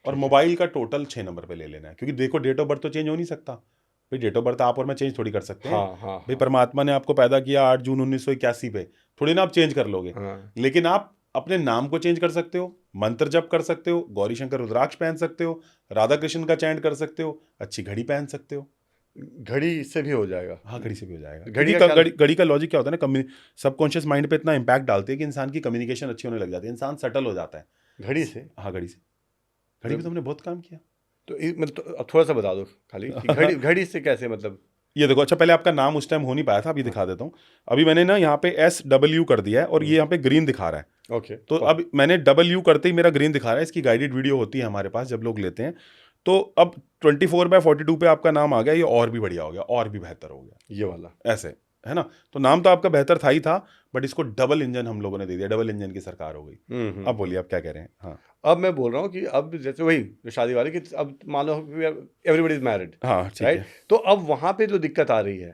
Speaker 1: और मोबाइल का टोटल 6 नंबर पे ले लेना है, क्योंकि देखो डेट ऑफ बर्थ तो चेंज हो नहीं सकता भाई, डेट ऑफ बर्थ आप और मैं चेंज थोड़ी कर सकते हैं।
Speaker 2: हाँ,
Speaker 1: भाई परमात्मा ने आपको पैदा किया 8 जून 1981 पे, थोड़ी ना आप चेंज कर लोगे।
Speaker 2: हाँ,
Speaker 1: लेकिन आप अपने नाम को चेंज कर सकते हो, मंत्र जप कर सकते हो, गौरी शंकर रुद्राक्ष पहन सकते हो, राधा कृष्ण का चैंट कर सकते हो, अच्छी घड़ी पहन सकते हो।
Speaker 2: घड़ी से भी हो जाएगा?
Speaker 1: हाँ घड़ी से भी हो जाएगा।
Speaker 2: घड़ी
Speaker 1: घड़ी का लॉजिक क्या होता है ना, सबकॉन्शियस माइंड पे इतना इंपैक्ट डालती है कि इंसान की कम्युनिकेशन अच्छी होने लग जाती है, इंसान सटल हो जाता है
Speaker 2: घड़ी से।
Speaker 1: हाँ घड़ी से। घड़ी पे तुमने बहुत काम किया।
Speaker 2: तो मतलब तो अब थोड़ा सा बता दो खाली कि घड़ी से कैसे, मतलब
Speaker 1: ये देखो, अच्छा पहले आपका नाम उस टाइम हो नहीं पाया था, अभी दिखा देता हूँ। अभी मैंने ना यहाँ पे SW कर दिया है, और ये यहाँ पे ग्रीन दिखा रहा है।
Speaker 2: ओके,
Speaker 1: तो अब मैंने W करते ही मेरा ग्रीन दिखा रहा है। इसकी गाइडेड वीडियो होती है हमारे पास जब लोग लेते हैं। तो अब 24/42 पे आपका नाम आ गया, ये और भी बढ़िया हो गया, और भी बेहतर हो गया,
Speaker 2: ये वाला
Speaker 1: ऐसे है ना। तो नाम तो आपका बेहतर था ही था, बट इसको डबल इंजन हम लोगों ने दे दिया, डबल इंजन की सरकार हो गई। अब बोलिए आप क्या कह रहे हैं? हाँ
Speaker 2: अब मैं बोल रहा हूँ कि अब जैसे वही जो शादी वाली, कि अब मान लो एवरीबॉडी इज मैरिड,
Speaker 1: हाँ ठीक
Speaker 2: राइट,
Speaker 1: है।
Speaker 2: तो अब वहाँ पे जो दिक्कत आ रही है,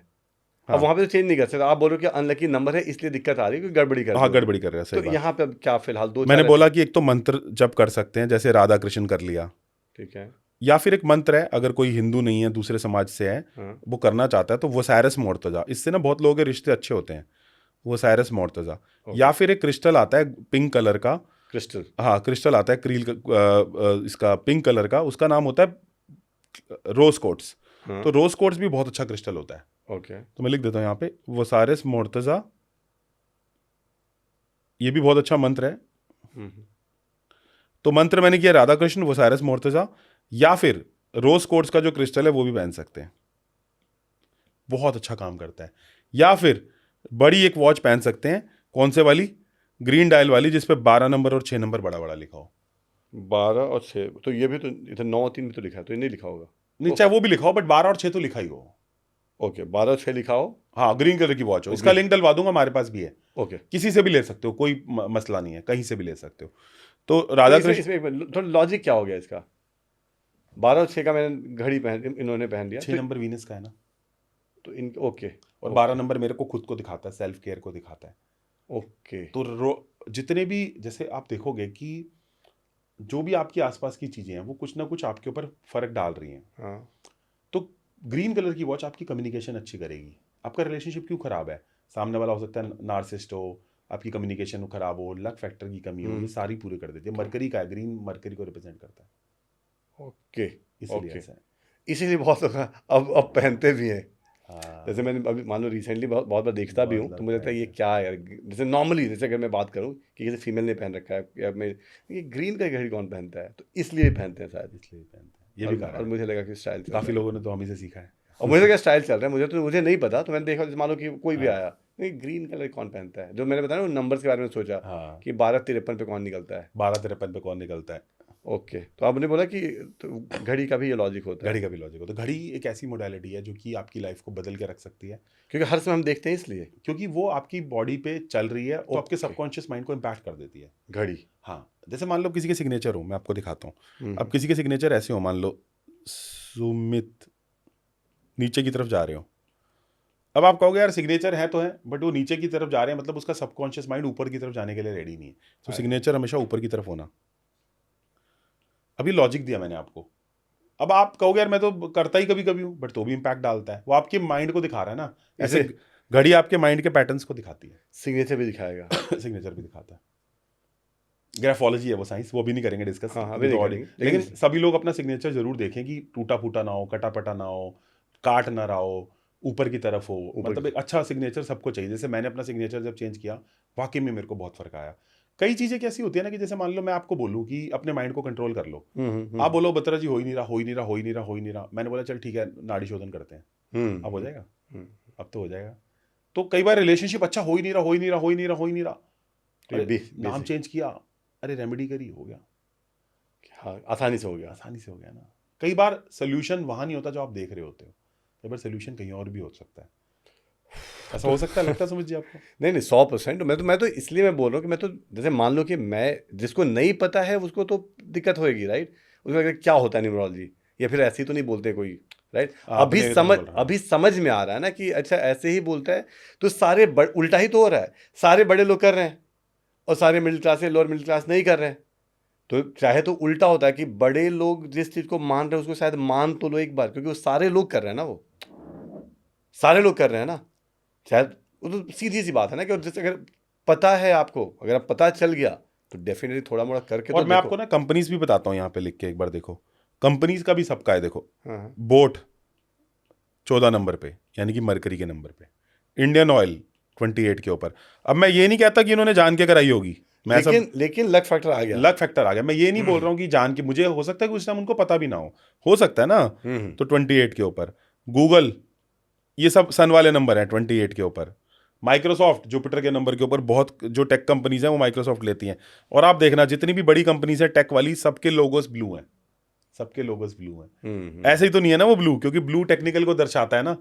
Speaker 1: हाँ।
Speaker 2: अब वहाँ पे तो चेंज नहीं कर सकते। आप बोल रहे हो कि अनलकी नंबर है इसलिए दिक्कत आ रही है, क्योंकि गड़बड़ी कर
Speaker 1: हाँ
Speaker 2: रहे हो।
Speaker 1: गड़बड़ी कर रहे हैं, सही
Speaker 2: तो
Speaker 1: बात।
Speaker 2: यहाँ पे अब क्या फिलहाल
Speaker 1: मैंने बोला कि एक तो मंत्र जप कर सकते हैं, जैसे राधा कृष्ण कर लिया,
Speaker 2: ठीक है,
Speaker 1: या फिर एक मंत्र है, अगर कोई हिंदू नहीं है, दूसरे समाज से है,
Speaker 2: हाँ,
Speaker 1: वो करना चाहता है, तो वसायरस मोर्तजा, इससे ना बहुत लोगों के रिश्ते अच्छे होते हैं, वसायरस मोर्तजा। या फिर एक क्रिस्टल आता है पिंक कलर का,
Speaker 2: क्रिस्टल,
Speaker 1: हाँ क्रिस्टल आता है क्रील इसका पिंक कलर का, उसका नाम होता है रोज कोट्स।
Speaker 2: हाँ।
Speaker 1: तो रोज क्वार्ट्ज भी बहुत अच्छा क्रिस्टल होता है।
Speaker 2: ओके।
Speaker 1: तो मैं लिख देता हूँ यहाँ पे, वसारिस मोर्तजा, ये भी बहुत अच्छा मंत्र है।
Speaker 2: हम्म।
Speaker 1: तो मंत्र मैंने किया राधा कृष्ण वसारिस मोर्तजा, या फिर रोज क्वार्ट्ज का जो क्रिस्टल है वो भी पहन सकते हैं, बहुत अच्छा काम करता है। या फिर बड़ी एक वॉच पहन सकते हैं, कौन से वाली, ग्रीन डायल वाली, जिसपे 12 नंबर और 6 नंबर बड़ा बड़ा लिखा हो।
Speaker 2: 12 और 6, तो ये भी तो इधर 9 और 3 भी तो लिखा है, तो ये नहीं लिखा होगा।
Speaker 1: नहीं, चाहे वो भी लिखा हो, बट 12 और 6 तो लिखा ही हो।
Speaker 2: ओके, 12 और 6 लिखा हो।
Speaker 1: हाँ, ग्रीन कलर की वॉच हो। इसका लिंक डलवा दूंगा, हमारे पास भी है।
Speaker 2: ओके।
Speaker 1: किसी से भी ले सकते हो, कोई मसला नहीं है, कहीं से भी ले सकते हो। तो राधा
Speaker 2: इसमें
Speaker 1: कृष्ण,
Speaker 2: इसमें थोड़ा लॉजिक क्या हो गया इसका? 12 और 6 का मैंने घड़ी इन्होंने पहन लिया,
Speaker 1: 6 नंबर वीनस का है ना,
Speaker 2: तो इन ओके।
Speaker 1: और 12 नंबर मेरे को खुद को दिखाता है, सेल्फ केयर को दिखाता है।
Speaker 2: ओके।
Speaker 1: तो जितने भी, जैसे आप देखोगे कि जो भी आपकी आसपास की चीजें हैं वो कुछ ना कुछ आपके ऊपर फर्क डाल रही हैं।
Speaker 2: हाँ।
Speaker 1: तो ग्रीन कलर की वॉच आपकी कम्युनिकेशन अच्छी करेगी। आपका रिलेशनशिप क्यों खराब है, सामने वाला हो सकता है नार्सिसिस्ट हो, आपकी कम्युनिकेशन खराब हो, लक फैक्टर की कमी हो, ये सारी पूरी कर देती है। मरकरी का है, ग्रीन मरकरी को रिप्रेजेंट करता है,
Speaker 2: ओके।
Speaker 1: इसलिए
Speaker 2: ओके।
Speaker 1: ऐसा है।
Speaker 2: इसीलिए बहुत लोग अब पहनते भी हैं।
Speaker 1: हाँ,
Speaker 2: जैसे मैंने अभी मान लो रिसेंटली बहुत बहुत बार देखता भी
Speaker 1: बहुत
Speaker 2: हूँ, तो
Speaker 1: लोग
Speaker 2: मुझे लगता है ये
Speaker 1: पहनते
Speaker 2: क्या है यार। जैसे नॉर्मली, जैसे अगर मैं बात करूँ कि किसी फीमेल ने पहन रखा है, या मैं, ये ग्रीन का घड़ी कौन पहनता है, तो इसलिए पहनते हैं शायद।
Speaker 1: इसलिए पहनते हैं, ये भी कारण
Speaker 2: और
Speaker 1: है।
Speaker 2: मुझे लगा कि स्टाइल चल रहा
Speaker 1: काफी
Speaker 2: है।
Speaker 1: लोगों ने तो हम ही से सीखा है।
Speaker 2: और मुझे क्या स्टाइल चल रहा है, मुझे नहीं पता, तो मैंने देखा, जैसे मान लो कि कोई भी
Speaker 1: हाँ।
Speaker 2: आया, नहीं ग्रीन कलर कौन पहनता है, जो मैंने बताया ना नंबर्स के बारे में सोचा
Speaker 1: हाँ,
Speaker 2: कि 12-53 पे कौन निकलता है।
Speaker 1: 12-53 पे कौन निकलता है।
Speaker 2: ओके, तो आपने बोला कि तो घड़ी का भी ये लॉजिक होता है,
Speaker 1: घड़ी का भी लॉजिक होता है। घड़ी एक ऐसी मोडालिटी है जो कि आपकी लाइफ को बदल के रख सकती है,
Speaker 2: क्योंकि हर समय हम देखते हैं इसलिए
Speaker 1: क्योंकि वो आपकी बॉडी पे चल रही है, तो आपके
Speaker 2: ओके।
Speaker 1: सबकॉन्शियस माइंड को इम्पैक्ट कर देती है।
Speaker 2: घड़ी।
Speaker 1: हाँ, जैसे मान लो किसी के सिग्नेचर हो, मैं आपको दिखाता हूँ।
Speaker 2: हम्म।
Speaker 1: अब किसी के सिग्नेचर ऐसे हो, मान लो सुमित, नीचे की तरफ जा रहे हो। अब आप कहोगे यार सिग्नेचर है तो है, बट वो नीचे की तरफ जा रहे हैं, मतलब उसका सबकॉन्शियस माइंड ऊपर की तरफ जाने के लिए रेडी नहीं है। तो सिग्नेचर हमेशा ऊपर की तरफ होना। अभी लॉजिक दिया मैंने आपको। अब आप कहोगे यार मैं तो करता ही कभी कभी हूं, बट तो भी इंपैक्ट डालता है। वो आपके माइंड को दिखा रहा है ना, ऐसे घड़ी आपके माइंड के पैटर्न्स को दिखाती है।
Speaker 2: सिग्नेचर भी दिखाएगा।
Speaker 1: सिग्नेचर भी दिखाता है। ग्राफोलॉजी है वो साइंस, वो भी नहीं करेंगे डिस्कस।
Speaker 2: हाँ, अभी नहीं करेंगे,
Speaker 1: लेकिन सभी लोग अपना सिग्नेचर जरूर देखें कि टूटा फूटा ना हो, कटा पटा ना हो, काट ना रहा हो, ऊपर की तरफ हो। मतलब एक अच्छा सिग्नेचर सबको चाहिए। जैसे मैंने अपना सिग्नेचर जब चेंज किया, वाकई में मेरे को बहुत फर्क आया। कई चीजें कैसी होती है ना, कि जैसे मान लो मैं आपको बोलूं कि अपने माइंड को कंट्रोल कर लो, आप बोलो बत्रा जी हो ही नहीं रहा, हो ही नहीं रहा, हो ही नहीं रहा, हो ही नहीं रहा। मैंने बोला चल ठीक है, नाड़ी शोधन करते हैं, अब हो जाएगा, अब तो हो जाएगा। तो कई बार रिलेशनशिप अच्छा हो ही नहीं रहा, हो ही नहीं रहा, हो ही नहीं रहा, हो ही नहीं रहा, अरे नाम चेंज किया, अरे रेमेडी करी, हो गया।
Speaker 2: हाँ, आसानी से हो गया।
Speaker 1: आसानी से हो गया ना। कई बार सोल्यूशन वहां नहीं होता जो आप देख रहे होते हो, कई बार सोल्यूशन कहीं और भी हो सकता है। ऐसा हो सकता है, लगता है समझ जी आपको?
Speaker 2: नहीं नहीं, 100%। मैं तो इसलिए मैं बोल रहा हूँ कि मैं तो, जैसे मान लो कि मैं, जिसको नहीं पता है उसको तो दिक्कत होएगी, राइट। उसको लगेगा क्या होता है न्यूमरोलॉजी, या फिर ऐसे ही तो नहीं बोलते कोई, राइट। अभी समझ में आ रहा है ना कि अच्छा ऐसे ही बोलता है। तो सारे उल्टा ही तो हो रहा है, सारे बड़े लोग कर रहे हैं और सारे मिडिल क्लास या लोअर मिडिल क्लास नहीं कर रहे हैं। तो चाहे तो उल्टा होता है कि बड़े लोग जिस चीज़ को मान रहे हैं उसको शायद मान तो लो एक बार, क्योंकि वो सारे लोग कर रहे हैं ना, वो सारे लोग कर रहे हैं ना, शायद। वो तो सीधी सी बात है ना कि जैसे अगर पता है आपको, अगर आप पता चल गया तो डेफिनेटली थोड़ा मोड़ा करके
Speaker 1: और
Speaker 2: तो
Speaker 1: मैं
Speaker 2: देखो।
Speaker 1: आपको ना कंपनीज भी बताता हूँ यहाँ पे लिख के, एक बार देखो कंपनीज का भी सबका है। देखो
Speaker 2: हाँ।
Speaker 1: बोट 14 नंबर पे, यानी कि मरकरी के नंबर पे। इंडियन ऑयल 28 के ऊपर। अब मैं ये नहीं कहता कि इन्होंने जान के कराई होगी,
Speaker 2: लेकिन लक फैक्टर आ गया,
Speaker 1: लक फैक्टर आ गया। मैं ये नहीं बोल रहा हूँ कि जान के, मुझे हो सकता है कि उस टाइम उनको पता भी ना हो सकता है ना। तो 28 के ऊपर गूगल, ये सब सन वाले नंबर हैं 28 के ऊपर। माइक्रोसॉफ्ट जुपिटर के नंबर के ऊपर, बहुत जो टेक कंपनीज हैं वो माइक्रोसॉफ्ट लेती हैं। और आप देखना जितनी भी बड़ी कंपनीज है टेक वाली, सबके लोगोस ब्लू हैं, सबके लोगोस ब्लू हैं। ऐसे ही तो नहीं है ना वो ब्लू, क्योंकि ब्लू टेक्निकल को दर्शाता है ना।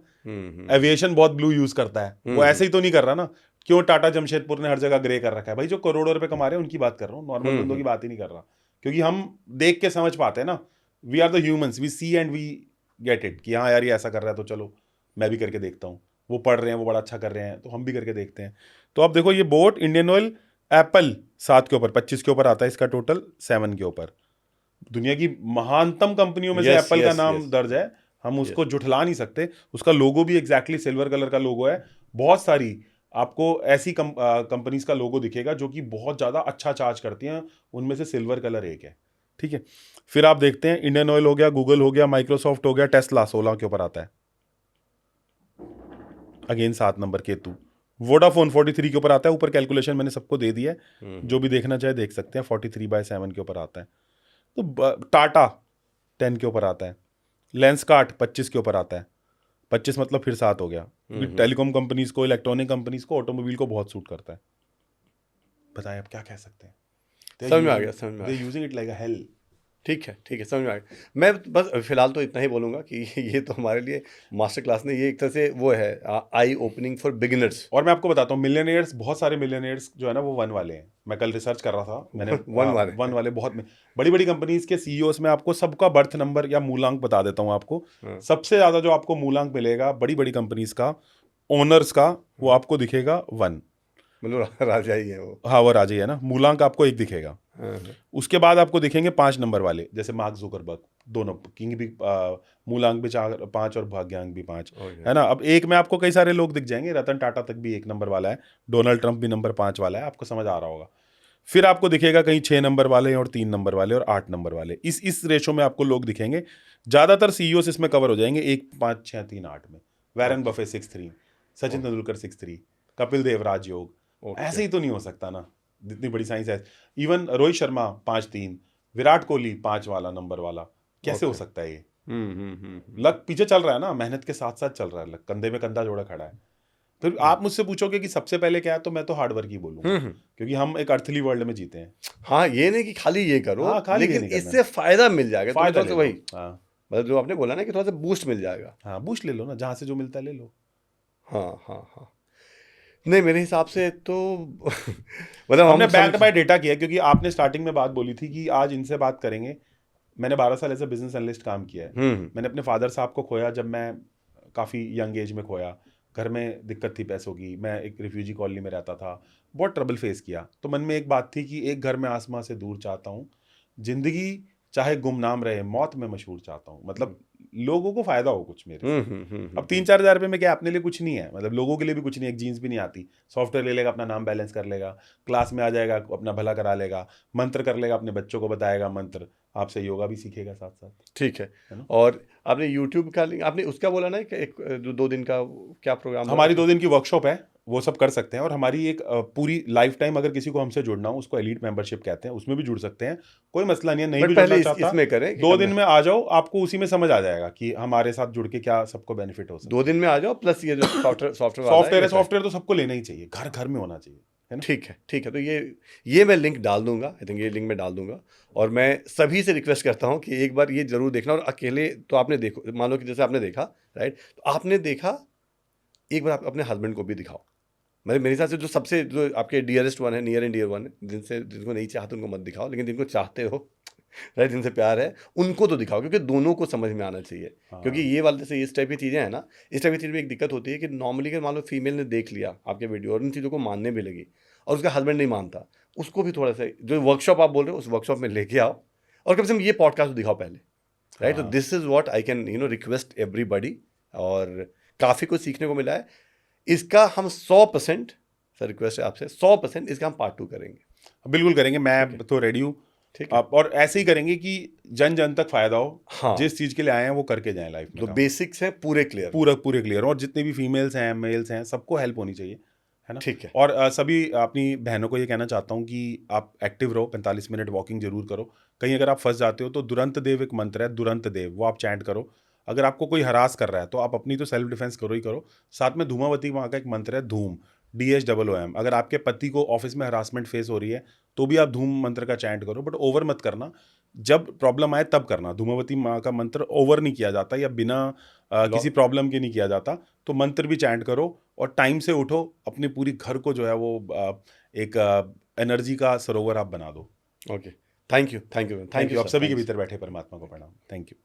Speaker 1: एविएशन बहुत ब्लू यूज करता है, वो ऐसे ही तो नहीं कर रहा ना। क्यों टाटा जमशेदपुर ने हर जगह ग्रे कर रखा है? भाई जो करोड़ों रुपए कमा रहे हैं उनकी बात कर रहा हूँ, नॉर्मल बंदों की बात ही नहीं कर रहा। क्योंकि हम देख के समझ पाते हैं ना, we are the humans, we see and we get it, कि हाँ यार ये ऐसा कर रहा है तो चलो मैं भी करके देखता हूँ। वो पढ़ रहे हैं, वो बड़ा अच्छा कर रहे हैं, तो हम भी करके देखते हैं। तो अब देखो ये बोट, इंडियन ऑयल, एप्पल 7 के ऊपर, 25 के ऊपर आता है इसका टोटल, 7 के ऊपर। दुनिया की महानतम कंपनियों में से एप्पल का नाम दर्ज है, हम उसको जुठला नहीं सकते। उसका लोगो भी एग्जैक्टली सिल्वर कलर का लोगो है। बहुत सारी आपको ऐसी कंपनीज का लोगो दिखेगा जो कि बहुत ज़्यादा अच्छा चार्ज करती हैं, उनमें से सिल्वर कलर एक है। ठीक है। फिर आप देखते हैं इंडियन ऑयल हो गया, गूगल हो गया, माइक्रोसॉफ्ट हो गया, टेस्ला 16 के ऊपर आता है, अगेन 7 नंबर केतु। वोडाफोन 43 के ऊपर आता है, ऊपर कैलकुलेशन मैंने सबको दे दी है, जो भी देखना चाहे देख सकते हैं, 43/7 के ऊपर आता है। तो टाटा 10 के ऊपर आता है, लेंसकार्ट 25 के ऊपर आता है, 25 मतलब फिर 7 हो गया, क्योंकि टेलीकॉम कंपनीज को, इलेक्ट्रॉनिक कंपनीज को, ऑटोमोबाइल को बहुत सूट करता है। बताएं अब क्या कह सकते हैं।
Speaker 2: समझ में आ गया, समझ में आ गया।
Speaker 1: Using it like a hello.
Speaker 2: ठीक है, समझ में आ गया। मैं बस फिलहाल तो इतना ही बोलूँगा कि ये तो हमारे लिए मास्टर क्लास ने, ये एक तरह से वो है आई ओपनिंग फॉर बिगिनर्स।
Speaker 1: और मैं आपको बताता हूँ, मिलियनियर्स, बहुत सारे मिलियनियर्स जो है ना वो 1 वाले हैं। मैं कल रिसर्च कर रहा था, मैंने 1 वाले बहुत बड़ी बड़ी कंपनीज के सीईओस में आपको सबका बर्थ नंबर या मूलांक बता देता हूँ आपको। सबसे ज्यादा जो आपको मूलांक मिलेगा बड़ी बड़ी कंपनीज का, ओनर्स का, वो आपको दिखेगा 1,
Speaker 2: मतलब राजा ही है वो।
Speaker 1: हाँ वो राजा ही है ना। मूलांक आपको 1 दिखेगा। उसके बाद आपको दिखेंगे 5 नंबर वाले, जैसे मार्क जुकरबर्ग, दोनों किंग भी मूलांक भी 5 और भाग्यांक भी 5 है ना। अब एक में आपको कई सारे लोग दिख जाएंगे, रतन टाटा तक भी 1 नंबर वाला है, डोनाल्ड ट्रंप भी नंबर 5 वाला है, आपको समझ आ रहा होगा। फिर आपको दिखेगा कहीं 6 नंबर वाले और 3 नंबर वाले और 8 नंबर वाले, इस रेशो में आपको लोग दिखेंगे। ज्यादातर सीईओ इसमें कवर हो जाएंगे 1, 5, 6, 3, 8 में। वैरन बफे 6-3, सचिन तेंदुलकर 6-3, कपिल देव राजयोग। ऐसे ही तो नहीं हो सकता ना, जितनी बड़ी साइंस है। इवन रोहित शर्मा 5-3, विराट कोहली 5 वाला नंबर वाला, कैसे हो सकता है ये? लक पीछे चल रहा है ना, मेहनत के साथ साथ चल रहा है, लक कंधे में कंधा जोड़ा खड़ा है। फिर आप मुझसे पूछोगे कि सबसे पहले क्या है, तो मैं तो हार्डवर्क ही बोलूंगा, क्योंकि हम एक अर्थली वर्ल्ड में जीते हैं।
Speaker 2: हाँ, ये नहीं कि खाली ये करो,
Speaker 1: हाँ, खाली
Speaker 2: लेकिन
Speaker 1: ये नहीं
Speaker 2: इससे फायदा मिल जाएगा,
Speaker 1: फायदा
Speaker 2: तो वही मतलब जो आपने बोला ना कि थोड़ा सा बूस्ट मिल जाएगा।
Speaker 1: हाँ, बूस्ट ले लो ना, जहां से जो मिलता है ले लो।
Speaker 2: हाँ। नहीं, मेरे हिसाब से तो मतलब
Speaker 1: हमने बैक्ड बाय डेटा किया, क्योंकि आपने स्टार्टिंग में बात बोली थी कि आज इनसे बात करेंगे। मैंने 12 साल एज ए बिजनेस एनालिस्ट काम किया है। मैंने अपने फादर साहब को खोया जब मैं काफ़ी यंग एज में खोया, घर में दिक्कत थी पैसों की, मैं एक रिफ्यूजी कॉलोनी में रहता था, बहुत ट्रबल फेस किया। तो मन में एक बात थी कि एक घर में आसमां से दूर चाहता हूँ, जिंदगी चाहे गुमनाम रहे, मौत में मशहूर चाहता हूँ, मतलब लोगों को फायदा हो कुछ मेरे से। अब 3-4 हज़ार रुपये में क्या अपने लिए कुछ नहीं है, मतलब लोगों के लिए भी कुछ नहीं, एक जीन्स भी नहीं आती, सॉफ्टवेयर ले लेगा, अपना नाम बैलेंस कर लेगा, क्लास में आ जाएगा, अपना भला करा लेगा, मंत्र कर लेगा, अपने बच्चों को बताएगा मंत्र, आपसे योगा भी सीखेगा साथ साथ।
Speaker 2: ठीक है। और आपने यूट्यूब का लिंक, आपने उसका बोला ना कि एक 2 दिन का क्या प्रोग्राम?
Speaker 1: हमारी 2 दिन की वर्कशॉप है, वो सब कर सकते हैं। और हमारी एक पूरी लाइफ टाइम अगर किसी को हमसे जुड़ना हो, उसको एलीट मेंबरशिप कहते हैं, उसमें भी जुड़ सकते हैं, कोई मसला नहीं है। नहीं भी जुड़ना चाहता,
Speaker 2: इसमें करें
Speaker 1: 2 दिन में आ जाओ, आपको उसी में समझ आ जाएगा कि हमारे साथ जुड़ के क्या सबको बेनिफिट हो सकता है।
Speaker 2: 2 दिन में आ जाओ, प्लस ये जो
Speaker 1: सॉफ्टवेयर तो सबको लेना ही चाहिए, घर घर में होना चाहिए, है ना।
Speaker 2: ठीक है। तो ये मैं लिंक डाल दूंगा, आई थिंक ये लिंक मैं डाल दूंगा। और मैं सभी से रिक्वेस्ट करता हूँ कि एक बार ये जरूर देखना। और अकेले तो आपने देखो, मान लो कि जैसे आपने देखा, राइट, तो आपने देखा, एक बार आप अपने हस्बैंड को भी दिखाओ। मतलब मेरे हिसाब से जो आपके डियरेस्ट वन है, नियर एंड डियर वन है, जिनको नहीं चाहते उनको मत दिखाओ, लेकिन जिनको चाहते हो, राइट, जिनसे प्यार है, उनको तो दिखाओ, क्योंकि दोनों को समझ में आना चाहिए। क्योंकि ये वाले जैसे इस टाइप की चीज़ें हैं ना, इस टाइप की चीज़ में एक दिक्कत होती है कि नॉर्मली अगर मान लो फीमेल ने देख लिया आपके वीडियो और इन चीज़ों को मानने भी लगी, और उसका हस्बैंड नहीं मानता, उसको भी थोड़ा सा, जो वर्कशॉप आप बोल रहे हो, उस वर्कशॉप में लेके आओ, और कम से कम ये पॉडकास्ट दिखाओ पहले, राइट। तो this is what I can request everybody. और काफ़ी कुछ सीखने को मिला है। इसका हम 100% सर, रिक्वेस्ट है आपसे, 100% इसका हम पार्ट 2 करेंगे।
Speaker 1: बिल्कुल करेंगे, मैं तो रेडी हूँ।
Speaker 2: ठीक है।
Speaker 1: और ऐसे ही करेंगे कि जन जन तक फायदा हो।
Speaker 2: हाँ,
Speaker 1: जिस चीज के लिए आए हैं वो करके जाएं लाइफ में।
Speaker 2: जो बेसिक्स हैं पूरे क्लियर,
Speaker 1: पूरे क्लियर हो, और जितने भी फीमेल्स हैं, मेल्स हैं, सबको हेल्प होनी चाहिए, है ना।
Speaker 2: ठीक है।
Speaker 1: और सभी अपनी बहनों को ये कहना चाहता हूँ कि आप एक्टिव रहो, 45 मिनट वॉकिंग जरूर करो। कहीं अगर आप फंस जाते हो तो दुरंत देव एक मंत्र है, दुरंत देव, वो आप चैंट करो। अगर आपको कोई हरास कर रहा है तो आप अपनी तो सेल्फ डिफेंस करो ही करो, साथ में धूमावती वहाँ का एक मंत्र है, धूम, DHOOM। अगर आपके पति को ऑफिस में हरासमेंट फेस हो रही है तो भी आप धूम मंत्र का चैंट करो, बट ओवर मत करना, जब प्रॉब्लम आए तब करना। धूमावती माँ का मंत्र ओवर नहीं किया जाता, या बिना किसी प्रॉब्लम के नहीं किया जाता। तो मंत्र भी चैंट करो और टाइम से उठो, अपने पूरी घर को जो है वो एक एनर्जी का सरोवर आप बना दो।
Speaker 2: Okay, thank you.
Speaker 1: आप सभी के भीतर बैठे परमात्मा को प्रणाम। Thank you.